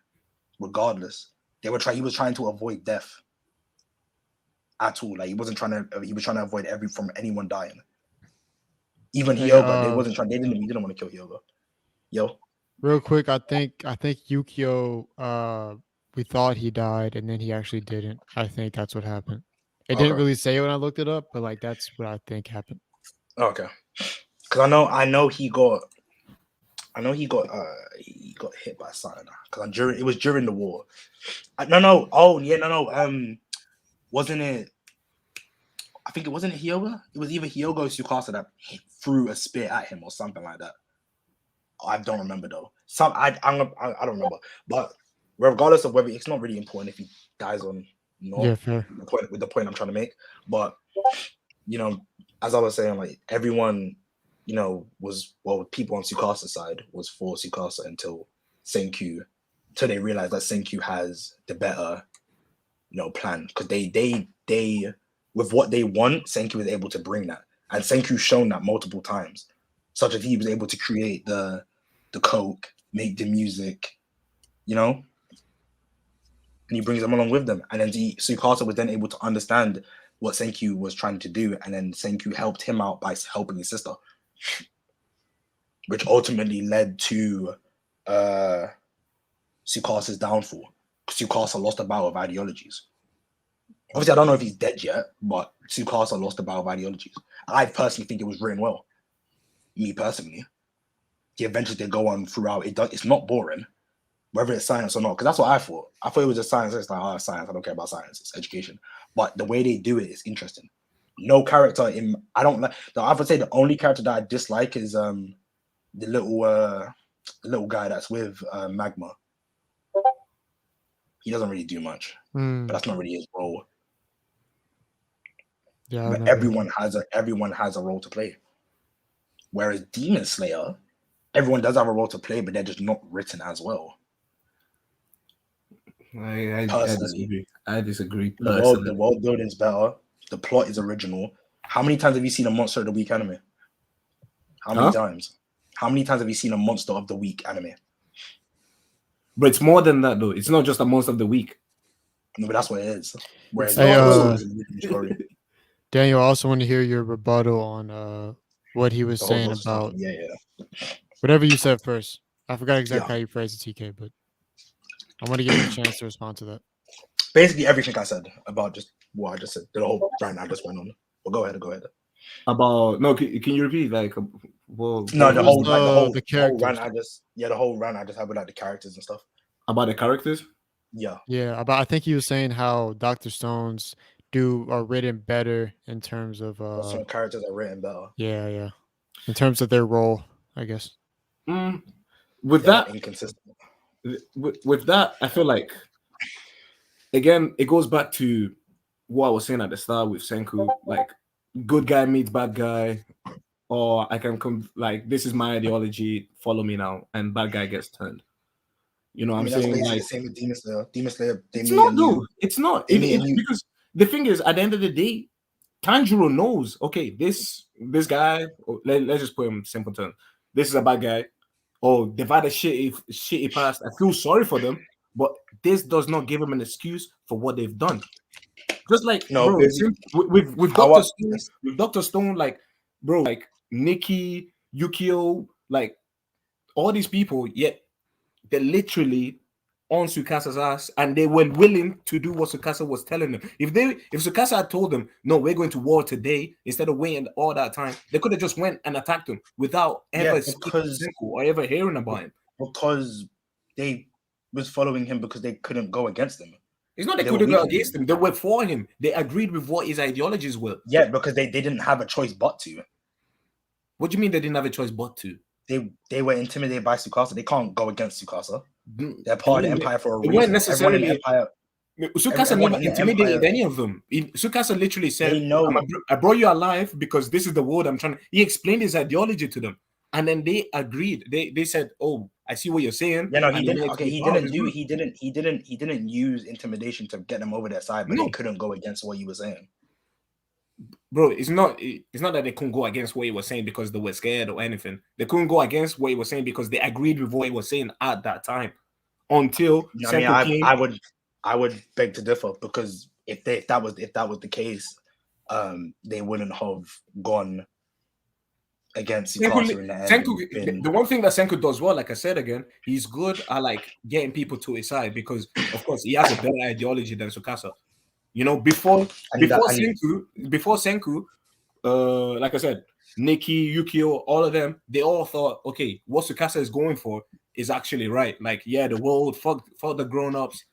regardless. He was trying to avoid death at all. Like he was trying to avoid anyone dying. Even Hyoga, they didn't want to kill Hyoga. Yo. Real quick, I think Yukio, we thought he died and then he actually didn't. I think that's what happened. It didn't really say when I looked it up, but like that's what I think happened. Okay. Because I know he got hit by something. Because it was during the war. Wasn't it? I think it wasn't Hyoga. It was either Hyoga or Tsukasa that threw a spear at him or something like that. I don't remember though. I don't remember. But regardless of whether, it's not really important if he dies or not. Yeah, fair. With the point I'm trying to make. But as I was saying, like everyone, people on Tsukasa's side was for Tsukasa until Senku So they realize that Senku has the better, plan, because they with what they want, Senku is able to bring that, and Senku's shown that multiple times, such as he was able to create the coke, make the music, and he brings them along with them, and then Tsukasa was then able to understand what Senku was trying to do, and then Senku helped him out by helping his sister, which ultimately led to Tsukasa's downfall. Tsukasa lost a battle of ideologies. Obviously, I don't know if he's dead yet, but Tsukasa lost a battle of ideologies. I personally think it was written well. Me personally, the adventures they go on throughout, it's not boring, whether it's science or not. Because that's what I thought. I thought it was just science. It's like, science. I don't care about science. It's education. But the way they do it is interesting. No character I don't like. I would say the only character that I dislike is the little guy that's with Magma. He doesn't really do much, but that's not really his role. Yeah, but everyone has a role to play. Whereas Demon Slayer, everyone does have a role to play, but they're just not written as well. I disagree. The world building is better. The plot is original. How many times have you seen a Monster of the Week anime? How many times? How many times have you seen a Monster of the Week anime? But it's more than that, though. It's not just a Monster of the Week. No, but that's what it is. Whereas story. Daniel, I also want to hear your rebuttal on what he was saying about whatever you said first. I forgot exactly how you phrased it, TK, but I want to give you a chance to respond to that. Basically, everything I said about just what I just said, the whole rant I just went on. But go ahead. About can you repeat the whole rant I just had with the characters and stuff. About the characters? Yeah. I think he was saying how Dr. Stone's are written better in terms of some characters are written better. Yeah. In terms of their role, I guess. With that, inconsistent. With that, I feel like again it goes back to what I was saying at the start with Senku, like good guy meets bad guy, or I can come like this is my ideology, follow me now, and bad guy gets turned. You know what I'm saying? That's like the same with Demon Slayer. Demon Slayer, it's not though. It's not. Because the thing is, at the end of the day, Tanjiro knows. Okay, this guy. Let's just put him in simple terms. This is a bad guy. Oh, they've had a shitty past. I feel sorry for them, but this does not give them an excuse for what they've done. Just like with Dr. Stone, like bro, like Nikki, Yukio, like all these people, yet they're literally on Tsukasa's ass, and they were willing to do what Tsukasa was telling them. If Tsukasa had told them, no, we're going to war today, instead of waiting all that time, they could have just went and attacked him without ever speaking to Senku or ever hearing about him. Because they was following him because they couldn't go against him. It's not they couldn't go against him. They were for him. They agreed with what his ideologies were. Yeah, because they didn't have a choice but to. What do you mean they didn't have a choice but to? They were intimidated by Tsukasa. They can't go against Tsukasa. They're part of the Empire for a reason. They weren't necessarily Tsukasa never intimidated any of them. Tsukasa literally said, I brought you alive because this is the world I'm trying to. He explained his ideology to them. And then they agreed. They said, "Oh, I see what you're saying." Yeah, no, he didn't. Okay, he didn't use intimidation to get them over their side, but they couldn't go against what you were saying. Bro, it's not that they couldn't go against what he was saying because they were scared or anything. They couldn't go against what he was saying because they agreed with what he was saying at that time. Until I would beg to differ, because if that was the case, they wouldn't have gone against Tsukasa in the end. The one thing that Senku does well, like I said again, he's good at like getting people to his side because, of course, he has a better ideology than Tsukasa. You know, before Senku, like I said, Nikki, Yukio, all of them, they all thought, okay, what Tsukasa is going for is actually right. Like, yeah, the world, fuck the grown-ups,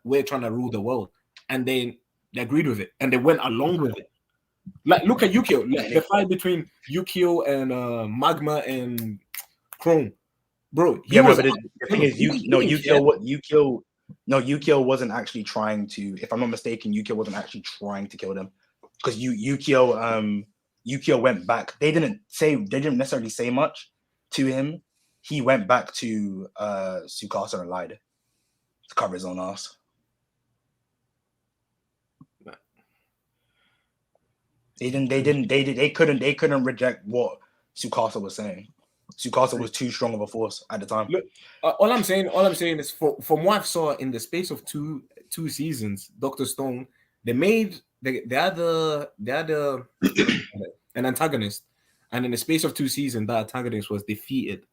we're trying to rule the world. And they agreed with it, and they went along with it. Like, look at Yukio, like, the fight between Yukio and Magma and Chrome. Bro, the thing is, Yukio wasn't actually trying to, if I'm not mistaken, Yukio wasn't actually trying to kill them. Because Yukio went back. They didn't necessarily say much to him. He went back to Tsukasa and lied. to cover his own ass. They couldn't reject what Tsukasa was saying. Tsukasa was too strong of a force at the time. Look, all I'm saying is from what I saw in the space of two seasons, Dr. Stone, they had an antagonist, and in the space of 2 seasons, that antagonist was defeated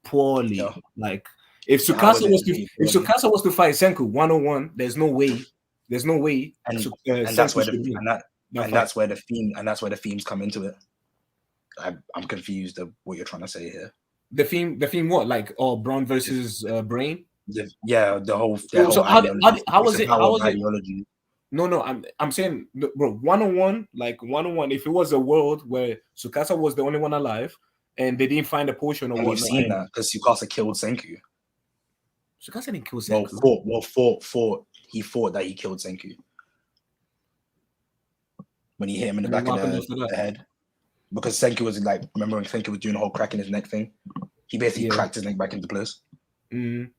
poorly. Yeah. Like if Tsukasa was to fight Senku 1-on-1, there's no way. And Senku that's where should win. that's where the themes come into it. I'm confused of what you're trying to say here. The theme what? Like Braun versus Brain? The whole So how was it? Ideology. No, I'm saying, bro, 1-on-1, like 1-on-1. If it was a world where Tsukasa was the only one alive and they didn't find a potion or and we've seen that because Tsukasa killed Senku. Tsukasa didn't kill Senku. He fought that he killed Senku when he hit him in the back of the head. Because Senku was like, remember when Senku was doing the whole cracking his neck thing? He basically cracked his neck back into place. Mm.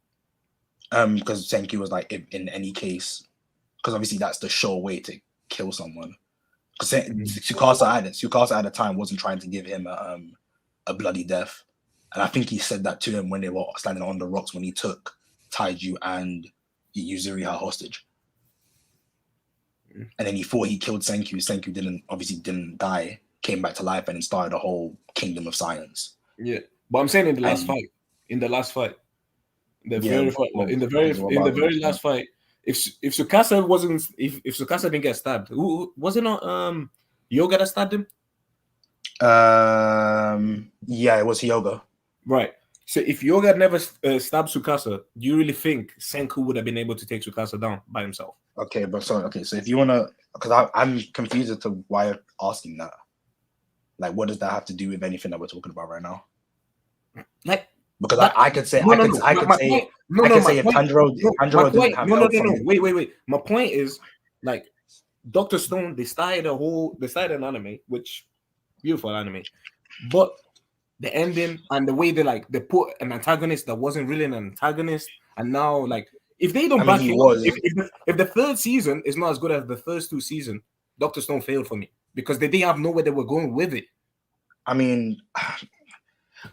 Because Senku was like, in any case, because obviously that's the sure way to kill someone. Because Tsukasa at the time wasn't trying to give him a bloody death, and I think he said that to him when they were standing on the rocks when he took Taiju and Yuzuriha hostage. And then he thought he killed Senku. Senku didn't die, came back to life, and then started a whole kingdom of science. Yeah, but I'm saying in the last fight, in the very last fight, if Tsukasa wasn't, if Tsukasa didn't get stabbed, was it not Hyoga that stabbed him? Yeah, it was Hyoga. Right. So if Hyoga never stabbed Tsukasa, do you really think Senku would have been able to take Tsukasa down by himself? Okay, so if you wanna, because I'm confused as to why you're asking that. Like, what does that have to do with anything that we're talking about right now? Like, because I could say Tanjiro didn't have wait. My point is, like, Dr. Stone, they started an anime, which beautiful anime, but the ending and the way they put an antagonist that wasn't really an antagonist, and now if they don't back it up, if the third season is not as good as the first 2 seasons, Dr. Stone failed for me because they didn't have nowhere they were going with it. I mean,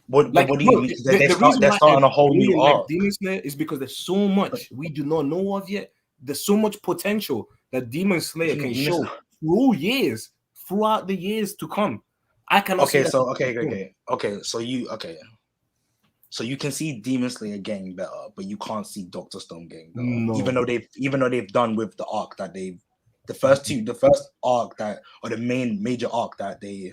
what do you mean? They're starting a whole new arc. Demon Slayer is because there's so much we do not know of yet. There's so much potential that Demon Slayer can show throughout the years to come. I cannot. So you can see Demon Slayer getting better, but you can't see Dr. Stone getting better. No. Even though they've done with the arc that the first arc that, or the main major arc that they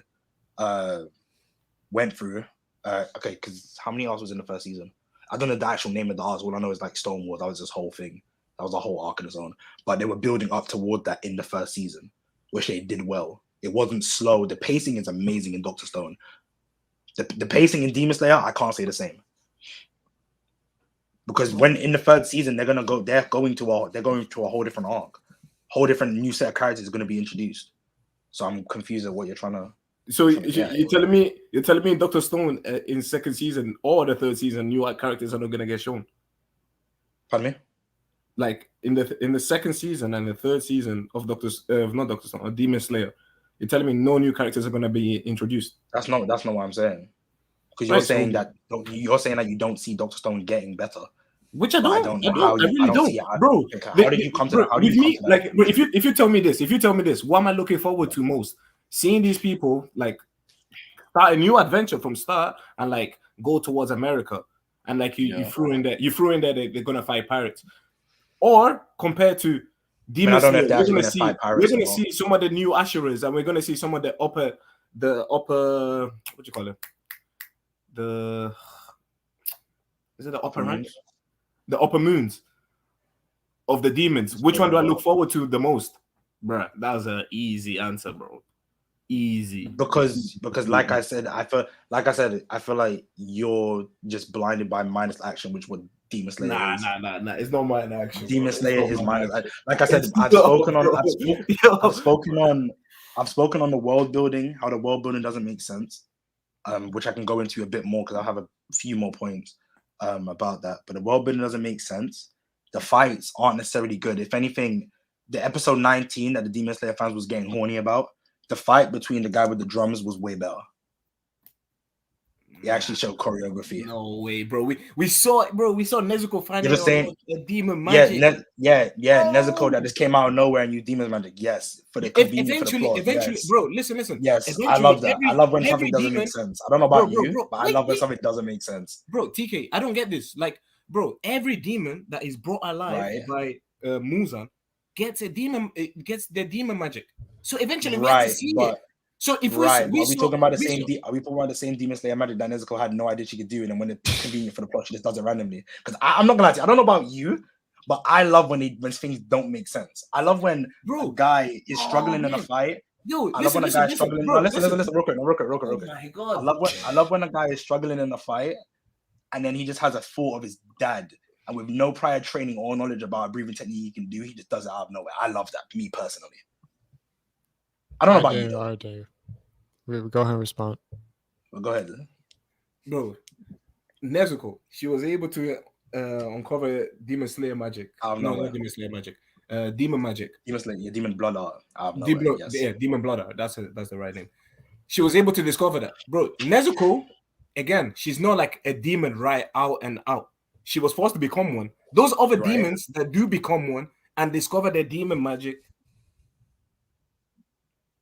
went through. Because how many arcs was in the first season? I don't know the actual name of the arcs. All I know is Stone Wars. That was this whole thing. That was a whole arc in its own. But they were building up toward that in the first season, which they did well. It wasn't slow. The pacing is amazing in Dr. Stone. The pacing in Demon Slayer, I can't say the same. Because when in the third season they're going to a whole different arc. Whole different new set of characters is going to be introduced. So I'm confused at what you're trying to. So you're telling me in Dr. Stone in second season or the third season, new characters are not gonna get shown? Pardon me? Like in the second season and the third season of not Dr. Stone, or Demon Slayer, you're telling me no new characters are gonna be introduced? That's not what I'm saying. Because you're saying that you don't see Dr. Stone getting better. Which I don't. I really don't. Bro, how did you come to that? If you tell me this, what am I looking forward to most? Seeing these people start a new adventure from start and go towards America, and you threw in there they're gonna fight pirates, or compared to Demon Slayer, we're gonna see some of the new Asheras, and we're gonna see some of the upper what you call it, is it the upper rank? The upper moons of the demons. Which one do I look forward to the most, bro? That was an easy answer, bro. Easy. Because like I said, I feel like you're just blinded by minus action, which what Demon Slayer is. Nah. It's not minus action. Demon Slayer is minus. Like I said, I've spoken on the world building, how the world building doesn't make sense, which I can go into a bit more because I have a few more points about that. But the world building doesn't make sense. the fights aren't necessarily good. If anything, the episode 19 that the Demon Slayer fans was getting horny about, the fight between the guy with the drums was way better. He actually showed choreography. No way, bro. We saw Nezuko finding You're just saying, a demon magic. Nezuko that just came out of nowhere and used demon magic. Yes, for the convenience, for the plot. Eventually, yes. bro, listen. Yes, I love that. I love when something doesn't make sense. I don't know about you, but I love when something doesn't make sense. Bro, TK, I don't get this. Like, bro, every demon that is brought alive by Muzan gets the demon magic. So eventually we have to see it. So if are we talking about the same Demon Slayer magic that Nezuko had no idea she could do, and then when it's convenient for the plot, she just does it randomly? Because I'm not gonna lie to you, I don't know about you, but I love when things don't make sense. I love when a guy is struggling in a fight. I love when a guy is struggling. Listen, real quick. Oh my God. I love when a guy is struggling in a fight, and then he just has a thought of his dad, and with no prior training or knowledge about a breathing technique he can do, he just does it out of nowhere. I love that, me personally. I don't know about you. All right, Dave. Go ahead and respond. Well, go ahead. Bro, Nezuko, she was able to uncover Demon Slayer magic. Not Demon Slayer magic. Demon magic. Demon Slayer, Demon Blood Art. Demon Blood Art. That's the right name. She was able to discover that. Bro, Nezuko, again, she's not like a demon right out and out. She was forced to become one. Those other demons that do become one and discover their demon magic,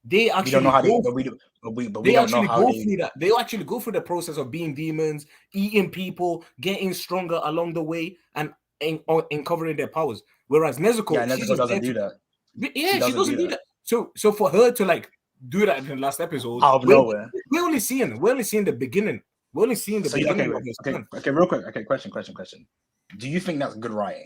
they actually go through that. They actually go through the process of being demons, eating people, getting stronger along the way, and uncovering their powers. Whereas Nezuko, Nezuko doesn't do that. Yeah, she doesn't do that. So for her to like do that in the last episode, out of nowhere, we're only seeing the beginning. We're only seeing the beginning. Okay, real quick. Okay, question. Do you think that's good writing?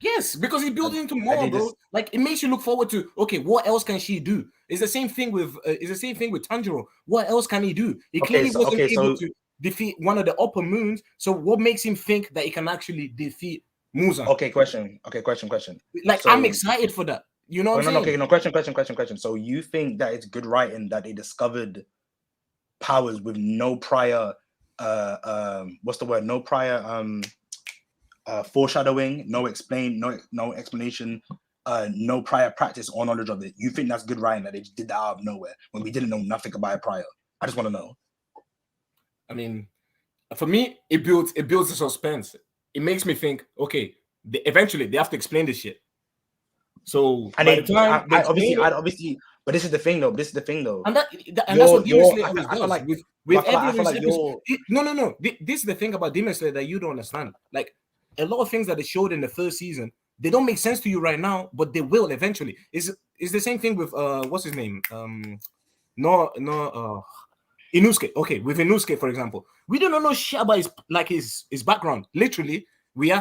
Yes, because it builds into more, bro. Like it makes you look forward to. Okay, what else can she do? It's the same thing with Tanjiro. What else can he do? He clearly wasn't able to defeat one of the upper moons. So what makes him think that he can actually defeat Muzan? Okay, question. Like I'm excited for that. You know what I'm saying? Question. So you think that it's good writing that they discovered powers with no prior foreshadowing, no explanation, no prior practice or knowledge of it? You think that's good writing that they just did that out of nowhere when we didn't know nothing about it prior? I just want to know. I mean, for me, it builds the suspense. It makes me think, okay, eventually they have to explain this shit. So and obviously, but this is the thing though. And that's what Demon Slayer always does. Like with every episode. No. This is the thing about Demon Slayer that you don't understand. Like a lot of things that they showed in the first season, they don't make sense to you right now, but they will eventually. It's the same thing with what's his name? Inosuke. Okay, with Inosuke, for example, we don't know shit about his background. Literally, we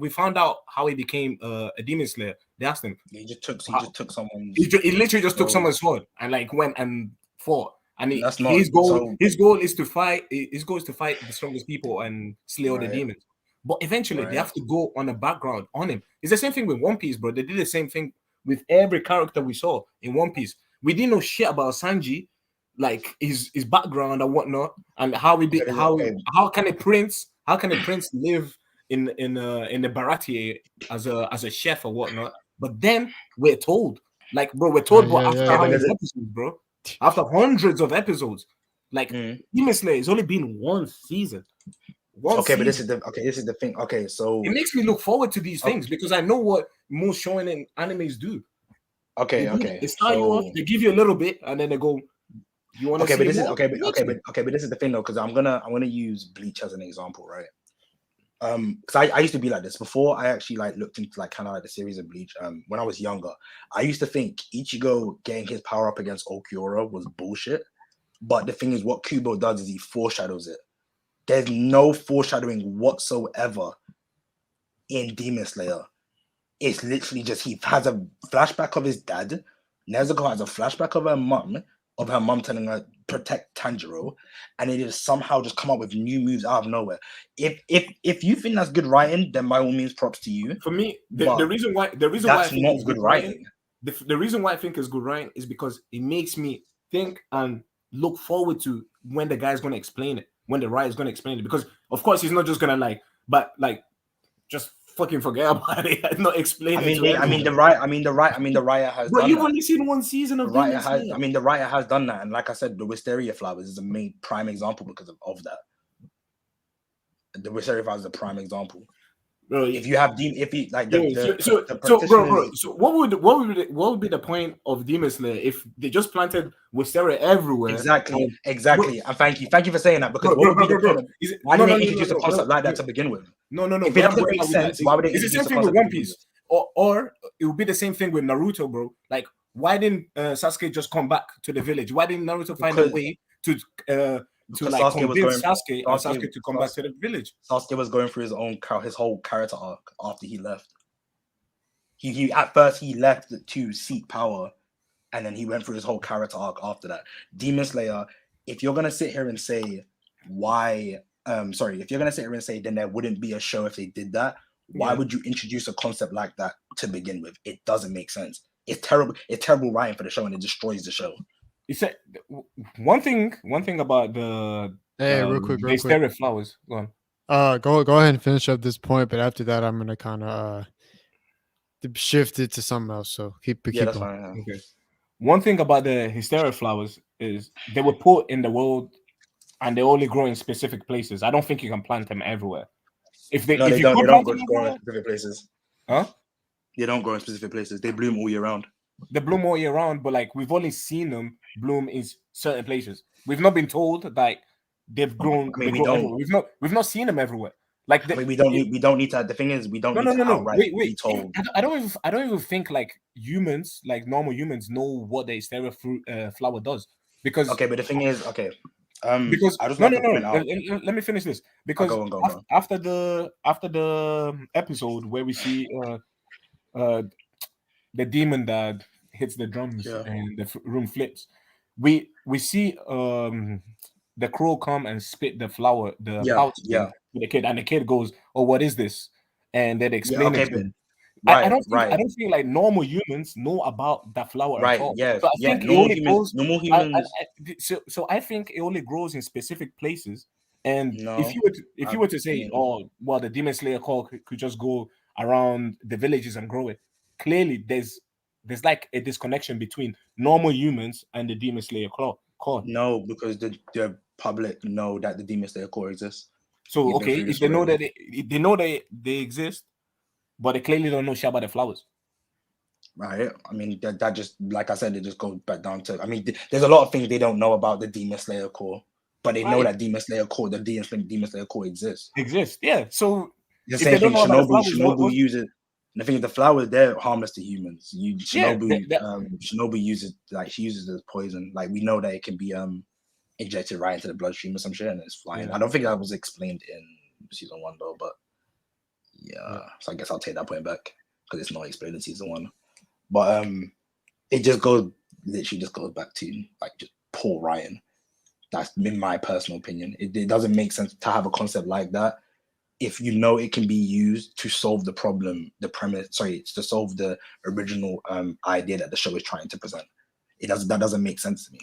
found out how he became a Demon Slayer. They asked him. He just took someone's. He literally just took someone's sword and like went and fought. And his goal is to fight. His goal is to fight the strongest people and slay all the demons. But eventually, they have to go on a background on him. It's the same thing with One Piece, bro. They did the same thing with every character we saw in One Piece. We didn't know shit about Sanji, like his background and whatnot, and how can a prince live in the Baratie as a chef or whatnot. But then we're told, after how many episodes, bro? After hundreds of episodes, Demon Slayer has only been one season. But this is the thing. Okay, so it makes me look forward to these things because I know what most shonen animes do. They start you off, they give you a little bit, and then they go. You want to see more? But this is the thing though, because I'm gonna use Bleach as an example, right? Because I used to be like this before I actually looked into kind of the series of Bleach. When I was younger, I used to think Ichigo getting his power up against Okiura was bullshit. But the thing is, what Kubo does is he foreshadows it. There's no foreshadowing whatsoever in Demon Slayer. It's literally just he has a flashback of his dad. Nezuko has a flashback of her mom telling her protect Tanjiro, and it is somehow just come up with new moves out of nowhere. If you think that's good writing, then by all means, props to you. For me, the reason why I think it's good writing, the reason why I think it's good writing is because it makes me think and look forward to when the guy's going to explain it, when the writer's going to explain it. Because of course he's not just going to just fucking forget about it and not explain it to everyone. the writer has But done you've that. only seen one season The of writer Demon has, Slayer. the writer has done that, and like I said, the wisteria flowers is a main prime example because of that. The wisteria flowers is a prime example. Bro, If you have if you like bro, practitioners, so what would be the point of Demon Slayer if they just planted wisteria everywhere? exactly. And thank you for saying that, because Bro, what would be the point of why didn't they introduce a concept like that to begin with? No. If it Where I'm doesn't going make at with that sense, why would they it's the introduce same a thing with concept One to begin Piece, with? or it would be the same thing with Naruto, bro. Like, why didn't Sasuke just come back to the village? Why didn't Naruto find a way to like Sasuke was convince going, Sasuke and Sasuke to come back to the village? Sasuke was going through his whole character arc after he left. He at first he left to seek power, and then he went through his whole character arc after that. Demon Slayer, if you're gonna sit here and say why, if you're gonna sit here and say then there wouldn't be a show if they did that, why would you introduce a concept like that to begin with? It doesn't make sense. It's terrible. It's terrible writing for the show, and it destroys the show. You said one thing about the real quick. wisteria flowers. Go on. Go ahead and finish up this point, but after that, I'm gonna kind of shift it to something else. So keep that's going. fine. Yeah. Okay. One thing about the hysteria flowers is they were put in the world, and they only grow in specific places. I don't think you can plant them everywhere. If they don't grow in specific places. Huh? They don't grow in specific places. They bloom all year round. They bloom all year round, but like we've only seen them bloom in certain places. We've not been told that they've grown. I mean, they grow everywhere. We've not seen them everywhere. Like we don't need to. The thing is, we don't need to outright be told. I don't even think like humans, like normal humans, know what the hysteria flower does. Because okay, but the thing is, okay. Because I just no. Let me finish this. Because go on. After the episode where we see the demon that hits the drums and the room flips, we see the crow come and spit the flower, the pouch to the kid, and the kid goes, "Oh, what is this?" And then they explain it to him. I don't think like normal humans know about that flower at all. Yeah, so I think normal humans. So I think it only grows in specific places. And if you were to say, "Oh, well, the Demon Slayer core could just go around the villages and grow it," clearly there's like a disconnection between normal humans and the Demon Slayer core. No, because the public know that the Demon Slayer core exists. So okay, if they know that they exist, but they clearly don't know shit about the flowers. Right. I mean, that just, like I said, it just goes back down to, I mean, there's a lot of things they don't know about the Demon Slayer core, but they know that Demon Slayer core exists. Yeah. So the same thing, Shinobu uses. The thing is, the flowers, they're harmless to humans. Shinobu uses, like, she uses it as poison. Like, we know that it can be injected right into the bloodstream or some shit, and it's flying. I don't think that was explained in season 1 though, but so I guess I'll take that point back because it's not explained in season 1. But it literally just goes back to like just poor writing. That's in my personal opinion. It doesn't make sense to have a concept like that if you know it can be used to solve the problem, to solve the original idea that the show is trying to present. That doesn't make sense to me.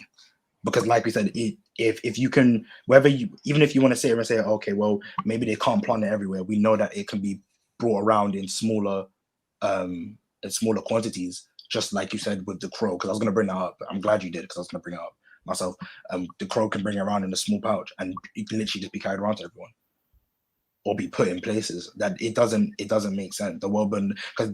Because like we said, if you can, even if you want to sit here and say, okay, well, maybe they can't plant it everywhere, we know that it can be brought around in smaller quantities, just like you said with the crow. Because I was going to bring that up. I'm glad you did, because I was going to bring it up myself. The crow can bring it around in a small pouch, and it can literally just be carried around to everyone, or be put in places that it doesn't make sense. The world, because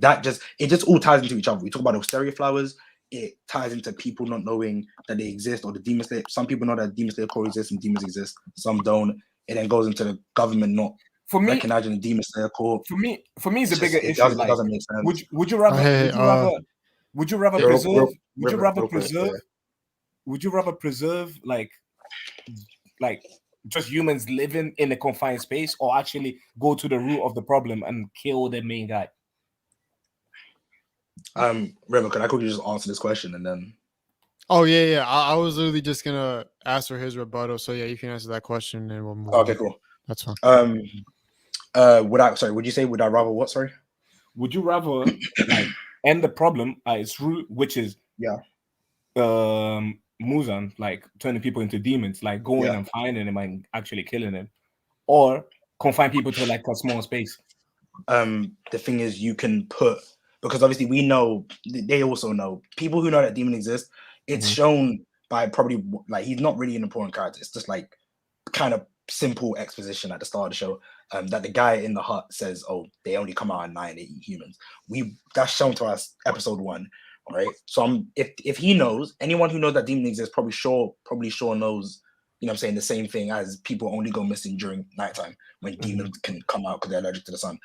it just all ties into each other. We talk about the wisteria flowers. It ties into people not knowing that they exist, or the Demon Slayer. Some people know that Demon Slayer core exists and demons exist. Some don't. It then goes into the government not recognizing the Demon Slayer core. For me, it's a bigger issue. It doesn't make sense. Would you rather preserve like just humans living in a confined space, or actually go to the root of the problem and kill the main guy? River, could I quickly just answer this question and then? Oh yeah. I was literally just gonna ask for his rebuttal. So yeah, you can answer that question and we'll move on. Okay, cool. That's fine. Would you say would I rather what? Sorry. Would you rather like end the problem at its root, which is Muzan, like turning people into demons, like going and finding them and actually killing them, or confine people to like a small space? the thing is you can put, because obviously we know, they also know, people who know that demon exists, it's shown by probably like he's not really an important character. It's just like kind of simple exposition at the start of the show, that the guy in the hut says, "Oh, they only come out at night and they eat humans." That's shown to us episode 1, right? So if he knows, anyone who knows that demon exists probably sure knows, you know what I'm saying, the same thing as people only go missing during nighttime when demons can come out because they're allergic to the sun.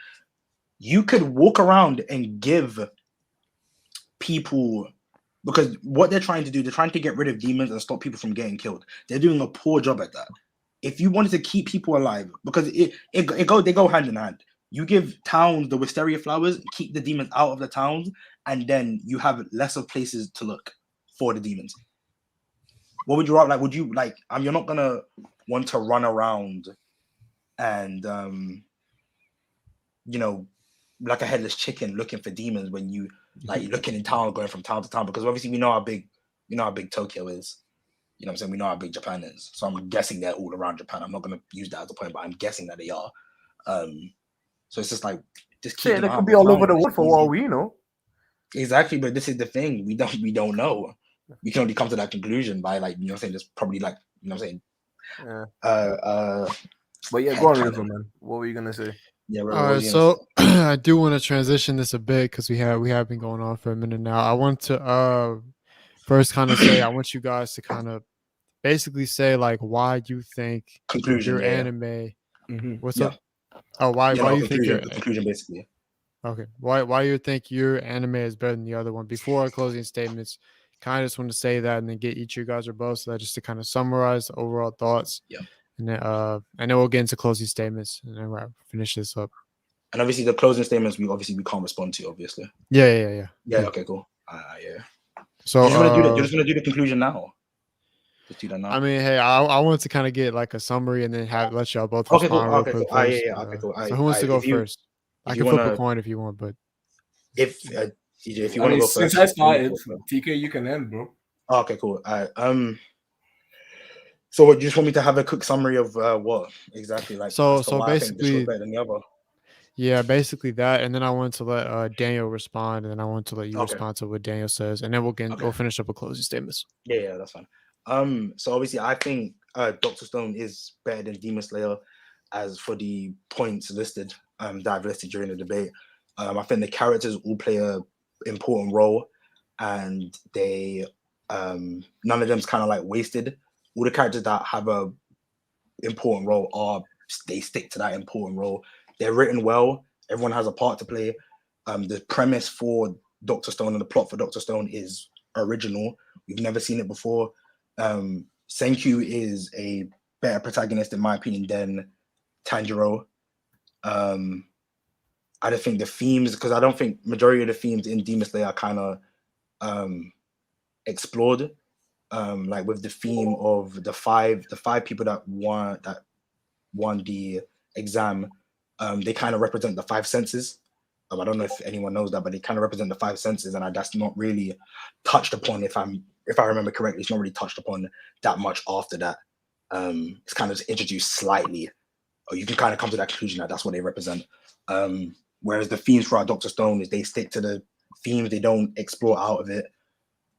You could walk around and give people, because what they're trying to do, they're trying to get rid of demons and stop people from getting killed. They're doing a poor job at that. If you wanted to keep people alive, because they go hand in hand. You give towns the wisteria flowers, keep the demons out of the towns, and then you have lesser places to look for the demons. What would you rather? Like, would you like? You're not gonna want to run around and you know, like a headless chicken looking for demons when you like looking in town, going from town to town, because obviously we know how big Tokyo is. You know what I'm saying? We know how big Japan is. So I'm guessing they're all around Japan. I'm not gonna use that as a point, but I'm guessing that they are. So it's just like just keep them They out could of be the all town. over the world It's for easy. all we know. Exactly, but this is the thing. We don't know. We can only come to that conclusion by like, you know what I'm saying, just probably like, you know what I'm saying. Yeah. But yeah, go on, River, man. What were you gonna say? Yeah, All right, so I do want to transition this a bit because we have been going on for a minute now. I want to first kind of say, I want you guys to kind of basically say like why you think conclusion, your anime. What's Yeah. up? Oh, why you think your the conclusion basically. Okay, why you think your anime is better than the other one? Before our closing statements, kind of just want to say that and then get each of you guys or both, so that just to kind of summarize the overall thoughts. Yeah. And then we'll get into closing statements and then we'll finish this up. And obviously the closing statements we can't respond to, obviously. Yeah. Okay, cool. Yeah. So you're just gonna do the conclusion now. Just do that now. I mean, hey, I wanted to kind of get like a summary and then let y'all both Okay, respond cool. real Okay, quick cool. first. Okay, cool. So who wants to go first? I can flip a coin if you want, but if DJ, if you I want to mean, go first, since I started, TK, you can end, bro. Okay, cool. So what, you just want me to have a quick summary of what exactly, like, so why I think this basically was better than the other? Yeah, basically that, and then I want to let Daniel respond, and then I want to let you respond to what Daniel says, and then we'll finish up with closing statements. Yeah, that's fine. So obviously I think Dr. Stone is better than Demon Slayer as for the points listed that I've listed during the debate. I think the characters all play a important role, and they none of them's kind of like wasted. All the characters that have a important role they stick to that important role. They're written well. Everyone has a part to play. The premise for Dr. Stone and the plot for Dr. Stone is original. We've never seen it before. Senkyu is a better protagonist in my opinion than Tanjiro. I don't think the themes, because I don't think majority of the themes in Demon Slayer are kind of explored. Like with the theme of the five people that won the exam, they kind of represent the five senses. I don't know if anyone knows that, but they kind of represent the five senses, and that's not really touched upon. If I remember correctly, it's not really touched upon that much after that. It's kind of just introduced slightly, or you can kind of come to that conclusion that that's what they represent. Whereas the themes for our Dr. Stone is they stick to the themes, they don't explore out of it.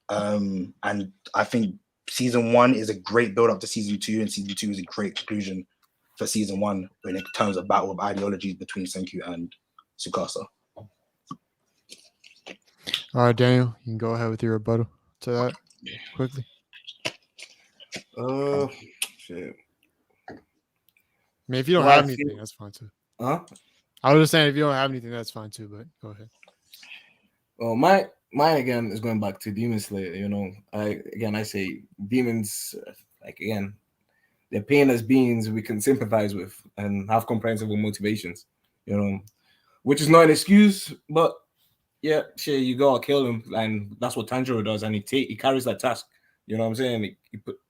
And I think season 1 is a great build up to season 2, and season 2 is a great conclusion for season 1 in terms of battle of ideologies between Senkyu and Tsukasa. All right, Daniel, you can go ahead with your rebuttal to that quickly. Shit. I mean, if you don't have anything, that's fine too. Huh? I was just saying, if you don't have anything, that's fine too. But go ahead. Well, mine again is going back to Demon Slayer. You know, I say demons. Like again, they're pain as beings we can sympathize with and have comprehensible motivations. You know, which is not an excuse, but yeah, sure, you gotta kill him, and that's what Tanjiro does, and he carries that task. You know what I'm saying?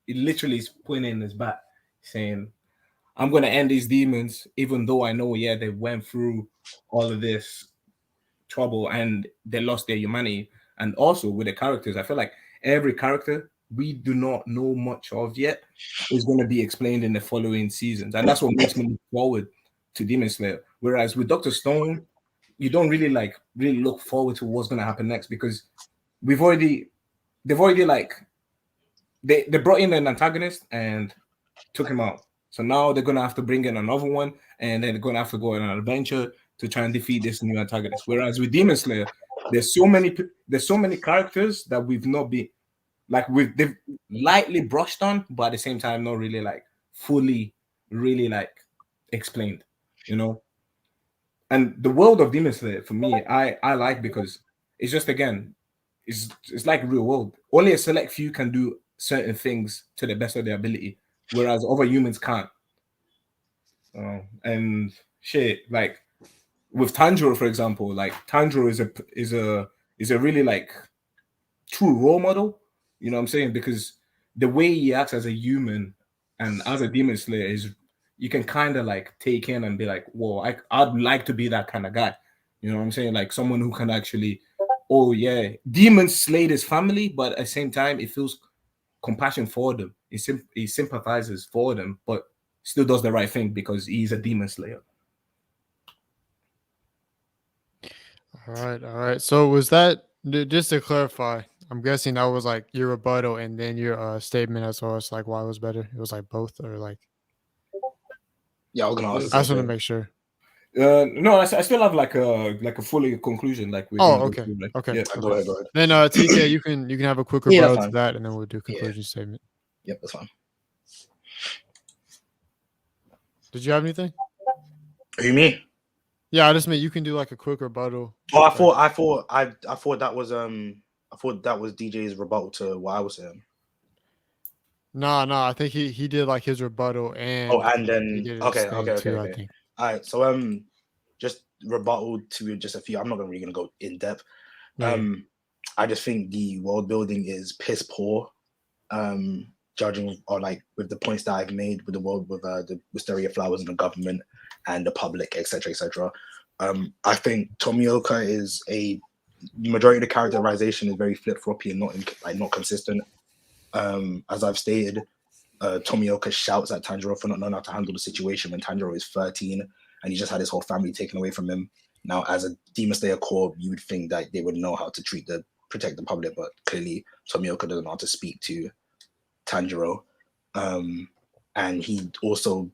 He literally is pointing in his back, saying, "I'm gonna end these demons, even though I know, yeah, they went through all of this trouble and they lost their humanity." And also with the characters, I feel like every character we do not know much of yet is going to be explained in the following seasons, and that's what makes me look forward to Demon Slayer. Whereas with Dr. Stone, you don't really really look forward to what's gonna happen next, because they've already like they brought in an antagonist and took him out. So now they're gonna have to bring in another one, and then they're gonna have to go on an adventure to try and defeat this new antagonist. Whereas with Demon Slayer, there's so many characters that we've not been they've lightly brushed on, but at the same time not really like fully really like explained, you know. And the world of Demon Slayer for me, I like, because it's just, again, it's like real world. Only a select few can do certain things to the best of their ability, whereas other humans can't. And shit, like with Tanjiro, for example, like Tanjiro is a really like true role model. You know what I'm saying? Because the way he acts as a human and as a demon slayer is, you can kind of like take in and be like, whoa, I'd like to be that kind of guy. You know what I'm saying? Like someone who can actually, oh yeah, demons slay his family, but at the same time, it feels compassion for them. He sympathizes for them, but still does the right thing because he's a demon slayer. All right. So was that, just to clarify? I'm guessing that was like your rebuttal and then your statement as well as like why it was better. It was like both, or like. Yeah, I was gonna ask. I just want to make sure. No, I still have like a fully conclusion. Like we're Oh, gonna okay. go through, like, Okay. yeah. Go ahead. Then TK, you can have a quick Yeah, that's rebuttal to fine. that, and then we'll do conclusion statement. Yep, that's fine. Did you have anything? Are you me? Yeah, I just meant you can do like a quick rebuttal. Oh, I thought that was DJ's rebuttal to what I was saying. No, I think he did like his rebuttal and and he then did his okay. thing too, I think. All right, so just rebuttal to just a few. I'm not really gonna go in depth. Yeah. I just think the world building is piss poor. Judging or like with the points that I've made with the world, with the Wisteria flowers and the government and the public, etc., etc. I think Tomioka is a majority of the characterization is very flip floppy and not consistent. As I've stated, Tomioka shouts at Tanjiro for not knowing how to handle the situation when Tanjiro is 13 and he just had his whole family taken away from him. Now, as a Demon Slayer Corps, you would think that they would know how to protect the public, but clearly Tomioka doesn't know how to speak to Tanjiro. And he also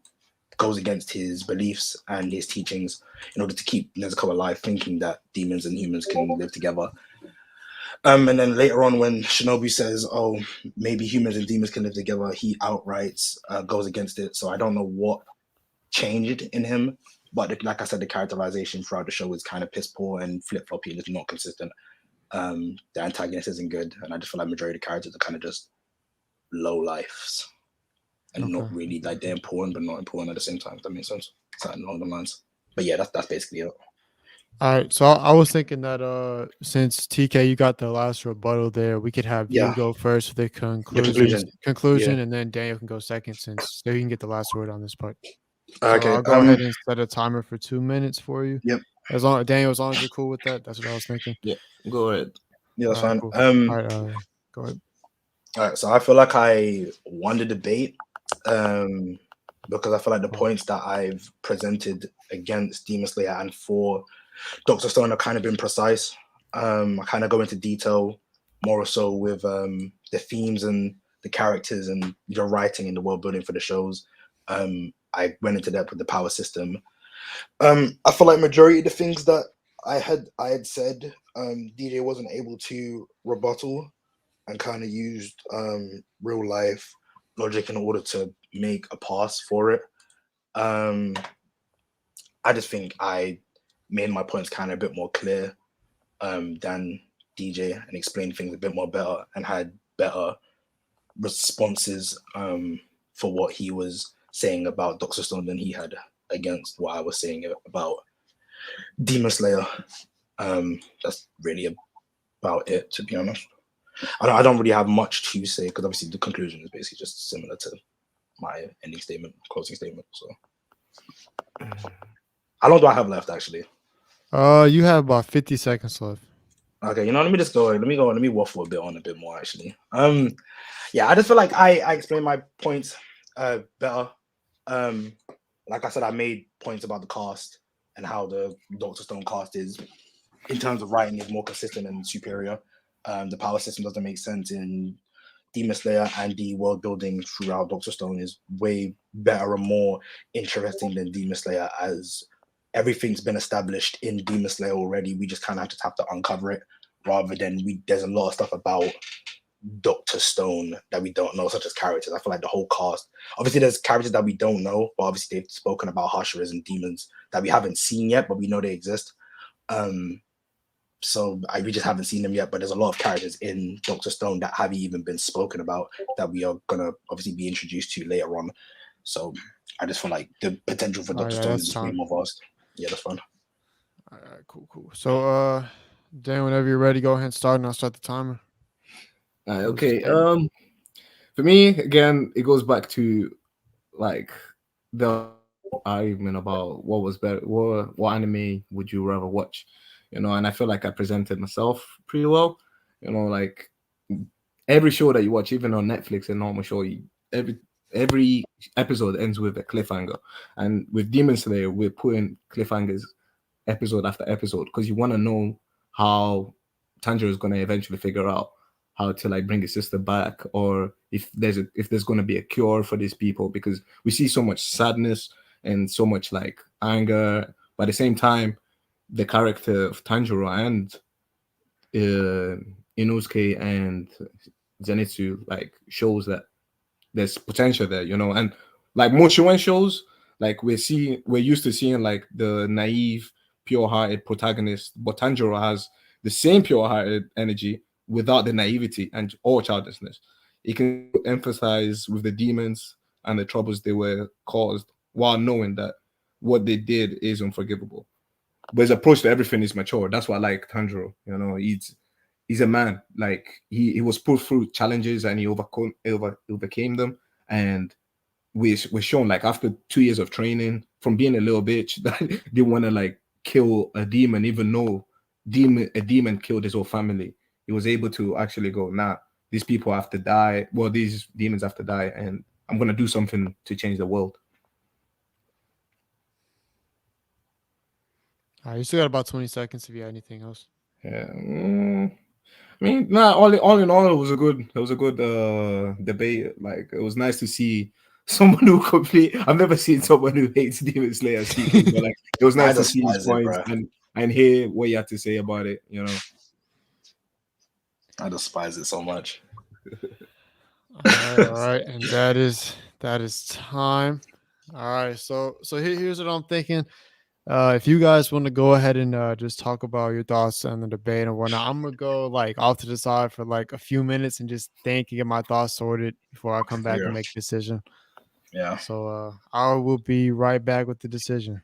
goes against his beliefs and his teachings in order to keep Nezuko alive, thinking that demons and humans can live together. And then later on, when Shinobu says, "Oh, maybe humans and demons can live together," he outright goes against it. So I don't know what changed in him, but like I said, the characterization throughout the show is kind of piss poor and flip floppy and it's not consistent. The antagonist isn't good, and I just feel like majority of the characters are kind of just low lives and not really like they're important, but not important at the same time. If that makes sense. Something along the lines. But yeah, that's basically it. All right, so I was thinking that since TK you got the last rebuttal there, we could have you go first for the conclusion, and then Daniel can go second since he can get the last word on this part. So Okay, I'll go ahead and set a timer for 2 minutes for you. Yep. As long as you're cool with that, that's what I was thinking. Yeah, go ahead. Yeah, that's fine. Cool. All right, go ahead. All right, so I feel like I won the debate because I feel like the points that I've presented against Demon Slayer and for Dr. Stone have kind of been precise. I kind of go into detail more so with the themes and the characters and the writing and the world building for the shows. I went into depth with the power system. I feel like majority of the things that I had said, DJ wasn't able to rebuttal and kind of used real life logic in order to make a pass for it. I just think I made my points kind of a bit more clear than DJ and explained things a bit more better and had better responses for what he was saying about Dr. Stone than he had against what I was saying about Demon Slayer. That's really about it, to be honest. I don't really have much to say because obviously the conclusion is basically just similar to my ending statement, closing statement. So, how long do I have left, actually? You have about 50 seconds left. Okay, let me just go. Let me waffle a bit more, actually. Yeah, I just feel like I explained my points better. Like I said, I made points about the cast and how the Doctor Stone cast is, in terms of writing, is more consistent and superior. The power system doesn't make sense in Demon Slayer, and the world building throughout Doctor Stone is way better and more interesting than Demon Slayer, as everything's been established in Demon Slayer already. We just kind of just have to uncover it, rather than there's a lot of stuff about Doctor Stone that we don't know, such as characters. I feel like the whole cast, obviously there's characters that we don't know, but obviously they've spoken about Hashiras and demons that we haven't seen yet, but we know they exist. So we just haven't seen them yet, but there's a lot of characters in Doctor Stone that haven't even been spoken about that we are gonna obviously be introduced to later on. So I just feel like the potential for Doctor Stone is just way more vast. Yeah, that's fun. All right, cool. So Dan, whenever you're ready, go ahead and start, and I'll start the timer. Okay. For me, again, it goes back to like the argument about what was better, what anime would you rather watch, and I feel like I presented myself pretty well. Like every show that you watch, even on Netflix, a normal show, every episode ends with a cliffhanger, and with Demon Slayer, we're putting cliffhangers episode after episode because you want to know how Tanjiro is going to eventually figure out how to like bring his sister back, or if there's going to be a cure for these people, because we see so much sadness and so much like anger, but at the same time the character of Tanjiro and Inosuke and Zenitsu like shows that there's potential there, and like most shonen shows, like we're used to seeing like the naive, pure-hearted protagonist, but Tanjiro has the same pure-hearted energy without the naivety and all childishness. He can emphasize with the demons and the troubles they were caused while knowing that what they did is unforgivable. But his approach to everything is mature. That's why I like Tanjiro. He's a man. Like he was put through challenges and he overcame them. And we're shown like after 2 years of training from being a little bitch that they want to like kill a demon, even though a demon killed his whole family. He was able to actually go, nah, these people have to die. Well, these demons have to die, and I'm gonna do something to change the world. All right, you still got about 20 seconds if you have anything else. Yeah. I mean, nah, all in all, it was a good debate. Like, it was nice to see someone who I've never seen someone who hates Demon Slayer sequels, but like it was nice to see his points and hear what you had to say about it. I despise it so much. All right, and that is time. All right, so here's what I'm thinking. If you guys want to go ahead and just talk about your thoughts on the debate and whatnot, I'm gonna go like off to the side for like a few minutes and just think and get my thoughts sorted before I come back and make a decision. Yeah. So I will be right back with the decision.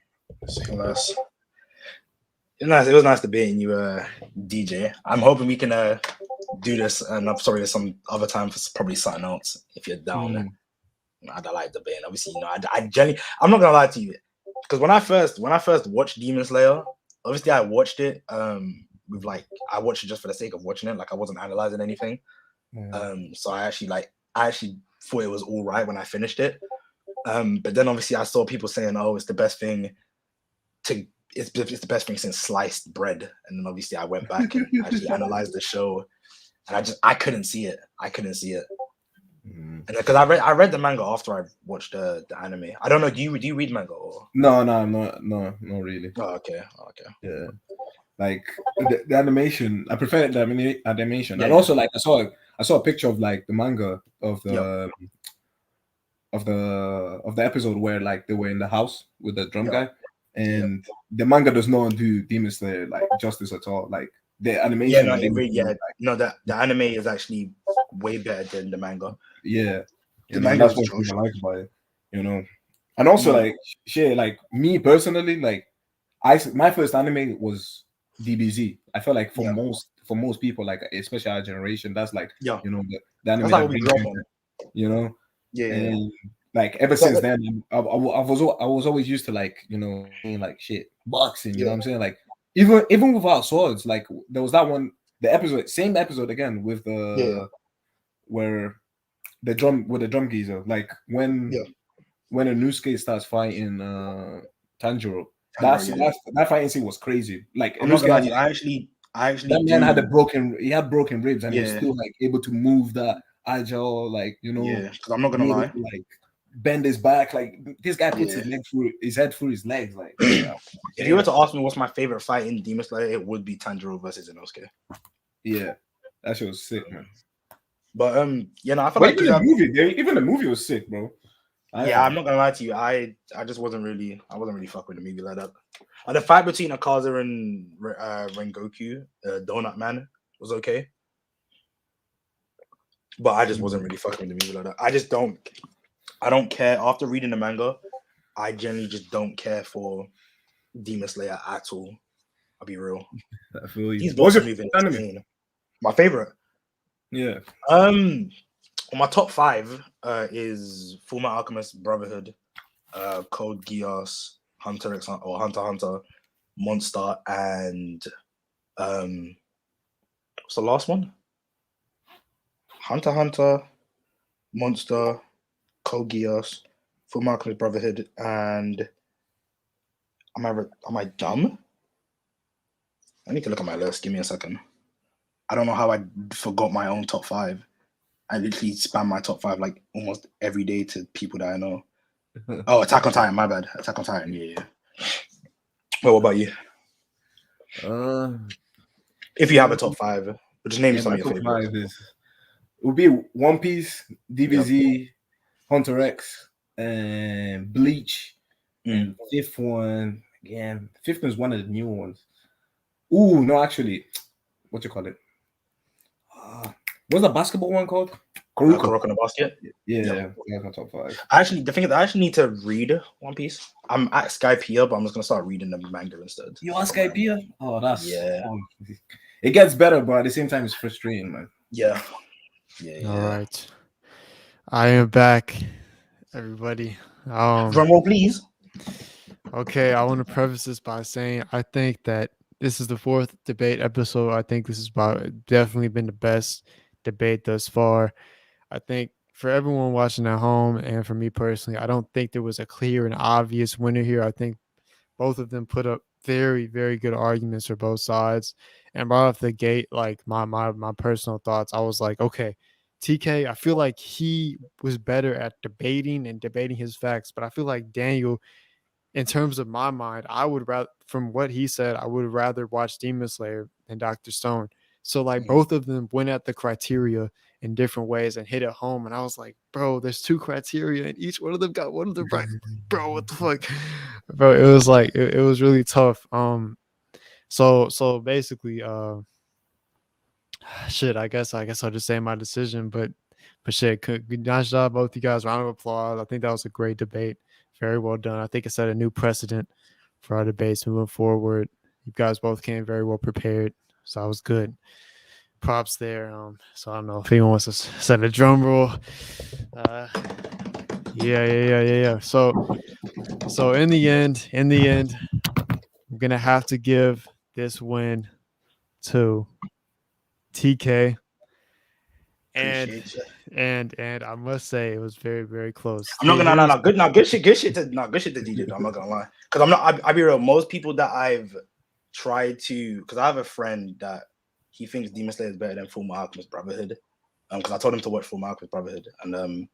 See you less. It was nice debating you, DJ. I'm hoping we can do this, and I'm sorry, there's some other time for probably something else if you're down. I like debating. Obviously, I genuinely, I'm not gonna lie to you, because when I first watched Demon Slayer, obviously I watched it with like I watched it just for the sake of watching it, like I wasn't analyzing anything. So I actually thought it was all right when I finished it. But then obviously I saw people saying, "Oh, it's the best thing it's the best thing since sliced bread." And then obviously I went back and actually analyzed the show, and I couldn't see it. And because I read the manga after I watched the anime. I don't know. Do you read manga or? No, not really. Oh, okay. Yeah, like the animation. I prefer the animation, Yeah, and also like I saw a picture of like the manga of the of the episode where like they were in the house with the drum guy, and the manga does not do Demon Slayer like justice at all. Like the animation. The anime is actually way better than the manga. Yeah, that's what I like about it. And also like me personally, like my first anime was DBZ. I feel like for most people, like especially our generation, that's like the anime that brings you, and like ever since then, I was always used to like like shit boxing. You know what I'm saying? Like even without swords, like there was that one same episode again with the where the drum geezer, like when Inosuke starts fighting Tanjiro, That fighting scene was crazy. Like I'm not gonna lie to you. I that actually man do. had broken ribs and he was Yeah. still like able to move that agile, like Yeah, because I'm not gonna be able lie. to, like bend his back. Like this guy puts Yeah. his head through his legs. Like yeah. If you were to ask me what's my favorite fight in Demon Slayer, it would be Tanjiro versus Inosuke. Yeah, that shit was sick, man. But you know, I feel But like even the movie was sick, bro. I'm not gonna lie to you. I just wasn't really fucking with the movie like that. The fight between Akaza and Rengoku, Donut Man, was okay, but I just wasn't really fucking with the movie like that. I don't care. After reading the manga, I generally just don't care for Demon Slayer at all. I'll be real. I feel you. These What's books your are moving anime? insane. My favorite. Yeah. My top 5 is Fullmetal Alchemist Brotherhood, Code Geass, Hunter x or Hunter x Hunter, Monster, and what's the last one? Hunter x Hunter, Monster, Code Geass, Fullmetal Alchemist Brotherhood, and am I dumb? I need to look at my list. Give me a second. I don't know how I forgot my own top 5. I literally spam my top 5 like almost every day to people that I know. Oh, Attack on Titan, my bad. Attack on Titan, yeah. Well, what about you? If you have a top 5, just name some of your favorites. It would be One Piece, DBZ, Hunter X, and Bleach. And fifth one is one of the new ones. Ooh, no, actually, what you call it? What's the basketball one called? Kuroko no Basket. Yeah, that's my top 5. The thing is, I actually need to read One Piece. I'm at Skypiea, but I'm just gonna start reading the manga instead. You are Skypiea? Oh, that's Oh, it gets better, but at the same time, it's frustrating, man. Yeah. All right, I am back, everybody. Drum roll, please. Okay, I want to preface this by saying I think that this is the 4th debate episode. I think this is definitely been the best debate thus far. I think for everyone watching at home and for me personally, I don't think there was a clear and obvious winner here. I think both of them put up very, very good arguments for both sides. And right off the gate, like my personal thoughts, I was like, okay, TK, I feel like he was better at debating his facts, but I feel like Daniel, in terms of my mind, I would rather, from what he said, I would rather watch Demon Slayer than Dr. Stone. So like both of them went at the criteria in different ways and hit it home. And I was like, bro, there's 2 criteria and each one of them got one of them right. Bro, what the fuck? Bro, it was like it was really tough. So basically, shit, I guess I'll just say my decision, but shit, nice job, both you guys. Round of applause. I think that was a great debate. Very well done. I think it set a new precedent for our debates moving forward. You guys both came very well prepared, so that was good. Props there. So I don't know if anyone wants to set a drum roll. Yeah. So in the end, I'm gonna have to give this win to TK. And I must say it was very, very close. I'm not gonna good shit to DJ. I'm not gonna lie, because I'll be real. Most people that I've tried to, because I have a friend that he thinks Demon Slayer is better than Fullmetal Alchemist Brotherhood. Because I told him to watch Fullmetal Alchemist Brotherhood, and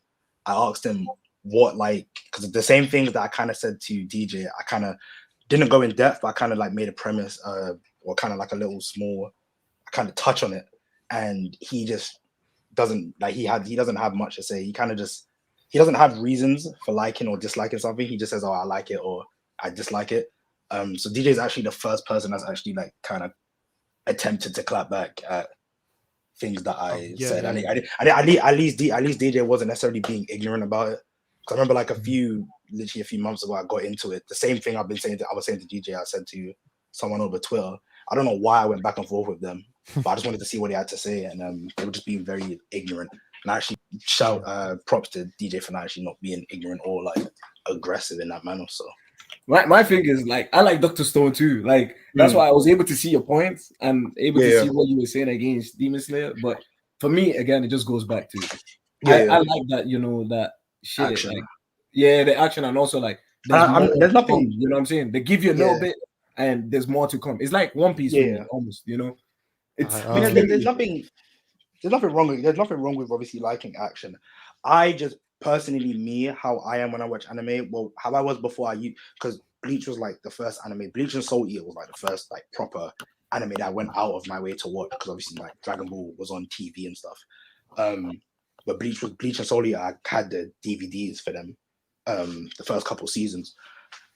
I asked him what, like, because the same things that I kind of said to DJ, I kind of didn't go in depth, but I kind of like made a premise, or kind of like a little small, I kind of touch on it, and he just doesn't like he doesn't have much to say. He doesn't have reasons for liking or disliking something. He just says, "Oh, I like it," or "I dislike it." So DJ is actually the first person that's actually like kind of attempted to clap back at things that I said. Yeah. At least DJ wasn't necessarily being ignorant about it. Because I remember like literally a few months ago, I got into it. The same thing I was saying to DJ, I said to someone over Twitter. I don't know why I went back and forth with them, but I just wanted to see what he had to say, and they were just being very ignorant. And I actually shout props to DJ for not actually not being ignorant or like aggressive in that manner. So my thing is, like, I like Dr. Stone too. Like that's why I was able to see your points and able to see what you were saying against Demon Slayer. But for me, again, it just goes back to I like that, that shit. Action. Like, the action, and also like there's more there's to nothing. come, you know what I'm saying? They give you a little Yeah. bit, and there's more to come. It's like One Piece for me, Yeah. almost. You know, it's Alright, I mean, it's there's literally nothing. There's nothing wrong with obviously liking action. I just personally, me, how I am when I watch anime. Well, how I was before because Bleach was like the first anime. Bleach and Soul Eater was like the first like proper anime that I went out of my way to watch, because obviously like Dragon Ball was on TV and stuff. But Bleach and Soul Eater, I had the DVDs for them. The first couple seasons.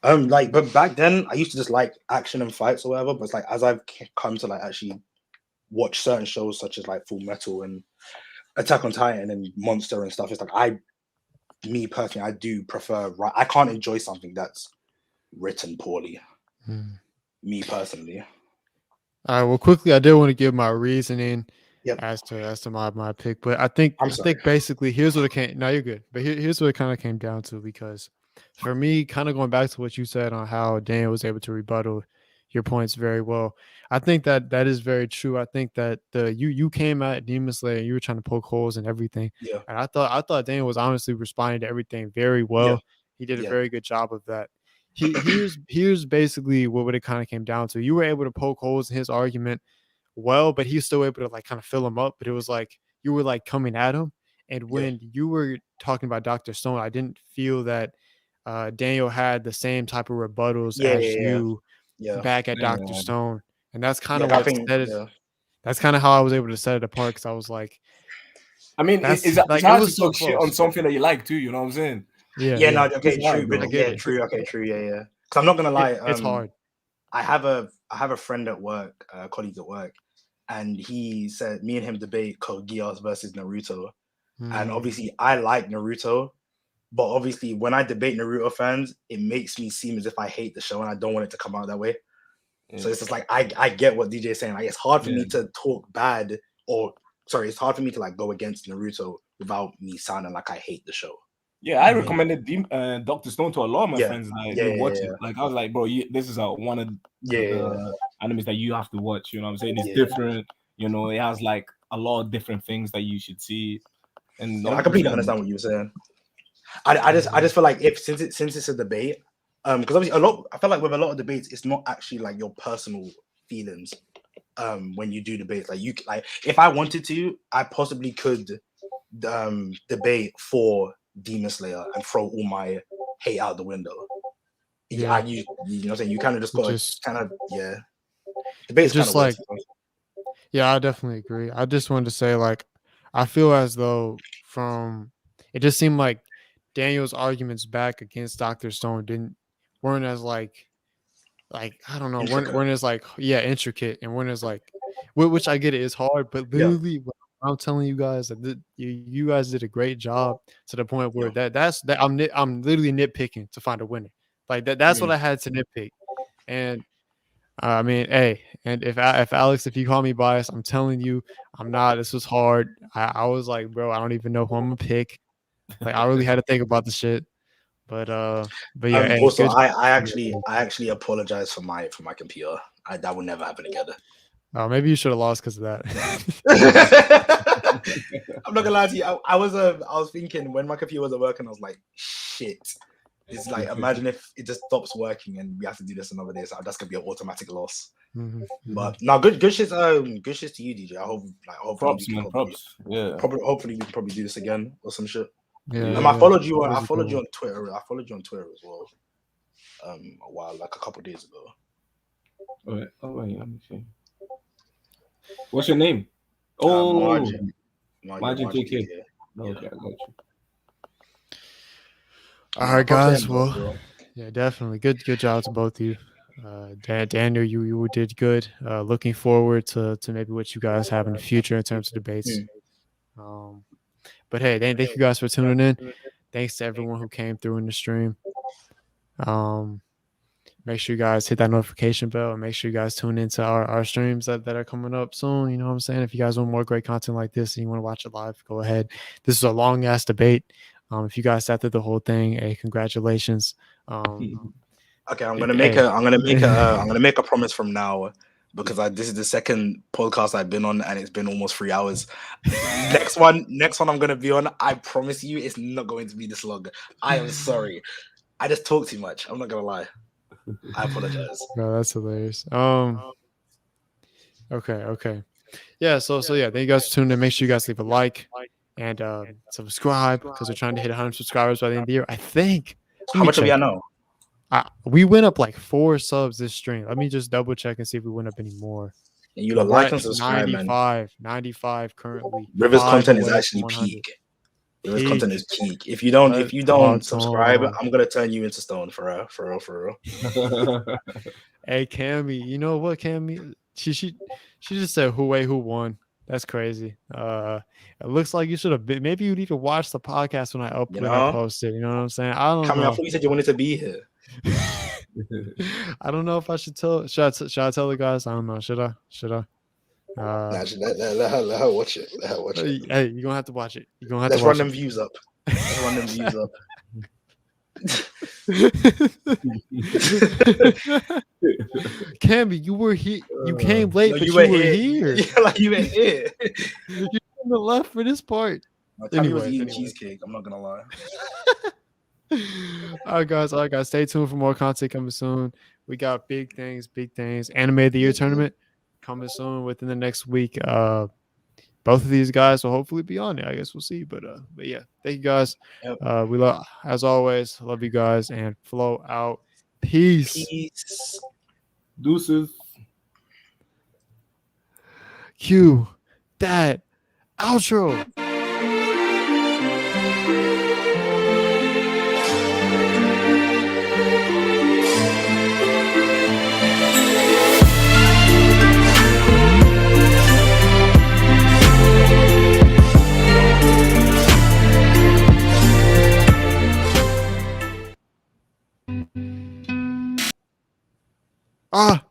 But back then I used to just like action and fights or whatever. But it's like as I've come to like actually watch certain shows such as like Full Metal and Attack on Titan and Monster and stuff, it's like me personally, I do prefer. I can't enjoy something that's written poorly. Me personally. All right. Well, quickly, I did want to give my reasoning Yep. as to my pick, but I think basically here's what it came. No, you're good. But here's what it kind of came down to, because for me, kind of going back to what you said on how Daniel was able to rebuttal your points very well. I think that is very true. I think that you came at Demon Slayer, you were trying to poke holes in everything. Yeah. And I thought Daniel was honestly responding to everything very well. Yeah. He did a very good job of that. Here's basically what it kind of came down to. You were able to poke holes in his argument well, but he's still able to like kind of fill him up. But it was like you were like coming at him. And when you were talking about Dr. Stone, I didn't feel that Daniel had the same type of rebuttals as you back at Dr. Stone. And that's kind of what set it. That's kind of how I was able to set it apart, because I was like, I mean, it's like, hard it was to talk so shit close on something that you like too. You know what I'm saying? Yeah. No, okay, It's hard, true, bro. but I get it. true, okay, true, yeah. Because I'm not gonna lie, it's hard. I have a friend at work, colleagues at work, and he said me and him debate Code Geass versus Naruto, and obviously I like Naruto, but obviously when I debate Naruto fans, it makes me seem as if I hate the show and I don't want it to come out that way. So it's just like I get what DJ is saying. Like, it's hard for me to talk bad, it's hard for me to like go against Naruto without me sounding like I hate the show. Yeah, I recommended Dr. Stone to a lot of my friends. Like, they watch it. Like, I was like, bro, this is one of the animes that you have to watch. You know what I'm saying? It's different. You know, it has like a lot of different things that you should see. And I completely understand what you were saying. I just feel like since it's a debate, because obviously I feel like with a lot of debates, it's not actually like your personal feelings. When you do debates, like if I wanted to, I possibly could debate for Demon Slayer and throw all my hate out the window. You know what I'm saying? You kind of just got to debate's just kind of like I definitely agree. I just wanted to say, like, I feel as though it just seemed like Daniel's arguments back against Dr. Stone weren't as like I don't know, weren't as like intricate, and weren't as like, which I get it is hard, but literally I'm telling you guys that you guys did a great job, to the point where I'm literally nitpicking to find a winner. Like that's what I had to nitpick. And I mean, hey, and if Alex, if you call me biased, I'm telling you, I'm not. This was hard. I was like, bro, I don't even know who I'm gonna pick. Like, I really had to think about the shit. But yeah. Hey, also, I actually apologize for my computer. That would never happen again. Oh, maybe you should have lost because of that. I'm not gonna lie to you. I was thinking when my computer wasn't working, I was like, shit. It's like, imagine if it just stops working and we have to do this another day. So that's gonna be an automatic loss. But no, good shit. Good shit to you, DJ. I hope props. Yeah. Hopefully we can probably do this again or some shit. Yeah. I followed you on Twitter. I followed you on Twitter as well. A while, like a couple days ago. All right. Let me see. What's your name? Margin KK. Okay, I got you. All right, guys. Well, yeah, definitely. Good job to both of you. Daniel, you did good. Looking forward to maybe what you guys have in the future in terms of debates. But hey, thank you guys for tuning in. Thanks to everyone who came through in the stream. Make sure you guys hit that notification bell, and make sure you guys tune into our streams that are coming up soon. You know what I'm saying? If you guys want more great content like this and you want to watch it live, go ahead. This is a long ass debate. If you guys sat through the whole thing, hey, congratulations. Okay, I'm gonna make a promise from now, because this is the second podcast I've been on and it's been almost 3 hours. next one I'm gonna be on, I promise you it's not going to be this long. I am sorry. I just talk too much. I'm not gonna lie. I apologize. No, that's hilarious. Okay. Yeah, so yeah, thank you guys for tuning in. Make sure you guys leave a like and subscribe because we're trying to hit 100 subscribers by the end of the year. I think. How much are we at now? We went up like 4 subs this stream. Let me just double check and see if we went up any more. And you We're like at and subscribe, man. 95 currently. Rivers 5 content is away actually from 100. peak. Rivers content is peak. If you don't subscribe, on. I'm gonna turn you into stone for real. Hey Cammy, you know what, Cammy? She just said who won. That's crazy. It looks like you should have been. Maybe you need to watch the podcast when I post it. You know what I'm saying? I don't know. I thought you said you wanted to be here. I don't know if I should tell. Should I tell the guys? I don't know. Should I? Nah, let her watch it. Let her watch it. Hey, you're gonna have to watch it. You're gonna have Let's to watch run them views up. Let's run them views up. Cammy, you were here. You came late, No, but you were here. Yeah, like you were here. You came to left for this part. Tammy was eating cheesecake. I'm not gonna lie. All right, guys. Stay tuned for more content coming soon. We got big things. Anime of the Year tournament coming soon within the next week. Both of these guys will hopefully be on it. I guess we'll see. But yeah, thank you guys. Yep. We love, as always, love you guys and flow out. Peace. Deuces. Cue that outro. Ah.